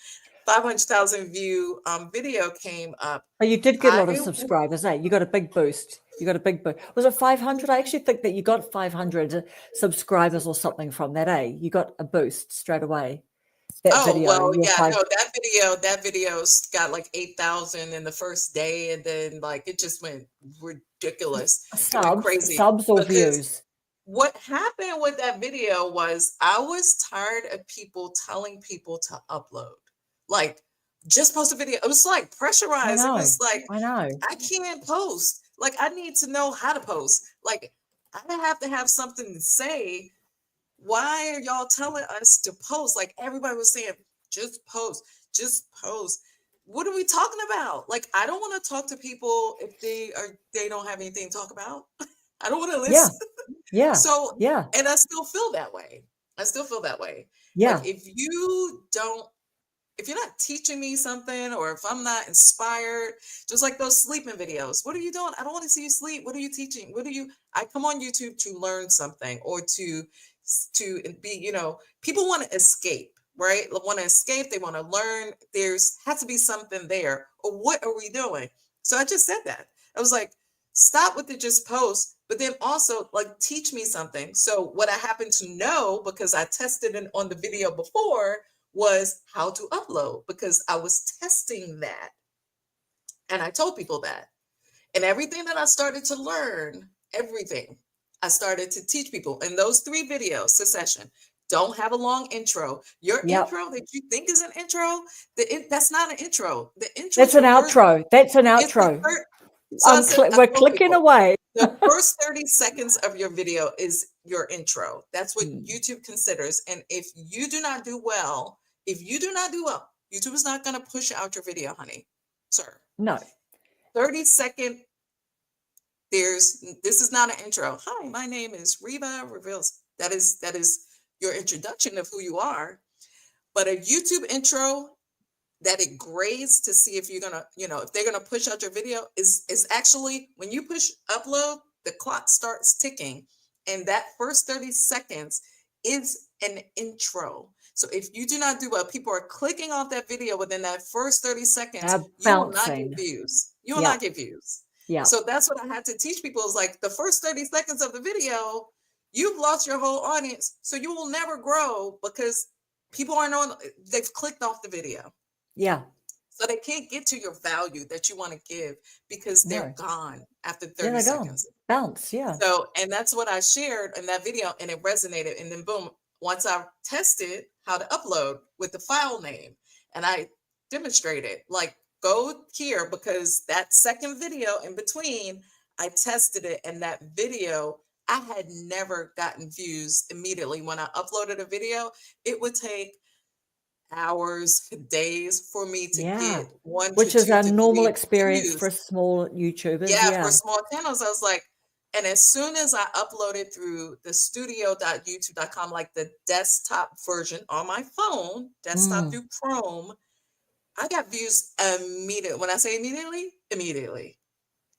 500,000 view video came up. But you did get a I lot of subscribers, eh? You got a big boost. You got a big boost. Was it 500? I actually think that you got 500 subscribers or something from that, eh? You got a boost straight away. That Oh, video, well, your yeah, five no, that video's got like 8,000 in the first day, and then like it just went ridiculous. It went crazy subs or because views. what happened with that video was I was tired of people telling people to upload. Like, just post a video. It was like I pressurized. It know. was like, I know. I can't post. Like, I need to know how to post. Like, I have to have something to say. Why are y'all telling us to post? Like everybody was saying, just post, just post. What are we talking about? Like, I don't want to talk to people if they don't have anything to talk about. I don't want to Yeah. listen. Yeah. So, Yeah. and I still feel that way. I still feel that way. Like, Yeah. if you're not teaching me something, or if I'm not inspired, just like those sleeping videos, what are you doing? I don't want to see you sleep. What are you teaching? I come on YouTube to learn something, or to be, people want to escape, right? They want to escape. They want to learn. There's has to be something there. Or what are we doing? So I just said that. I was like, stop with the just post, but then also like teach me something. So what I happen to know, because I tested it on the video before, was how to upload, because I was testing that. And I told people that. And everything that I started to learn, everything, I started to teach people. In those 3 videos, Succession, don't have a long intro. Your Yep. intro that you think is an intro, that's not an intro. The intro That's is an the first, outro. That's an it's the outro. first. So I We're told clicking people, away. the first 30 seconds of your video is your intro. That's what Mm. YouTube considers. And if you do not do well, YouTube is not going to push out your video, honey, sir. No. 30-second, this is not an intro. Hi, my name is Riva Reveals. That is your introduction of who you are. But a YouTube intro that it grades to see if you're gonna, if they're gonna push out your video, is actually, when you push upload, the clock starts ticking, and that first 30 seconds is an intro. So if you do not do well, people are clicking off that video within that first 30 seconds, you will not get Bouncing. views. You will Yeah. not get views. Yeah. So that's what I had to teach people, is like, the first 30 seconds of the video, you've lost your whole audience. So you will never grow, because people aren't they've clicked off the video. Yeah. So they can't get to your value that you want to give, because they're No. gone after Yeah, 30 they're gone. seconds. Bounce. Yeah. So, and that's what I shared in that video, and it resonated. And then boom, once I tested how to upload with the file name, and I demonstrated, like, go here, because that second video in between, I tested it, and that video, I had never gotten views immediately. When I uploaded a video, it would take hours, days for me to Yeah. get 1 to Which is 2 a to normal 3 experience for views. small YouTubers. Yeah, Yeah. for small channels, I was like, and as soon as I uploaded through the studio.youtube.com, like the desktop version on my phone, desktop Mm. through Chrome, I got views immediately. When I say immediately,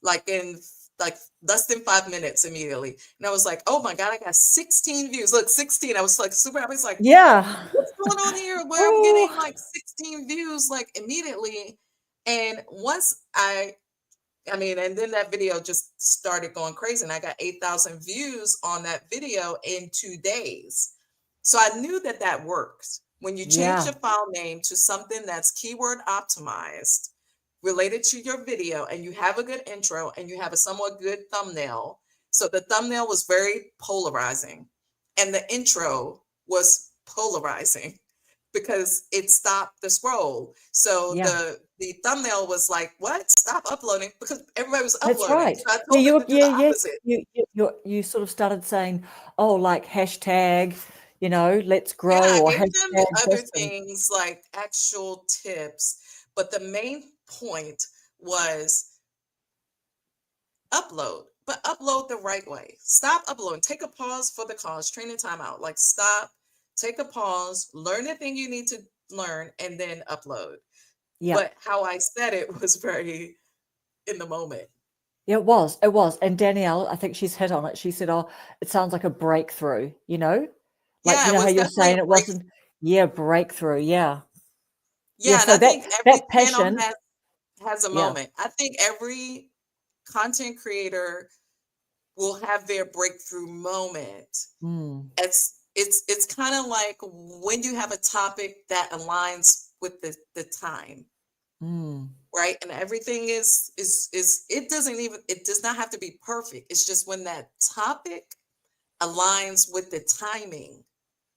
like in like less than 5 minutes immediately. And I was like, oh my God, I got 16 views. Look, 16. I was like super happy. I was like, Yeah. what's going on here? Where I'm Oh. getting like 16 views like immediately. And and then that video just started going crazy, and I got 8,000 views on that video in 2 days. So I knew that that works. When you change Yeah. the file name to something that's keyword optimized, related to your video, and you have a good intro, and you have a somewhat good thumbnail. So the thumbnail was very polarizing, and the intro was polarizing, because it stopped the scroll. So Yeah. the thumbnail was like, "What? Stop uploading!" Because everybody was That's uploading. right. So I Yeah, told them to do the yeah. opposite. You sort of started saying, oh, like hashtag, let's Yeah, grow, I or gave them the hashtag other this. And things, like actual tips, but the main point was upload, but upload the right way. Stop uploading. Take a pause for the cause. Training timeout. Like, stop, take a pause, learn the thing you need to learn, and then upload. yeah. But how I said it was very in the moment. Yeah, it was. It was. And Danielle, I think she's hit on it. She said, oh, it sounds like a breakthrough, Like, Yeah, it how was you're definitely a saying it break. wasn't, yeah, breakthrough. Yeah. Yeah. Yeah, and So I think every that channel passion. has a Yeah. moment. I think every content creator will have their breakthrough moment. Mm, It's kind of like when you have a topic that aligns with the time, mm, right? And everything it does not have to be perfect. It's just when that topic aligns with the timing,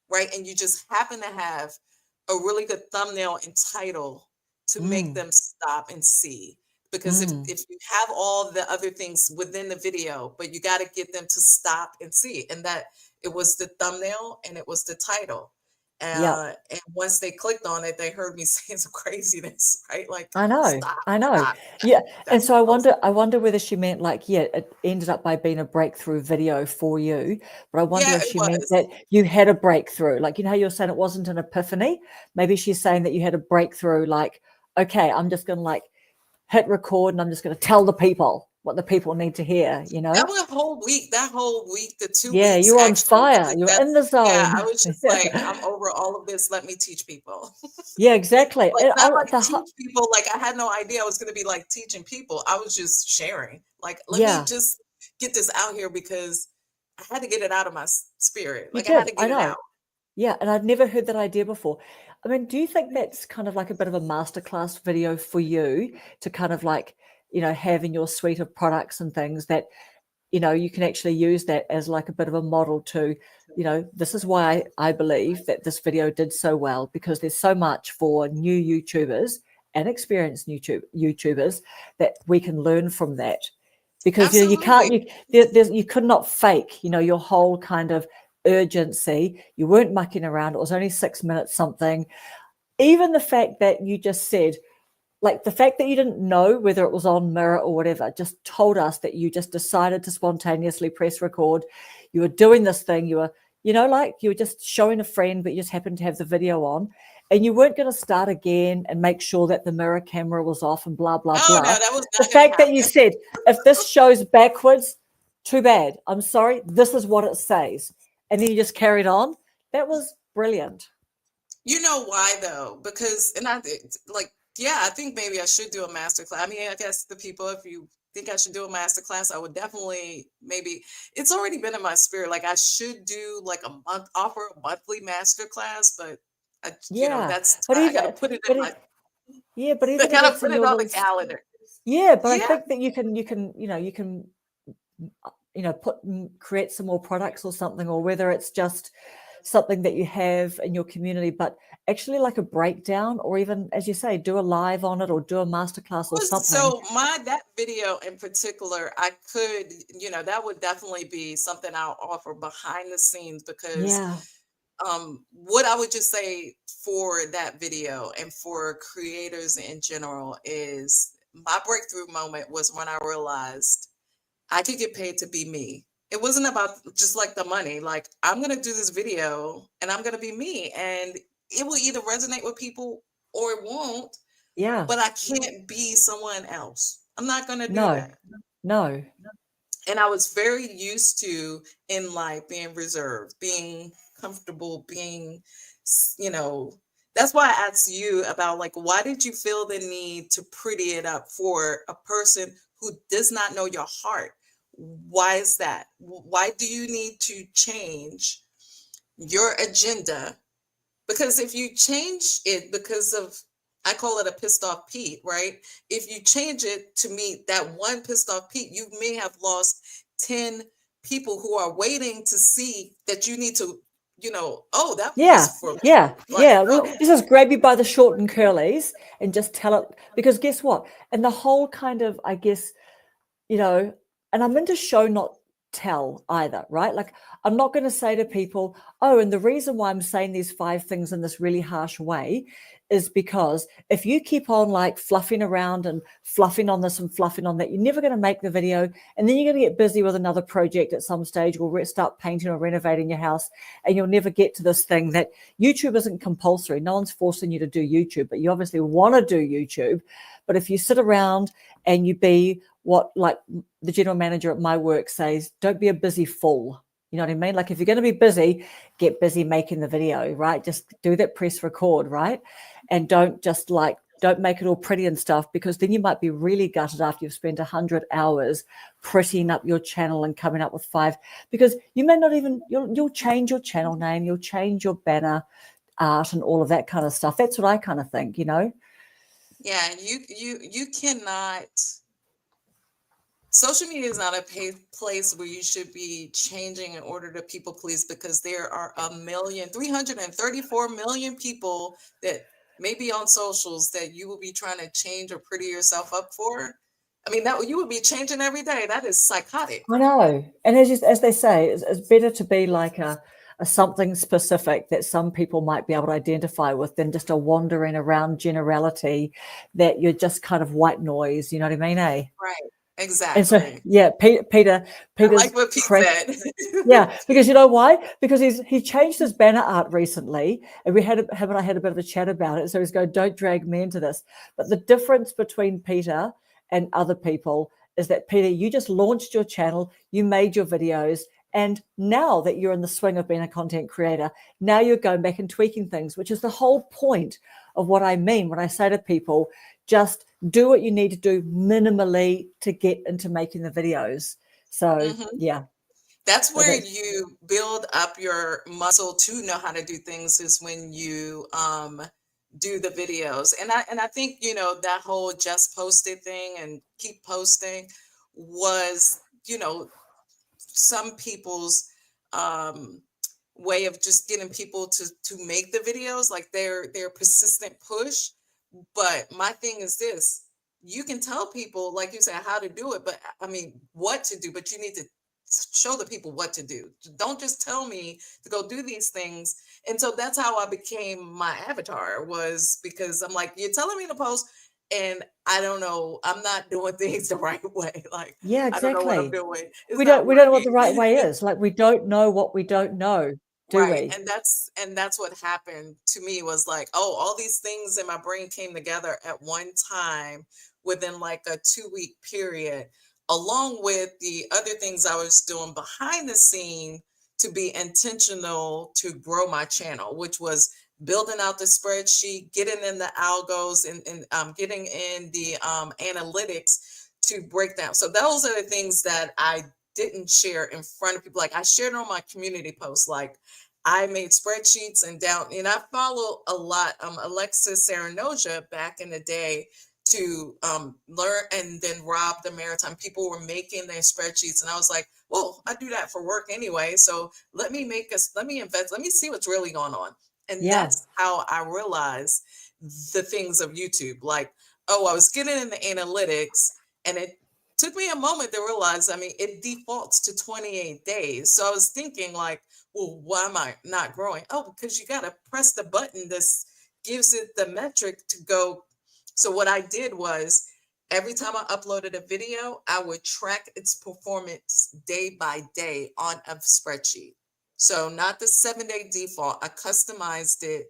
right? And you just happen to have a really good thumbnail and title to make mm, them stop and see. Because mm, if you have all the other things within the video, but you got to get them to stop and see. And that it was the thumbnail and it was the title. Yeah. And once they clicked on it, they heard me saying some craziness, right? Like, I know, stop, I know. stop. Yeah. And That's so what I was. I wonder whether she meant like, yeah, it ended up by being a breakthrough video for you. But I wonder Yeah, if it she meant was. that you had a breakthrough. Like, you know how you're saying it wasn't an epiphany? Maybe she's saying that you had a breakthrough, like, okay, I'm just gonna like hit record and I'm just gonna tell the people what the people need to hear, you know? That was a whole week. That whole week, the two Yeah, weeks you're on actually, fire. because You're in that's, the yeah, I zone. was just like, I'm over all of this. Let me teach people. Yeah, exactly. Like, And not like the teach people. Like, I had no idea I was going to be like teaching people. I was just sharing. Like, let me yeah, just get this out here because I had to get it out of my spirit. you Like, I had did. to I get it know. out. Yeah, and I'd never heard that idea before. I mean, do you think that's kind of like a bit of a masterclass video for you to kind of like, you know, have in your suite of products and things that, you know, you can actually use that as like a bit of a model to, you know, this is why I believe that this video did so well, because there's so much for new YouTubers and experienced YouTubers that we can learn from that. Because you know you can't Absolutely. you could not fake, you know, your whole kind of urgency. You weren't mucking around. It was only 6 minutes something. Even the fact that you just said, like the fact that you didn't know whether it was on mirror or whatever, just told us that you just decided to spontaneously press record. You were doing this thing. You were, you know, like you were just showing a friend, but you just happened to have the video on. And you weren't going to start again and make sure that the mirror camera was off and blah, blah, Oh, no, blah. that was The not going to fact that you happen. said, if this shows backwards, too bad. I'm sorry. This is what it says. And then you just carried on. That was brilliant. You know why though? Because, and like, yeah, I think maybe I should do a master class. I mean, I guess the people, if you think I should do a master class, I would definitely maybe. It's already been in my spirit. Like I should do like a month, offer a monthly master class, but Yeah. that's But I got to even, put it in but my. it, yeah, but I even if got to it's put in it your on the little, calendar. yeah, but I Yeah. think that you know, create some more products or something, or whether it's just something that you have in your community, but actually like a breakdown, or even, as you say, do a live on it or do a masterclass or something. So my that video in particular, I could, that would definitely be something I'll offer behind the scenes because Yeah. what I would just say for that video and for creators in general is my breakthrough moment was when I realized I could get paid to be me. It wasn't about just like the money. Like I'm gonna do this video and I'm gonna be me, and it will either resonate with people or it won't. Yeah. But I can't be someone else. I'm not gonna do No. that. No. And I was very used to in life being reserved, being comfortable, being, you know, that's why I asked you about like, why did you feel the need to pretty it up for a person who does not know your heart? Why is that? Why do you need to change your agenda? Because if you change it because of, I call it a pissed off Pete, right? If you change it to meet that one pissed off Pete, you may have lost 10 people who are waiting to see that you need to, oh, that was Yeah. for me. Yeah. Like, Yeah. Well, oh, just grab you by the short and curlies and just tell it, because guess what? And the whole kind of, I guess, you know, and I'm into show not tell either, right? Like I'm not going to say to people, oh, and the reason why I'm saying these 5 things in this really harsh way is because if you keep on like fluffing around and fluffing on this and fluffing on that, you're never going to make the video, and then you're going to get busy with another project at some stage, or start painting or renovating your house, and you'll never get to this thing. That YouTube isn't compulsory. No one's forcing you to do YouTube, but you obviously want to do YouTube. But if you sit around and you be what, like the general manager at my work says, don't be a busy fool. You know what I mean? Like if you're going to be busy, get busy making the video, right? Just do that press record, right? And don't make it all pretty and stuff, because then you might be really gutted after you've spent 100 hours prettying up your channel and coming up with 5, because you may not even, you'll change your channel name, you'll change your banner art and all of that kind of stuff. That's what I kind of think, you know? yeah, you cannot. Social media is not a place where you should be changing in order to people please, because there are 334 million people that may be on socials that you will be trying to change or pretty yourself up for. I mean, that you would be changing every day. That is psychotic. I know. And as they say, it's better to be like a something specific that some people might be able to identify with than just a wandering around generality that you're just kind of white noise, you know what I mean, eh? Right. And so, Exactly. yeah, I like Peter's what Pete crazy. said. Yeah, because you know why? Because he changed his banner art recently, and him and I had a bit of a chat about it. So he's going, "Don't drag me into this." But the difference between Peter and other people is that Peter, you just launched your channel, you made your videos, and now that you're in the swing of being a content creator, now you're going back and tweaking things, which is the whole point of what I mean when I say to people, just do what you need to do minimally to get into making the videos. So Mhm. yeah. That's So where that's you build up your muscle to know how to do things, is when you do the videos. And I think, that whole just post it thing and keep posting was, some people's um way of just getting people to make the videos, like their persistent push. But my thing is this: you can tell people, like you said, how to do it, but I mean, what to do, but you need to show the people what to do. Don't just tell me to go do these things. And so that's how I became my avatar, was because I'm like, you're telling me to post, and I don't know, I'm not doing things the right way. Like, yeah, I don't know what I'm exactly. doing. It's We not don't know what the working. right way is. Like we don't know what we don't know, do Right. we? And that's what happened to me, was like, oh, all these things in my brain came together at one time within like a 2-week period, along with the other things I was doing behind the scene to be intentional to grow my channel, which was building out the spreadsheet, getting in the algos, and getting in the analytics to break down. So those are the things that I didn't share in front of people. Like, I shared on my community posts, like, I made spreadsheets and down, and I follow a lot Alexis Saranoja back in the day to learn, and then Rob the Maritime. People were making their spreadsheets, and I was like, well, I do that for work anyway, so let me invest, let me see what's really going on. And Yeah. that's how I realized the things of YouTube. Like, oh, I was getting in the analytics, and it took me a moment to realize, I mean, it defaults to 28 days. So I was thinking, like, well, why am I not growing? Oh, because you got to press the button. This gives it the metric to go. So what I did was, every time I uploaded a video, I would track its performance day by day on a spreadsheet. So not the 7-day default. I customized it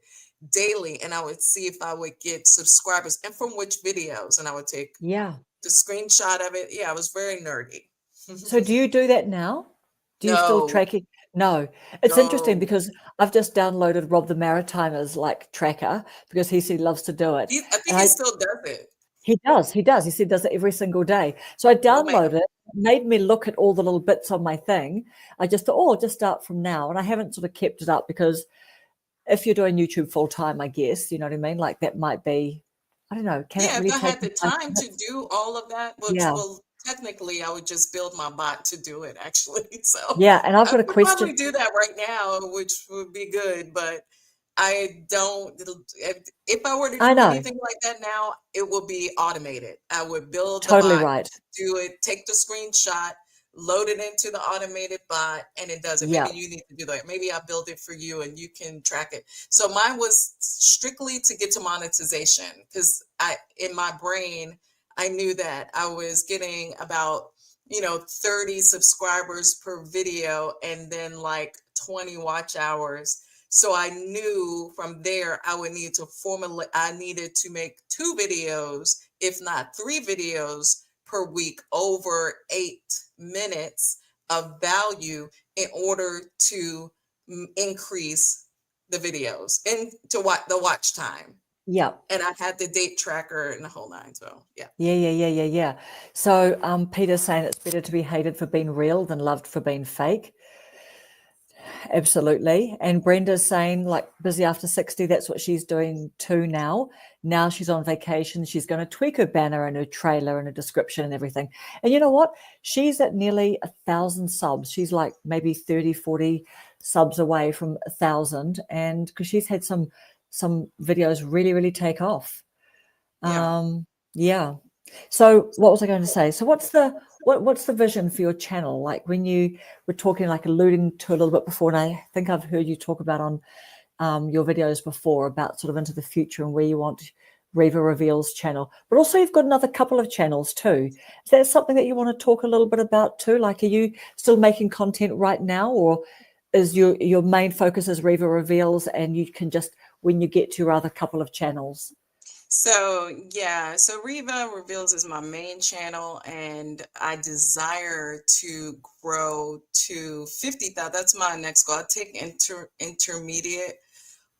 daily, and I would see if I would get subscribers and from which videos, and I would take Yeah. the screenshot of it. Yeah, I was very nerdy. So do you do that now? Do you still No, track it? No. It's interesting no. because I've just downloaded Rob the Maritimer's like tracker because he loves to do it. I And think he still does it. he does. He does. He said does it every single day. So I No, ma'am. downloaded it, made me look at all the little bits on my thing. I just thought, oh, I'll just start from now. And I haven't sort of kept it up because if you're doing YouTube full time, I guess, you know what I mean? Like that might be, I don't know, can it Yeah, if really I take had the 5 time to minutes? do all of that, which, Yeah. well, technically, I would just build my bot to do it, actually. So Yeah. And I've I got a could question. probably do that right now, which would be good. But I don't. If I were to I do know. anything like that now, it would be automated. I would build the Totally bot, right. do it, take the screenshot, load it into the automated bot, and it does it. Yeah. Maybe you need to do that. Maybe I build it for you, and you can track it. So mine was strictly to get to monetization, because in my brain, I knew that I was getting about 30 subscribers per video, and then like 20 watch hours. So I knew from there I would need to formulate, I needed to make 2 videos, if not 3 videos per week, over 8 minutes of value, in order to increase the videos and to watch the watch time. Yeah. And I had the date tracker and the whole nine. So yeah. Yeah. So Peter's saying it's better to be hated for being real than loved for being fake. Absolutely. And Brenda's saying, like, busy after 60, that's what she's doing too now. Now she's on vacation. She's going to tweak her banner and her trailer and her description and everything. And you know what? She's at nearly 1,000 subs. She's like maybe 30, 40 subs away from 1,000. And because she's had some videos really, really take off. Yeah. Yeah. So what was I going to say? So what's what's the vision for your channel? Like when you were talking, like alluding to a little bit before, and I think I've heard you talk about on your videos before about sort of into the future and where you want Riva Reveals channel, but also you've got another couple of channels too. Is that something that you want to talk a little bit about too? Like, are you still making content right now, or is your main focus is Riva Reveals, and you can just, when you get to your other couple of channels? So yeah, so Riva Reveals is my main channel, and I desire to grow to 50,000. That's my next goal. I take intermediate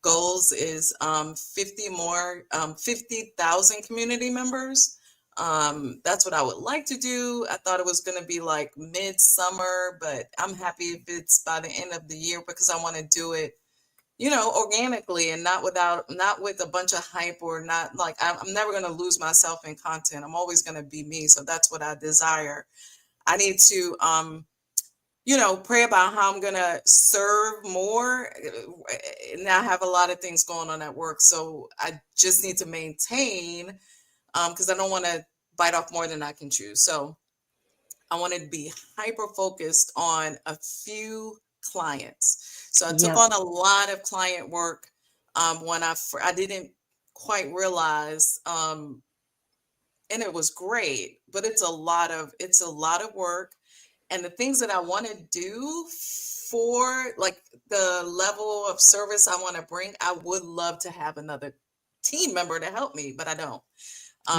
goals is 50 more, 50,000 community members. That's what I would like to do. I thought it was going to be like midsummer, but I'm happy if it's by the end of the year, because I want to do it, organically, and not with a bunch of hype, or not like I'm never going to lose myself in content. I'm always going to be me. So that's what I desire. I need to, pray about how I'm going to serve more. And I have a lot of things going on at work. So I just need to maintain, because I don't want to bite off more than I can chew. So I wanted to be hyper focused on a few clients. So I took Yeah, on a lot of client work, when I didn't quite realize, and it was great, but it's a lot of work. And the things that I want to do for like the level of service I want to bring, I would love to have another team member to help me, but I don't.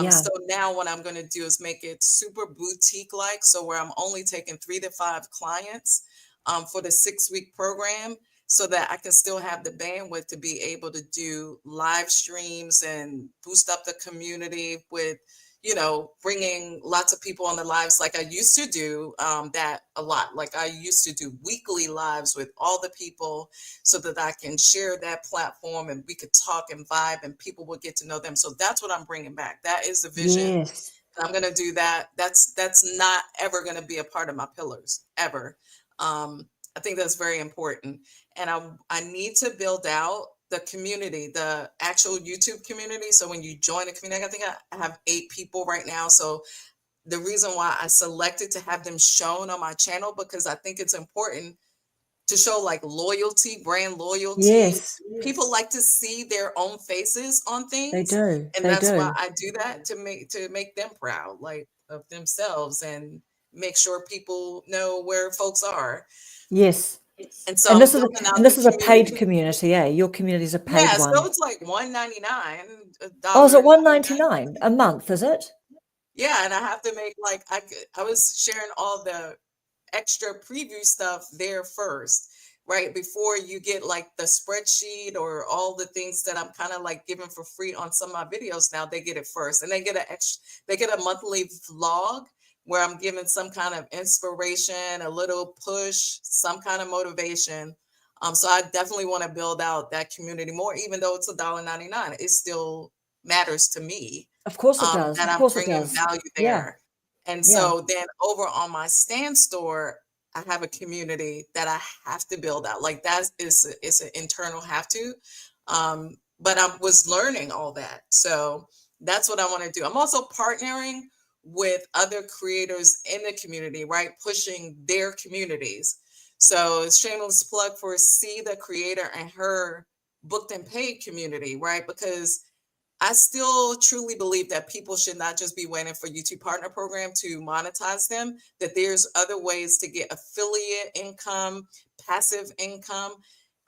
yeah, So now what I'm going to do is make it super boutique like, so where I'm only taking 3 to 5 clients, for the 6-week program, so that I can still have the bandwidth to be able to do live streams and boost up the community with, bringing lots of people on the lives like I used to do, that a lot. Like I used to do weekly lives with all the people, so that I can share that platform and we could talk and vibe and people will get to know them. So that's what I'm bringing back. That is the vision. yes, And I'm going to do that. That's not ever going to be a part of my pillars ever. I think that's very important. And I need to build out the community, the actual YouTube community. So when you join a community, I think I have 8 people right now. So the reason why I selected to have them shown on my channel, because I think it's important to show like loyalty, brand loyalty. yes, People like to see their own faces on they things, do, and they that's why do. I do that, to make them proud, like of themselves, and make sure people know where folks are. Yes, And so and I'm this is building out and the this is a paid community. community, yeah. Your community is a paid Yeah, so one. it's like 199 Oh, is it dollars. 199 a month? Is it? Yeah, and I have to make like I was sharing all the extra preview stuff there first, right? Before you get like the spreadsheet or all the things that I'm kind of like giving for free on some of my videos now, they get it first. And they get a monthly vlog where I'm giving some kind of inspiration, a little push, some kind of motivation. So I definitely want to build out that community more, even though it's $1.99. It still matters to me, Of course it does. that Of I'm course it bringing does. value Yeah, there. And yeah. so then over on my stand store, I have a community that I have to build out. Like that is an internal have to. But I was learning all that. So that's what I want to do. I'm also partnering with other creators in the community, right? Pushing their communities. So shameless plug for See the Creator and her booked and paid community, right? Because I still truly believe that people should not just be waiting for YouTube Partner Program to monetize them, that there's other ways to get affiliate income, passive income,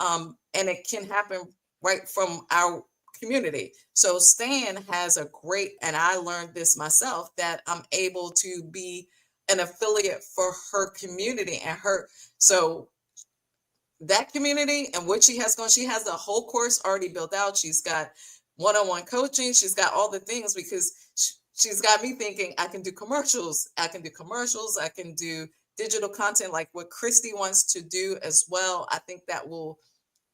and it can happen right from our community. So Stan has a great, and I learned this myself, that I'm able to be an affiliate for her community and her. So that community and what she has the whole course already built out. She's got one-on-one coaching. She's got all the things, because she's got me thinking I can do commercials. I can do commercials. I can do digital content like what Christy wants to do as well. I think that will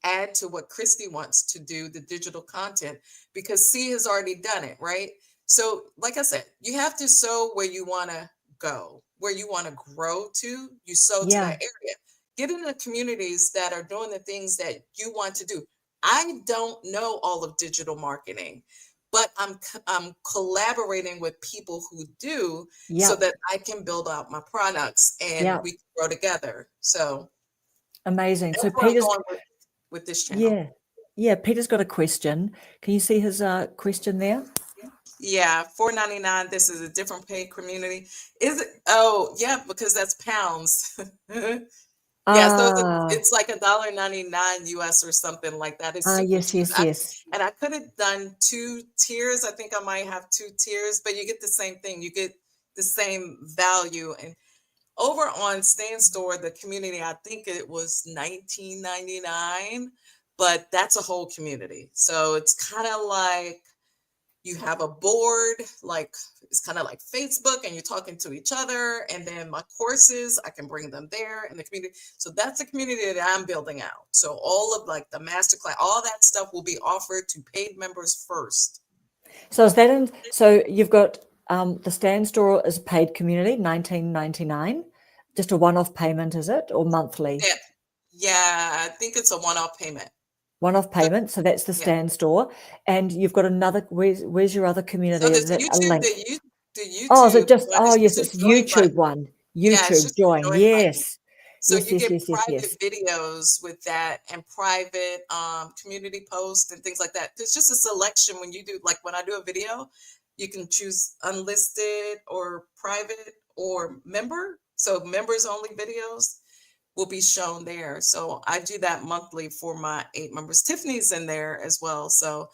add to what Christy wants to do, the digital content, because C has already done it, right? So, like I said, you have to sow where you want to go, where you want to grow to, you sow to Yeah, that area. Get in the communities that are doing the things that you want to do. I don't know all of digital marketing, but I'm collaborating with people who do, so Yeah. that I can build out my products and Yeah. we can grow together. So Amazing. So that's where I'm Peter's, going with this channel. yeah. Yeah, Peter's got a question. Can you see his question there? Yeah, $4.99. This is a different paid community. Is it? Oh, yeah, because that's pounds. Yeah, so Ah, it's like $1.99 US or something like that. It's super yes, cheap. yes, yes. And I could have done 2 tiers. I think I might have 2 tiers, but you get the same thing. You get the same value. And over on Stan Store, the community, I think it was $19.99, but that's a whole community. So it's kind of like you have a board, like it's kind of like Facebook, and you're talking to each other. And then my courses, I can bring them there in the community. So that's the community that I'm building out. So all of like the masterclass, all that stuff will be offered to paid members first. So is that in? So you've got the Stand Store is paid community, $19.99. Just a one-off payment, is it, or monthly? Yeah, yeah, I think it's a one-off payment. One-off So payment. So that's the yeah. Stand Store, and you've got another. Where's your other So community? this Is it a YouTube, link? the Oh, is it YouTube just? one Oh, is yes, just it's a join YouTube button. one. Yeah, it's YouTube just a join. join button. Yes, So yes, you yes, get yes, yes, yes. private videos with that, and private community posts and things like that. There's just a selection when you do, like when I do a video, you can choose unlisted or private or member. So members only videos will be shown there. So I do that monthly for my 8 members. Tiffany's in there as well. So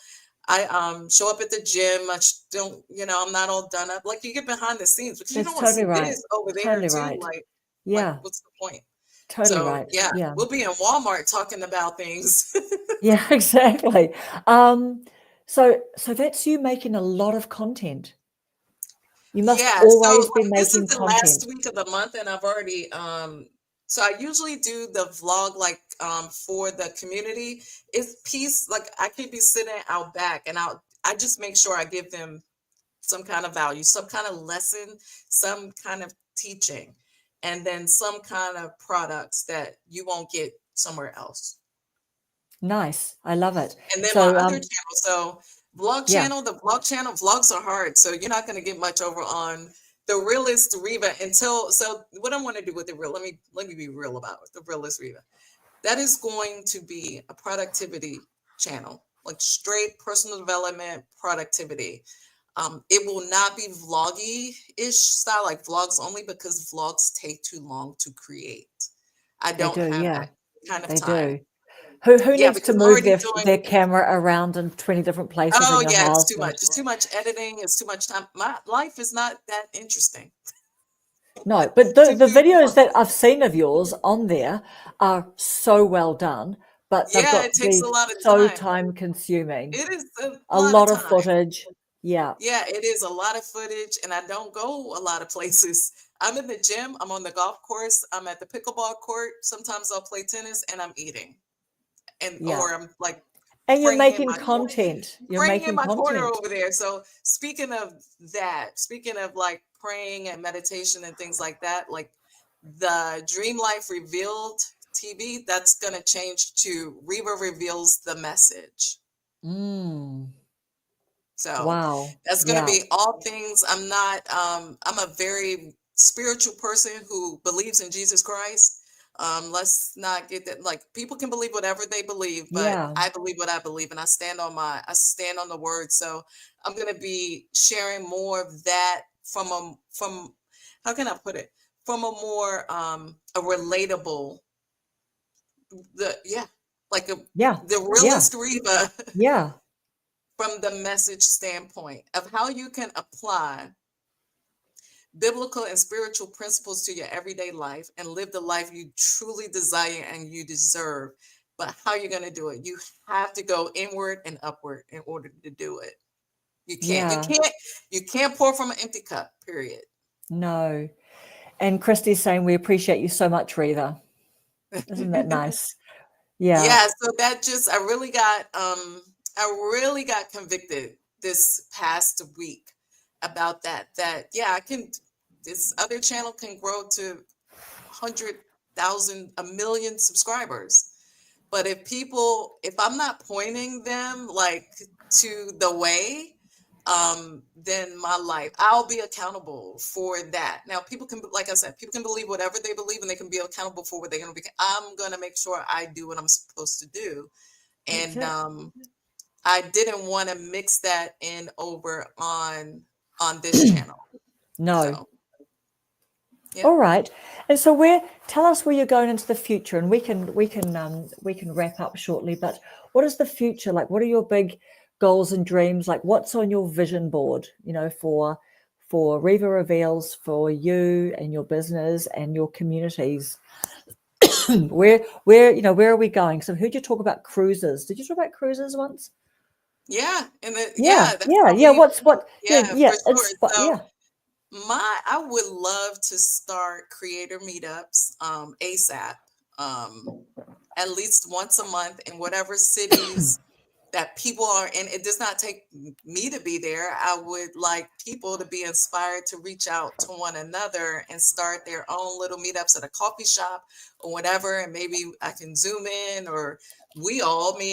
I show up at the gym. Don't, I'm not all done up. Like you get behind the scenes because you That's don't want to totally see right. this over there Totally too. right. Like Yeah, what's the point? totally So right. yeah, Yeah. we'll be in Walmart talking about things. Yeah, exactly. So that's you making a lot of content. You must Yeah, so always be like this is making the last content. week of the month, and I've already so I usually do the vlog like for the community. It's peace, like I could be sitting out back and I just make sure I give them some kind of value, some kind of lesson, some kind of teaching, and then some kind of products that you won't get somewhere else. Nice. I love it. And then my So other channel, so yeah, the vlog channel, vlogs are hard. So you're not going to get much over on the realist Riva so what I want to do with the real, let me be real about it, the realist Riva. That is going to be a productivity channel, like straight personal development productivity. It will not be vloggy-ish style, like vlogs only, because vlogs take too long to create. I they don't do. have Yeah, that kind of they time. do. Who Yeah, needs to because I'm move already doing. their camera around in 20 different places in Oh your yeah, it's house? too And much. It's too much editing. It's too much time. My life is not that interesting no, but to the do videos that vlogs. I've seen of yours on there are so well done, but they've Yeah, got it to takes be a lot of so time. time consuming. It is a A lot of lot of time. footage. Yeah, Yeah, it is a lot of footage, and I don't go a lot of places. I'm in the gym. I'm on the golf course. I'm at the pickleball court. Sometimes I'll play tennis, and I'm eating, and yeah. or I'm like And you're praying in making my corner. content. You're Praying in making my corner content. over there. So speaking of like praying and meditation and things like that, like the Dream Life Revealed TV, that's gonna change to Riva Reveals the Message. Mm, So wow. that's gonna Yeah. be all things. I'm a very spiritual person who believes in Jesus Christ. Let's not get that, like people can believe whatever they believe, but Yeah. I believe what I believe, and I stand on the word. So I'm gonna be sharing more of that from how can I put it? From a more a relatable, the yeah, like Yeah. the Yeah. realist Reba Yeah. from the message standpoint of how you can apply biblical and spiritual principles to your everyday life and live the life you truly desire and you deserve. But how you're going to do it, you have to go inward and upward in order to do it. Yeah. You can't pour from an empty cup, period. No. And Christy's saying, we appreciate you so much, Riva. Isn't that nice? Yeah. Yeah, so that just I really got convicted this past week about that yeah, I can, this other channel can grow to 100,000, a million subscribers. But if I'm not pointing them like to the way, then my life, I'll be accountable for that. Now, people can, like I said, people can believe whatever they believe, and they can be accountable for what they're going to be. I'm going to make sure I do what I'm supposed to do. That's And it. I didn't want to mix that in over on this channel. No. So, yeah. All right. And so tell us where you're going into the future, and we can wrap up shortly, but what is the future like? What are your big goals and dreams? Like, what's on your vision board, for Riva Reveals, for you and your business and your communities? where are we going? So I heard you talk about cruises. Did you talk about cruises once? Yeah. And Yeah, that's yeah, how yeah. we, Yeah, yeah, yeah. for sure. It's So yeah. I would love to start creator meetups ASAP, at least once a month in whatever cities that people are in. It does not take me to be there. I would like people to be inspired to reach out to one another and start their own little meetups at a coffee shop or whatever. And maybe I can zoom in, or me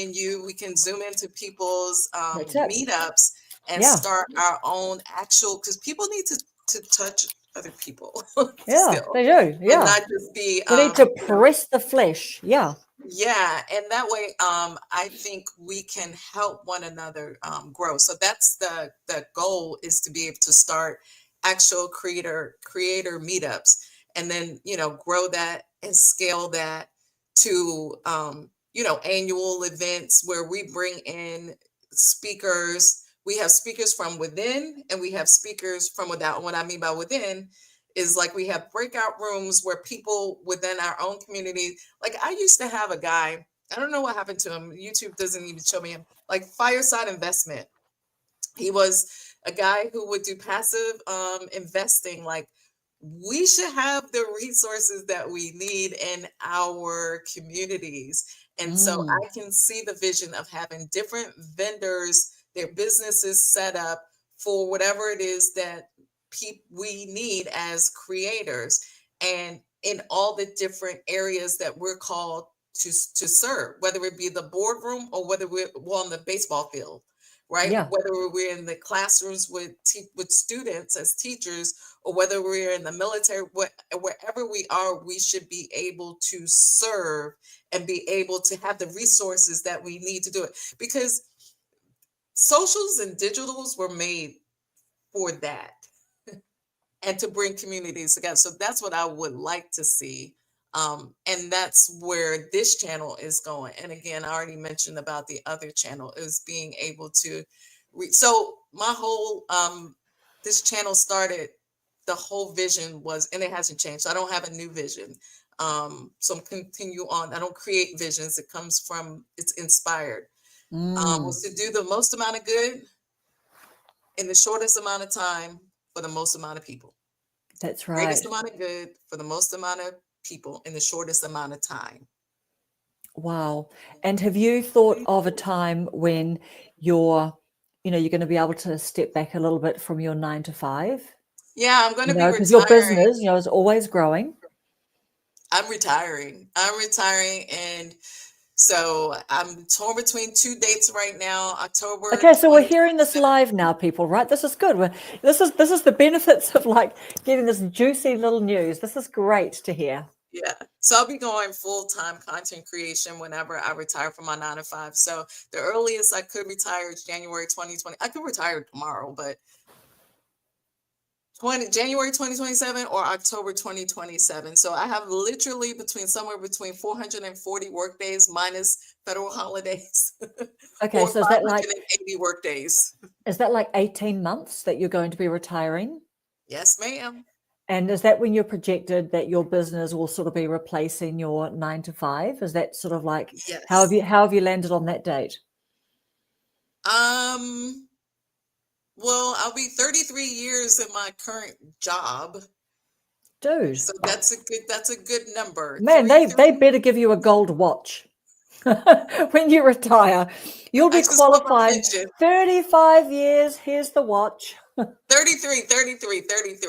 and you, we can zoom into people's That's it. meetups and Yeah, start our own actual, because people need to touch other people yeah. still, They do. and Yeah. not just be, We need to press the flesh. Yeah. yeah, and that way, I think we can help one another grow. So that's the goal, is to be able to start actual creator meetups, and then grow that and scale that to annual events where we bring in speakers. We have speakers from within, and we have speakers from without. And what I mean by within is, like, we have breakout rooms where people within our own community, like, I used to have a guy, I don't know what happened to him. YouTube doesn't even show me him. Like, Fireside Investment. He was a guy who would do passive investing. Like, we should have the resources that we need in our communities. And so Mm, I can see the vision of having different vendors, their businesses set up for whatever it is that we need as creators, and in all the different areas that we're called to serve, whether it be the boardroom or whether we're on the baseball field, right? yeah. Whether we're in the classrooms with students as teachers, or whether we're in the military, wherever we are, we should be able to serve and be able to have the resources that we need to do it, because socials and digitals were made for that, and to bring communities together. So that's what I would like to see. And that's where this channel is going. And again, I already mentioned about the other channel, is being able to so my whole this channel started, the whole vision was, and it hasn't changed. So I don't have a new vision. So I'm continue on. I don't create visions. It comes from, it's inspired. Mm, Was to do the most amount of good in the shortest amount of time for the most amount of people. that's Greatest right. amount of good for the most amount of people in the shortest amount of time. Wow. And have you thought of a time when you're going to be able to step back a little bit from your 9 to 5? Yeah, I'm going to be Because your retiring. business, is always growing. I'm retiring. And so I'm torn between two dates right now. October Okay, so we're hearing this 2027. live now, people, right? This is good. This is the benefits of like getting this juicy little news. This is great to hear. Yeah. So I'll be going full-time content creation whenever I retire from my 9 to 5. So the earliest I could retire is January 2020. I could retire tomorrow, but January 2027 or October 2027. So I have literally somewhere between 440 work days minus federal holidays, Okay, or so is that like 580 work days. 18 months that you're going to be retiring? Yes, ma'am. And is that when you're projected that your business will sort of be replacing your 9 to 5? Is that sort of like Yes. how have you landed on that date? Um, well, I'll be 33 years in my current job. Dude, So that's a good number. man, they better give you a gold watch when you retire. You'll I be just want my qualified. pension. 35 years, here's the watch. 33.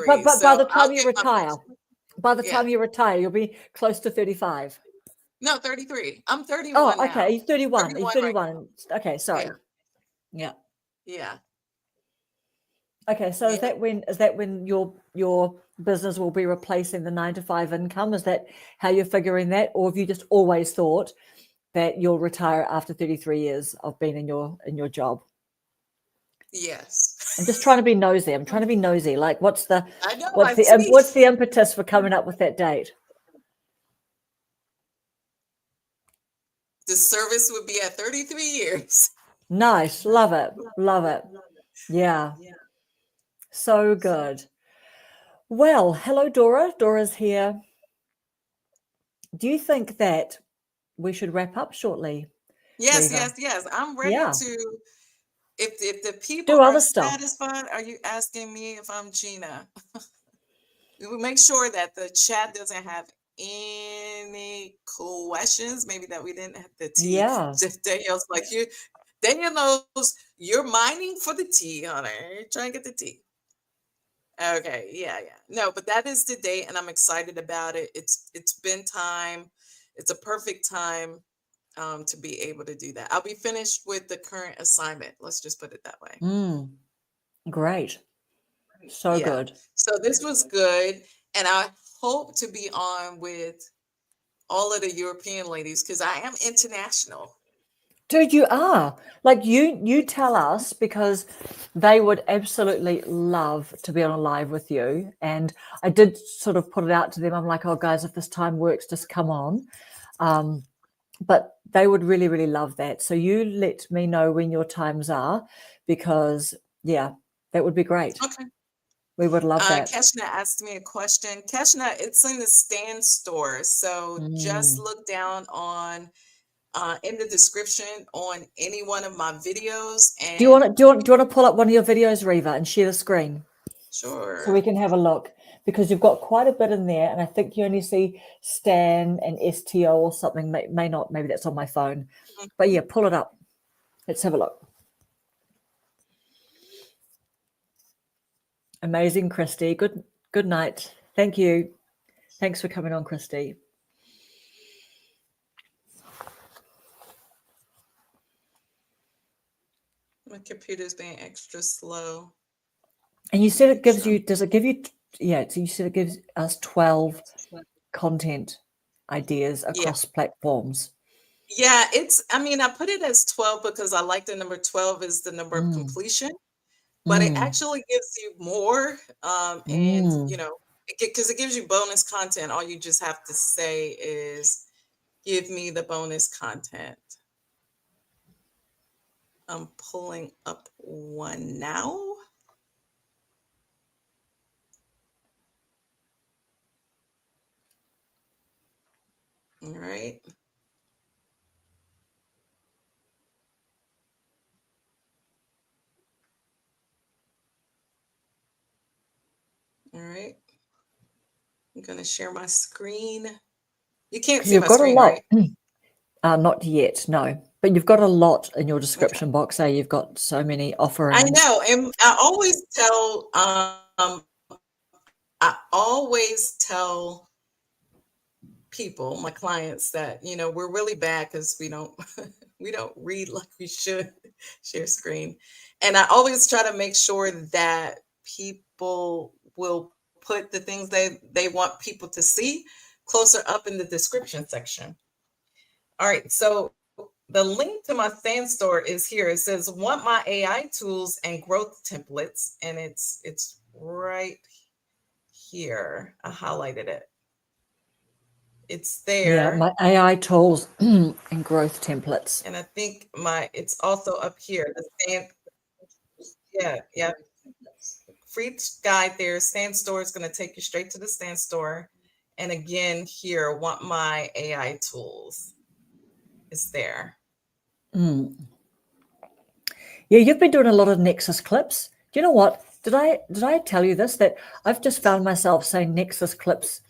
But by So the I'll time you get my retire, pension. by the Yeah. time you retire, you'll be close to 35. No, 33. I'm Oh, 31 okay. now. He's 31. He's 31 right 31. Okay, now. Yeah. sorry. Yeah. Yeah. Okay, so Yeah. is that when your business will be replacing the 9 to 5 income? Is that how you're figuring that, or have you just always thought that you'll retire after 33 years of being in your job? I'm just Yes. trying to be nosy. I'm trying to be nosy. Like, I know, I see. what's the impetus for coming up with that date? The service would be at 33 years. Nice, love it, love it. Yeah, so good. Well, hello, Dora. Dora's here. Do you think that we should wrap up shortly, Yes, Riva? yes, yes. I'm ready Yeah, to. If the people do are other stuff. satisfied, are you asking me if I'm Gina? We will make sure that the chat doesn't have any questions, maybe that we didn't have the tea. Yeah. Just Danielle's like you. Danielle knows you're mining for the tea, honey. You're trying to get the tea. Okay, yeah, yeah. No, but that is the date, and I'm excited about it. It's been time. It's a perfect time to be able to do that. I'll be finished with the current assignment. Let's just put it that way. Great. So Yeah. good. So this was good, and I hope to be on with all of the European ladies because I am international. Dude, you are. Like you tell us, because they would absolutely love to be on a live with you. And I did sort of put it out to them. I'm like, oh guys, if this time works, just come on. But they would really, really love that. So you let me know when your times are, because yeah, that would be great. Okay. We would love that. Keshna asked me a question. Keshna, it's in the Stan store. So just look down on in the description on any one of my videos Do you and want to do you want do you want to pull up one of your videos, Riva, and share the screen so we sure. can have a look? Because you've got quite a bit in there, and I think you only see Stan and STO or something. May not. Maybe that's on my phone. But yeah, pull it up. Let's have a look. Amazing, Christy. Good night. Thank you. Thanks for coming on, Christy. My computer's being extra slow. And you said it gives you. Does it give you? Yeah. So you said it gives us 12 content ideas across platforms. Yeah, I mean, I put it as 12 because I like the number 12 is the number of completion, but it actually gives you more. And, you know, because it gives you bonus content. All you just have to say is, give me the bonus content. I'm pulling up one now. All right. All right. I'm going to share my screen. You can't see You've my got a screen, lot. right? Not yet, no. But you've got a lot in your Okay. description box. You've got so many I offerings. know. And I always tell people, my clients, that we're really bad because we don't we don't read like we should. Share screen, and I always try to make sure that people will put the things they want people to see closer up in the description section. All right, so the link to my Stan store is here. It says want my AI tools and growth templates, and it's right here. I highlighted it. It's Yeah, there. my AI tools and growth templates. And I think it's also up here. The Stan, yeah. Free guide there. Stan store is going to take you straight to the Stan store. And again, here, want my AI tools. It's there. Yeah, you've been doing a lot of Nexus clips. Do you know what? Did I tell you this, that I've just found myself saying Nexus clips,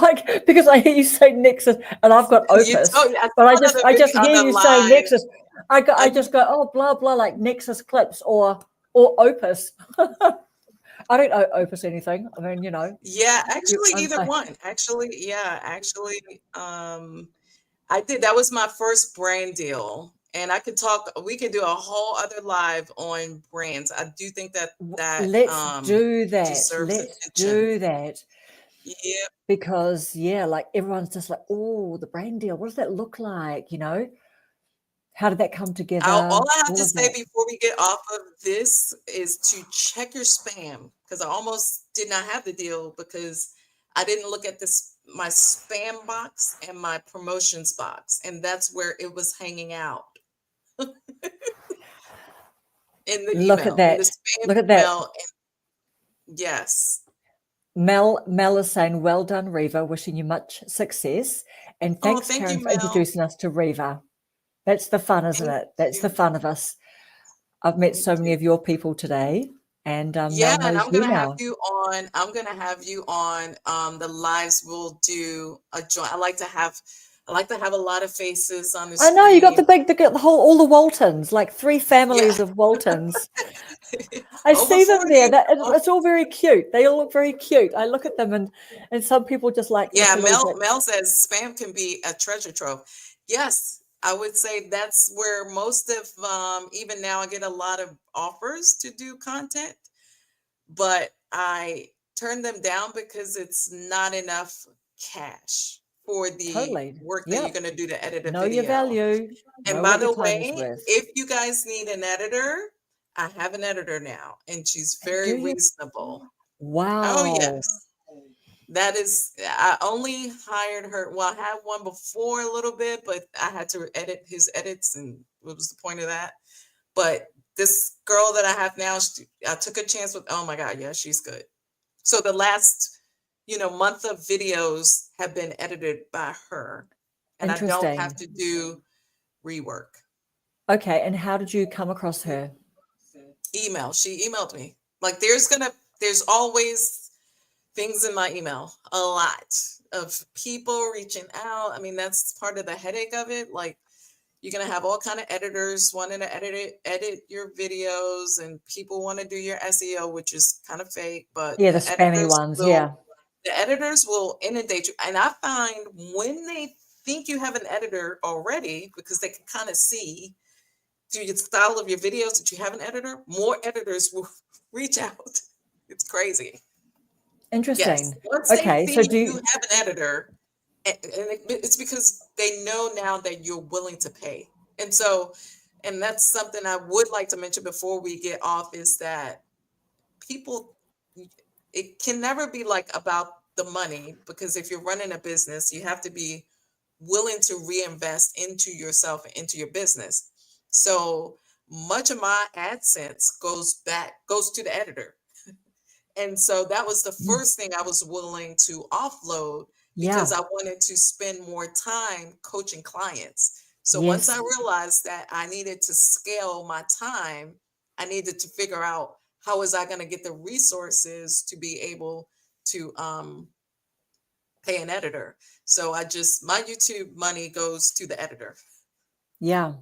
like, because I hear you say Nexus and I've got You Opus, told I but saw the I video just on hear the you say live. Nexus. I just go, oh, blah blah, like Nexus clips or Opus. I don't know Opus anything. I mean, Yeah, actually either one. Actually, I did. That was my first brand deal. And we could do a whole other live on brands. I do think that Let's do that. deserves Let's attention. do that. Yeah. Because, yeah, like everyone's just like, oh, the brand deal, what does that look like? How did that come together? All I have All to of say that. before we get off of this is to check your spam, because I almost did not have the deal because I didn't look at my spam box and my promotions box, and that's where it was hanging out in the Look at email, in the that. spam Look at that. email. Yes. Mel is saying, well done, Riva, wishing you much success. And Oh, thanks, thank Karen, you, for Mel. introducing us to Riva. That's the fun, isn't Thank it? That's the you. fun of us. I've met Thank so many you. of your people today, and Yeah, Mel and knows I'm you gonna have now. you on. I'm gonna have you on the lives. We'll do a joint. I like to have a lot of faces on the I know you got screen. the whole, all the Waltons, like 3 Yeah. families of Waltons. I Over see them 40. there. It's all very cute. They all look very cute. I look at them, and some people just like look Yeah, a little bit. Mel says spam can be a treasure trove. Yes, I would say that's where most of even now I get a lot of offers to do content, but I turn them down because it's not enough cash for the Totally. work that you're Yep. going to do to edit a Know your video. value. And Know by what your the time is way, worth. if you guys need an editor, I have an editor now, and she's very Do you? reasonable. Oh, Wow. yes. I only hired her. Well, I had one before a little bit, but I had to edit his edits, and what was the point of that? But this girl that I have now, I took a chance with. Oh my God, yeah, she's good. So the last, month of videos have been edited by her, and I don't have Interesting. to do rework. Okay. And how did you come across her? Email. She emailed me. Like there's always things in my email, a lot of people reaching out. I mean, that's part of the headache of it. Like you're gonna have all kind of editors wanting to edit your videos, and people want to do your SEO, which is kind of fake, but Yeah, the spammy ones. Yeah. the editors will inundate you. And I find when they think you have an editor already, because they can kind of see through the style of your videos that you have an editor, more editors will reach out. It's crazy. Yes. Interesting. Once they Okay. So see do you you, have an editor, it's because they know now that you're willing to pay. And so, and that's something I would like to mention before we get off, is that people, it can never be like about the money, because if you're running a business, you have to be willing to reinvest into yourself and into your business. So much of my AdSense goes to the editor. And so that was the first thing I was willing to offload, because yeah. I wanted to spend more time coaching clients. So once I Yes. realized that I needed to scale my time, I needed to figure out how was I going to get the resources to be able to pay an editor. So my YouTube money goes to the editor. Yeah.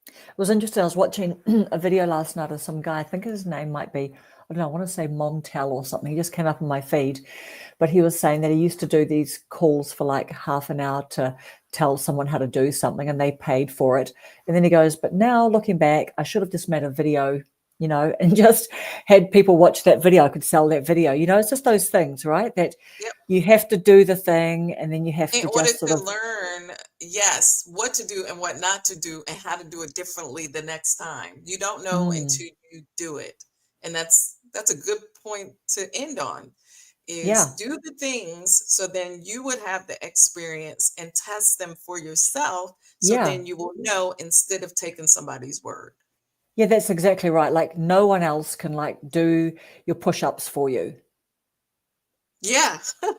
It was interesting. I was watching a video last night of some guy. I think his name might be, I don't know, I want to say Montel or something. He just came up in my feed, but he was saying that he used to do these calls for like half an hour to tell someone how to do something, and they paid for it. And then he goes, but now looking back, I should have just made a video, and just had people watch that video. I could sell that video. It's just those things, right? That Yep. you have to do the thing, and then you have In to order just sort to of, learn, yes, what to do and what not to do, and how to do it differently the next time. You don't know until you do it. And that's a good point to end on, is yeah, do the things so then you would have the experience and test them for yourself, so yeah. then you will know instead of taking somebody's word. Yeah, that's exactly right. Like no one else can like do your push-ups for you. Yeah. Do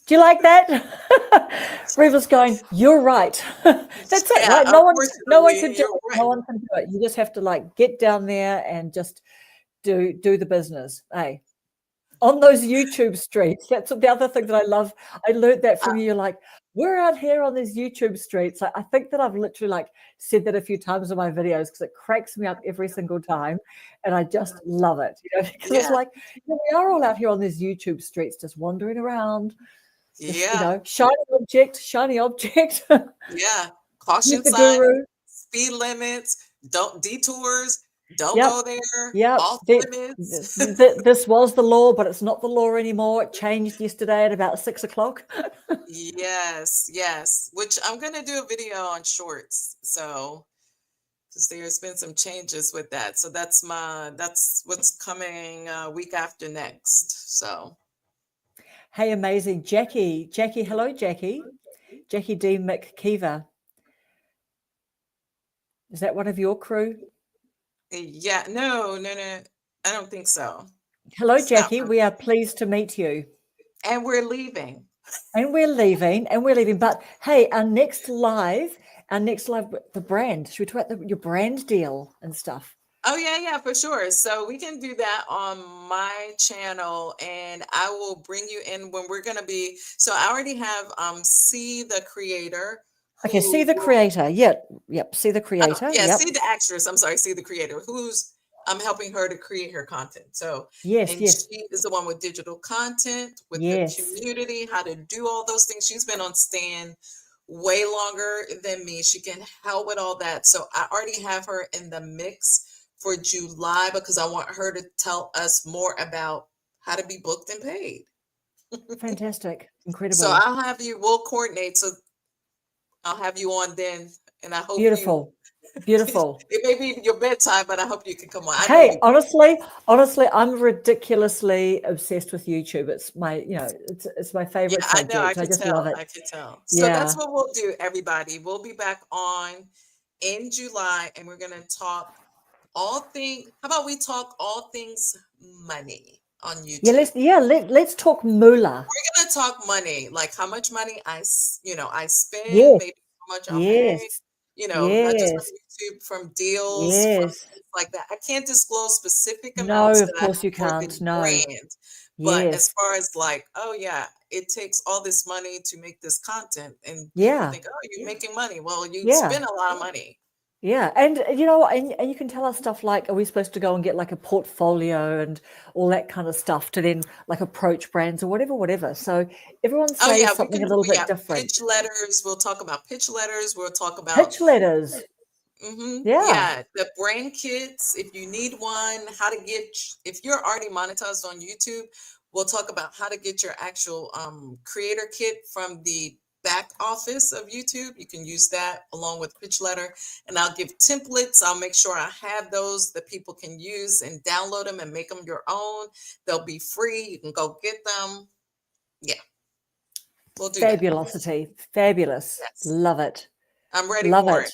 you like that? Riva's going, you're right. That's it. Yeah, Like no one can unfortunately, do you're it. right. No one can do it. You just have to like get down there and just do the business. Hey, on those YouTube streets. That's the other thing that I love. I learned that Uh, from you. You're like, we're out here on these YouTube streets. I think that I've literally like said that a few times in my videos, because it cracks me up every single time. And I just love it, because it's yeah. like, we are all out here on these YouTube streets, just wandering around, just, Yeah. shiny object, Yeah. he's Caution the sign. guru. speed limits, don't detours, don't Yep. go there, Yep. off limits. This was the law, but it's not the law anymore. It changed yesterday at about 6 o'clock. Yes, yes. Which I'm gonna do a video on shorts. So, because there's been some changes with that. So that's what's coming week after next. So Hey, amazing. Jackie. Hello, Jackie. Jackie D. McKeever. Is that one of your crew? yeah, no. I don't think so. Hello, It's not Jackie. for We are pleased to meet you. and we're leaving. And we're leaving. But hey, our next live, the brand. Should we talk about your brand deal and stuff? Oh yeah, for sure. So we can do that on my channel, and I will bring you in when we're gonna be. So I already have C the creator Okay, see who the will creator. Yep. See the creator. yeah, Yep. see the actress. I'm sorry, see the creator who's I'm helping her to create her content. So Yes, and yes, she is the one with digital content, with the yes. community, how to do all those things. She's been on Stan way longer than me. She can help with all that. So I already have her in the mix for July because I want her to tell us more about how to be booked and paid. Fantastic. So Incredible. we'll coordinate. So I'll have you on then. And I hope you, Beautiful. Beautiful. it may be your bedtime, but I hope you can come on. I know Hey, you. honestly, I'm ridiculously obsessed with YouTube. It's it's my Yeah, favorite I know. I subject. I could just love tell. it. I could tell. So that's Yeah. what we'll do, everybody. We'll be back on in July and we're going to talk all things. How about we talk all things money on YouTube? Let's talk moolah. We're going to talk money, like how much money I spend, Yes, maybe how much I'll make, yes, not just from yes, YouTube, from deals, from yes. things like that. I can't disclose specific No, amounts of that I have course you for the can't. No. brand. But as Yes. far as like, oh yeah, it takes all this money to make this content, and people Yeah. think, oh, you're making money. Well, you Yeah. spend a lot of money. Yeah. And and you can tell us stuff like, are we supposed to go and get like a portfolio and all that kind of stuff to then like approach brands or whatever. So everyone Oh says yeah, we something can a do little bit different. pitch letters. We'll talk about pitch letters. We'll talk about Pitch letters. Yeah. yeah, the brand kits. If you need one, how to get if you're already monetized on YouTube, we'll talk about how to get your actual creator kit from the back office of YouTube. You can use that along with pitch letter, and I'll give templates. I'll make sure I have those that people can use and download them and make them your own. They'll be free. You can go get them. Yeah, we'll do that. Fabulosity. Fabulous. Yes, Love it. I'm ready Love for it. it.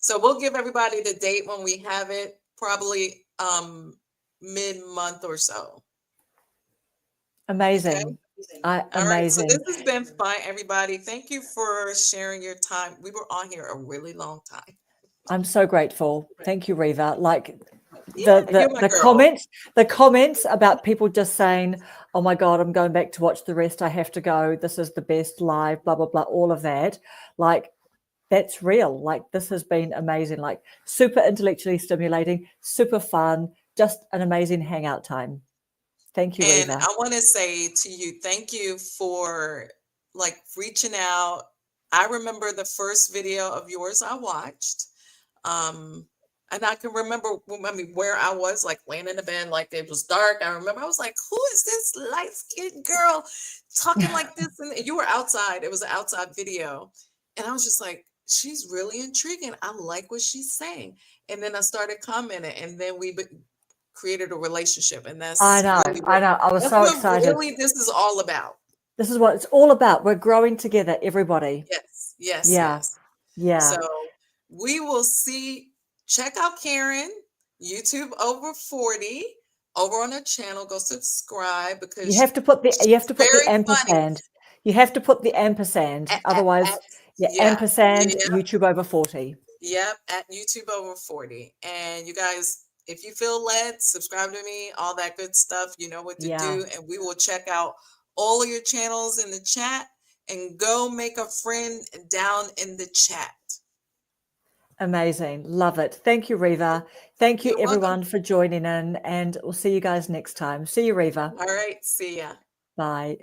So we'll give everybody the date when we have it, probably mid-month or so. Okay. Amazing. All right. So this Amazing. has been fun, everybody. Thank you for sharing your time. We were on here a really long time. I'm so grateful. Thank you, Riva. Like Yeah, you're my the girl. comments about people just saying, oh my God, I'm going back to watch the rest. I have to go. This is the best live, blah, blah, blah, all of that. Like, that's real. Like, this has been amazing. Like, super intellectually stimulating, super fun, just an amazing hangout time. Thank you, And Riva. I want to say to you, thank you for like reaching out. I remember the first video of yours I watched. And I can remember, where I was, like laying in the bed, like it was dark. I remember I was like, "Who is this light-skinned girl talking like this?" And you were outside. It was an outside video, and I was just like, "She's really intriguing. I like what she's saying." And then I started commenting, and then we created a relationship, and I that's know. really I what know. I was that's so what excited. really this is all about. This is what it's all about. We're growing together, everybody. Yes, yes, Yeah. yes. So Yeah. we will see. Check out Karen, YouTube over 40, over on her channel. Go subscribe You because have to put she's the very funny. ampersand. You have to put the ampersand. Otherwise, yeah, Yeah, ampersand yeah, YouTube over 40. yep, at YouTube over 40. And you guys, if you feel led, subscribe to me, all that good stuff. You know what to Yeah. do. And we will check out all of your channels in the chat and go make a friend down in the chat. Amazing. Love it. Thank you, Riva. Thank you, You're welcome. everyone, for joining in. And we'll see you guys next time. See you, Riva. All right. See ya. Bye.